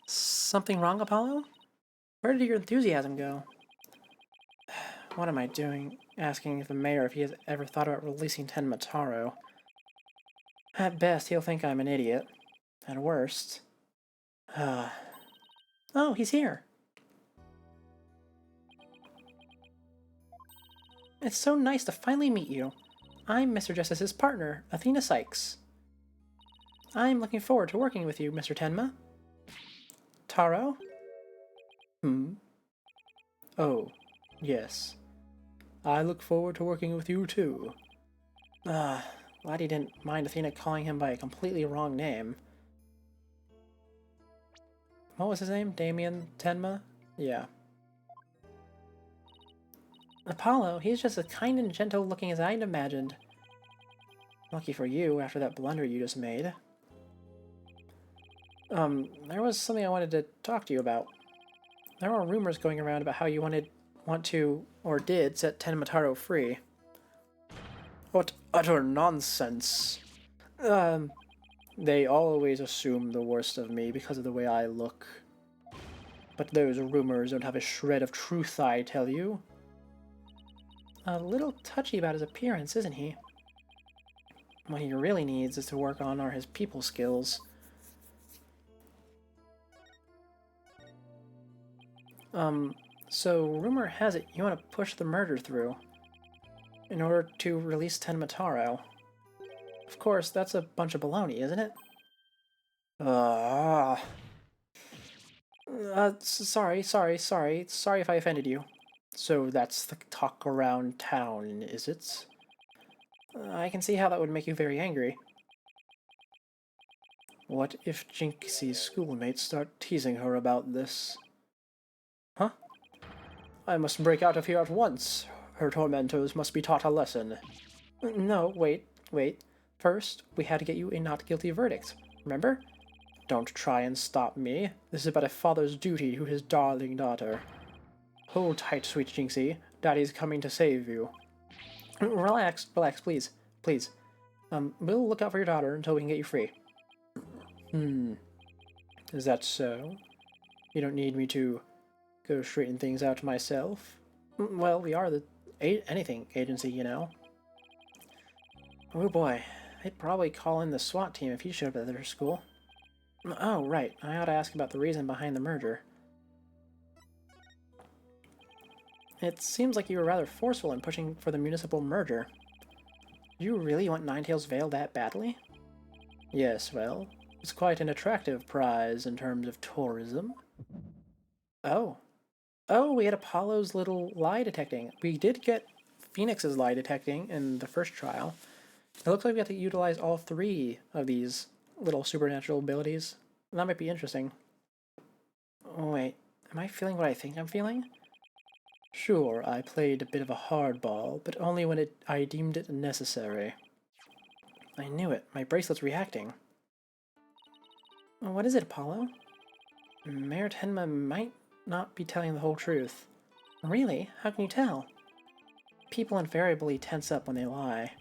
Something wrong, Apollo? Where did your enthusiasm go? What am I doing? Asking the mayor if he has ever thought about releasing Tenmataro. At best, he'll think I'm an idiot. At worst... Oh, he's here! It's so nice to finally meet you. I'm Mr. Justice's partner, Athena Sykes. I'm looking forward to working with you, Mr. Tenma. Taro? Oh, yes. I look forward to working with you too. Glad he didn't mind Athena calling him by a completely wrong name. What was his name? Damien Tenma? Yeah. Apollo, he's just as kind and gentle looking as I'd imagined. Lucky for you, after that blunder you just made. There was something I wanted to talk to you about. There were rumors going around about how you want to, or did, set Tenmataro free. What utter nonsense! They always assume the worst of me because of the way I look. But those rumors don't have a shred of truth, I tell you. A little touchy about his appearance, isn't he? What he really needs is to work on are his people skills. So rumor has it you want to push the murder through in order to release Tenmataro. Of course, that's a bunch of baloney, isn't it? Sorry if I offended you. So that's the talk around town, is it? I can see how that would make you very angry. What if Jinxie's schoolmates start teasing her about this? Huh? I must break out of here at once. Her tormentors must be taught a lesson. No, wait. First, we had to get you a not guilty verdict, remember? Don't try and stop me. This is but a father's duty to his darling daughter. Hold tight, sweet Jinxie. Daddy's coming to save you. Relax, please. We'll look out for your daughter until we can get you free. Is that so? You don't need me to go straighten things out myself? Well, we are the anything agency, you know. Oh boy, they'd probably call in the SWAT team if he showed up at their school. Oh, right, I ought to ask about the reason behind the merger. It seems like you were rather forceful in pushing for the municipal merger. Do you really want Ninetales Vale that badly? Yes, well, it's quite an attractive prize in terms of tourism. Oh. Oh, we had Apollo's little lie detecting. We did get Phoenix's lie detecting in the first trial. It looks like we have to utilize all three of these little supernatural abilities. That might be interesting. Oh, wait, am I feeling what I think I'm feeling? Sure, I played a bit of a hardball, but only when I deemed it necessary. I knew it. My bracelet's reacting. What is it, Apollo? Mayor Tenma might not be telling the whole truth. Really? How can you tell? People invariably tense up when they lie.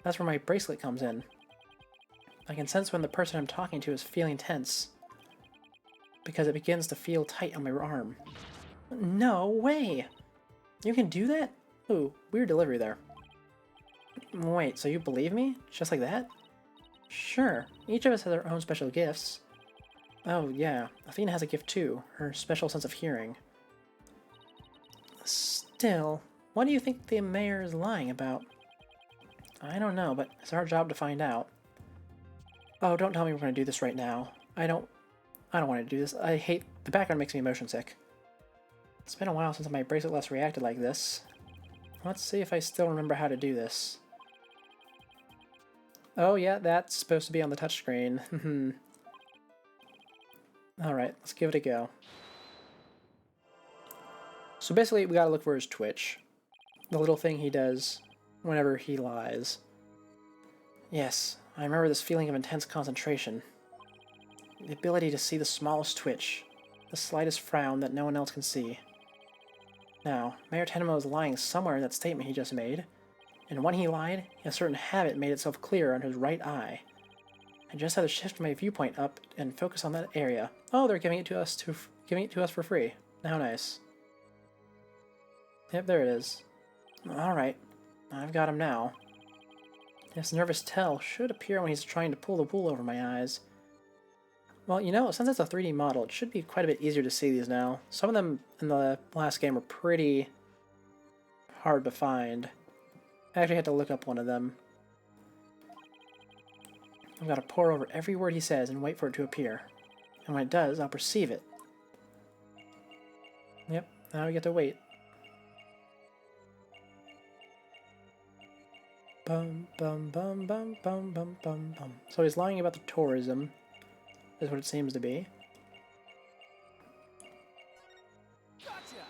That's where my bracelet comes in. I can sense when the person I'm talking to is feeling tense, because it begins to feel tight on my arm. No way! You can do that? Ooh, weird delivery there. Wait, so you believe me? Just like that? Sure, each of us has our own special gifts. Oh, yeah, Athena has a gift too, her special sense of hearing. Still, what do you think the mayor is lying about? I don't know, but it's our job to find out. Oh, don't tell me we're going to do this right now. I don't want to do this. I hate... The background makes me motion sick. It's been a while since my bracelet last reacted like this. Let's see if I still remember how to do this. Oh yeah, that's supposed to be on the touchscreen. Alright, let's give it a go. So basically, we gotta look for his twitch. The little thing he does whenever he lies. Yes, I remember this feeling of intense concentration. The ability to see the smallest twitch, the slightest frown that no one else can see. Now, Mayor Tenma is lying somewhere in that statement he just made, and when he lied, a certain habit made itself clear on his right eye. I just had to shift my viewpoint up and focus on that area. Oh, they're giving it to us for free. How nice. Yep, there it is. Alright, I've got him now. This nervous tell should appear when he's trying to pull the wool over my eyes. Well, you know, since it's a 3D model, it should be quite a bit easier to see these now. Some of them in the last game were pretty hard to find. I actually had to look up one of them. I've got to pore over every word he says and wait for it to appear. And when it does, I'll perceive it. Yep, now we get to wait. Bum bum bum bum bum bum bum bum. So he's lying about the tourism, is what it seems to be. Gotcha!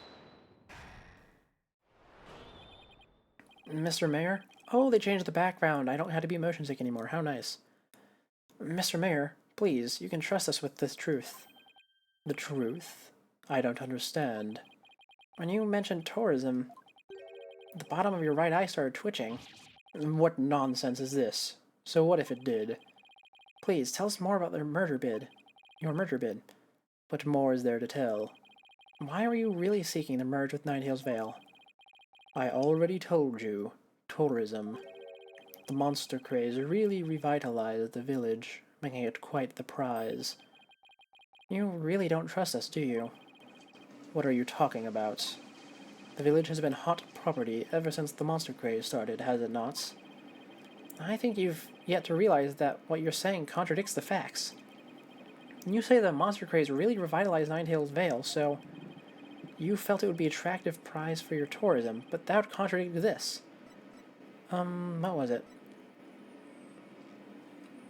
Mr. Mayor? Oh, they changed the background. I don't have to be motion sick anymore. How nice. Mr. Mayor, please, you can trust us with this truth. The truth? I don't understand. When you mentioned tourism, the bottom of your right eye started twitching. What nonsense is this? So what if it did? Please, tell us more about their murder bid. Your murder bid. What more is there to tell? Why were you really seeking to merge with Ninetales Vale? I already told you. Tourism. The monster craze really revitalized the village, making it quite the prize. You really don't trust us, do you? What are you talking about? The village has been hot property ever since the monster craze started, has it not? I think you've yet to realize that what you're saying contradicts the facts. You say the monster craze really revitalized Ninetales Vale, so you felt it would be an attractive prize for your tourism, but that would contradict this. What was it?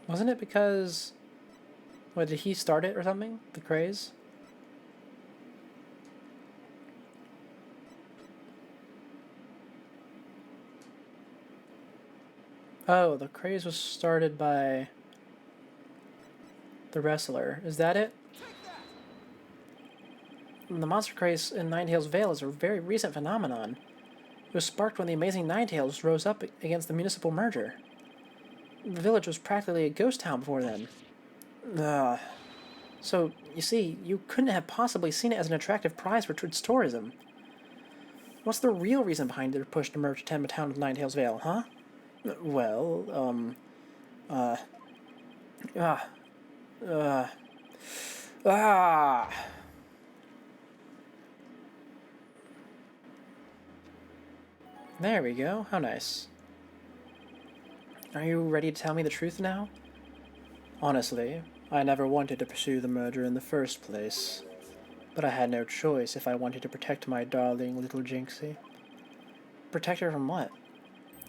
Wasn't it because... What, did he start it or something? The craze? Oh, the craze was started by the wrestler. Is that it? The monster craze in Ninetales Vale is a very recent phenomenon. It was sparked when the amazing Ninetales rose up against the municipal merger. The village was practically a ghost town before then. So, you see, you couldn't have possibly seen it as an attractive prize for its tourism. What's the real reason behind their push to merge Tenma Town with Ninetales Vale, huh? Well, There we go. How nice. Are you ready to tell me the truth now? Honestly, I never wanted to pursue the merger in the first place. But I had no choice if I wanted to protect my darling little Jinxie. Protect her from what?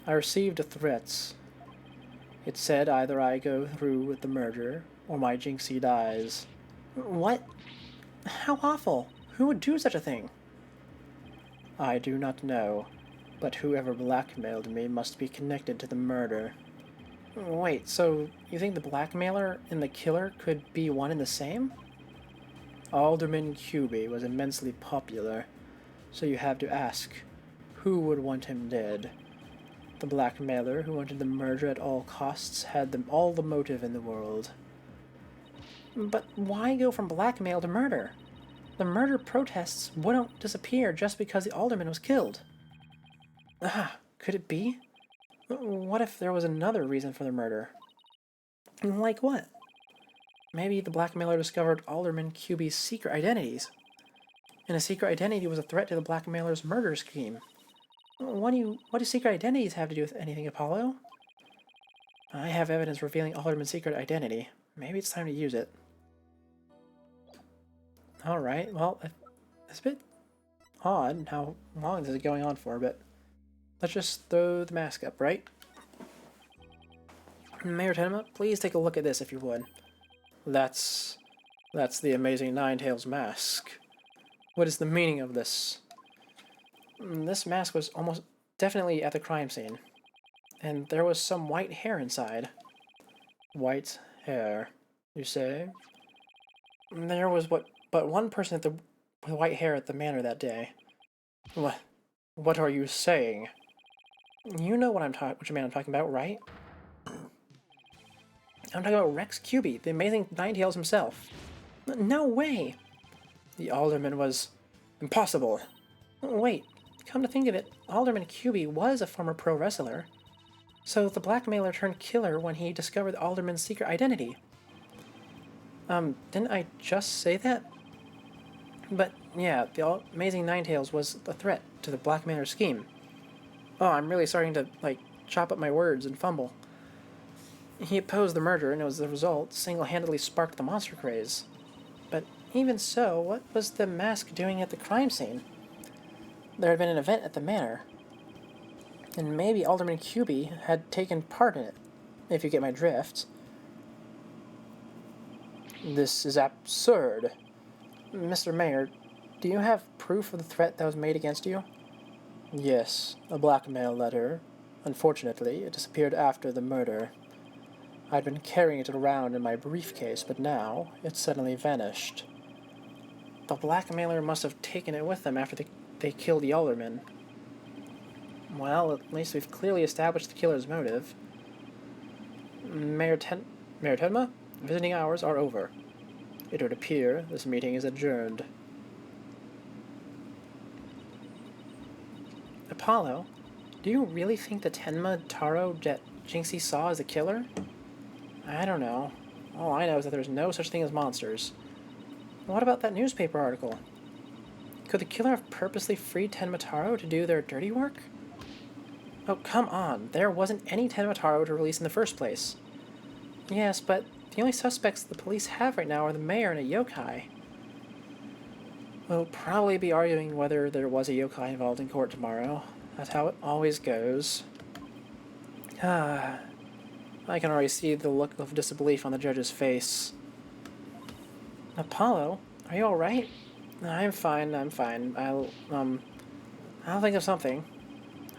I received threats. It said either I go through with the merger, or my Jinxie dies. What? How awful! Who would do such a thing? I do not know, but whoever blackmailed me must be connected to the murder. Wait, so you think the blackmailer and the killer could be one and the same? Alderman Cuby was immensely popular, so you have to ask, who would want him dead? The blackmailer who wanted the merger at all costs had all the motive in the world. But why go from blackmail to murder? The murder protests wouldn't disappear just because the alderman was killed. Could it be? What if there was another reason for the murder? Like what? Maybe the blackmailer discovered Alderman QB's secret identities, and a secret identity was a threat to the blackmailer's murder scheme. What do secret identities have to do with anything, Apollo? I have evidence revealing Alderman's secret identity. Maybe it's time to use it. Alright, well, it's a bit odd how long this is going on for, but let's just throw the mask up, right? Mayor Tenma, please take a look at this if you would. That's the amazing Ninetales mask. What is the meaning of this? This mask was almost definitely at the crime scene, and there was some white hair inside. White hair, you say? There was but one person with white hair at the manor that day. What are you saying? You know what I'm talking about, right? I'm talking about Rex Cuby, the amazing Ninetales himself. No way! The Alderman was impossible. Wait, come to think of it, Alderman Cuby was a former pro wrestler. So the blackmailer turned killer when he discovered the Alderman's secret identity. Didn't I just say that? But yeah, the amazing Ninetales was a threat to the blackmailer's scheme. Oh, I'm really starting to, chop up my words and fumble. He opposed the murder, and as a result, single-handedly sparked the monster craze. But even so, what was the mask doing at the crime scene? There had been an event at the manor, and maybe Alderman Cuby had taken part in it, if you get my drift. This is absurd. Mr. Mayor, do you have proof of the threat that was made against you? Yes, a blackmail letter. Unfortunately, it disappeared after the murder. I'd been carrying it around in my briefcase, but now it suddenly vanished. The blackmailer must have taken it with them after they killed the alderman. Well, at least we've clearly established the killer's motive. Mayor Tenma, visiting hours are over. It would appear this meeting is adjourned. Apollo, do you really think the Tenma Taro that Jinxie saw is the killer? I don't know. All I know is that there's no such thing as monsters. What about that newspaper article? Could the killer have purposely freed Tenmataro to do their dirty work? Oh, come on. There wasn't any Tenmataro to release in the first place. Yes, but the only suspects the police have right now are the mayor and a yokai. We'll probably be arguing whether there was a yokai involved in court tomorrow. That's how it always goes. I can already see the look of disbelief on the judge's face. Apollo, are you alright? I'm fine. I'll think of something.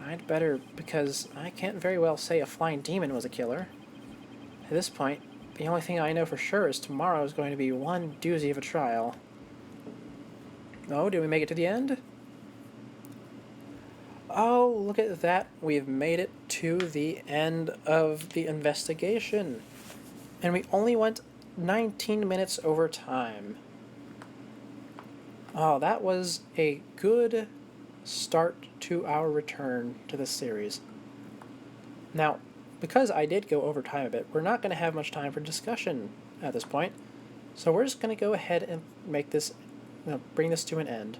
I'd better, because I can't very well say a flying demon was a killer. At this point, the only thing I know for sure is tomorrow is going to be one doozy of a trial. Oh, did we make it to the end? Oh, look at that. We've made it to the end of the investigation. And we only went 19 minutes over time. Oh, that was a good start to our return to this series. Now, because I did go over time a bit, we're not going to have much time for discussion at this point. So we're just going to go ahead and bring this to an end.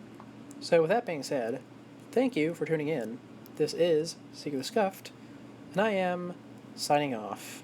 So with that being said, thank you for tuning in. This is Seek of the Scuffed, and I am signing off.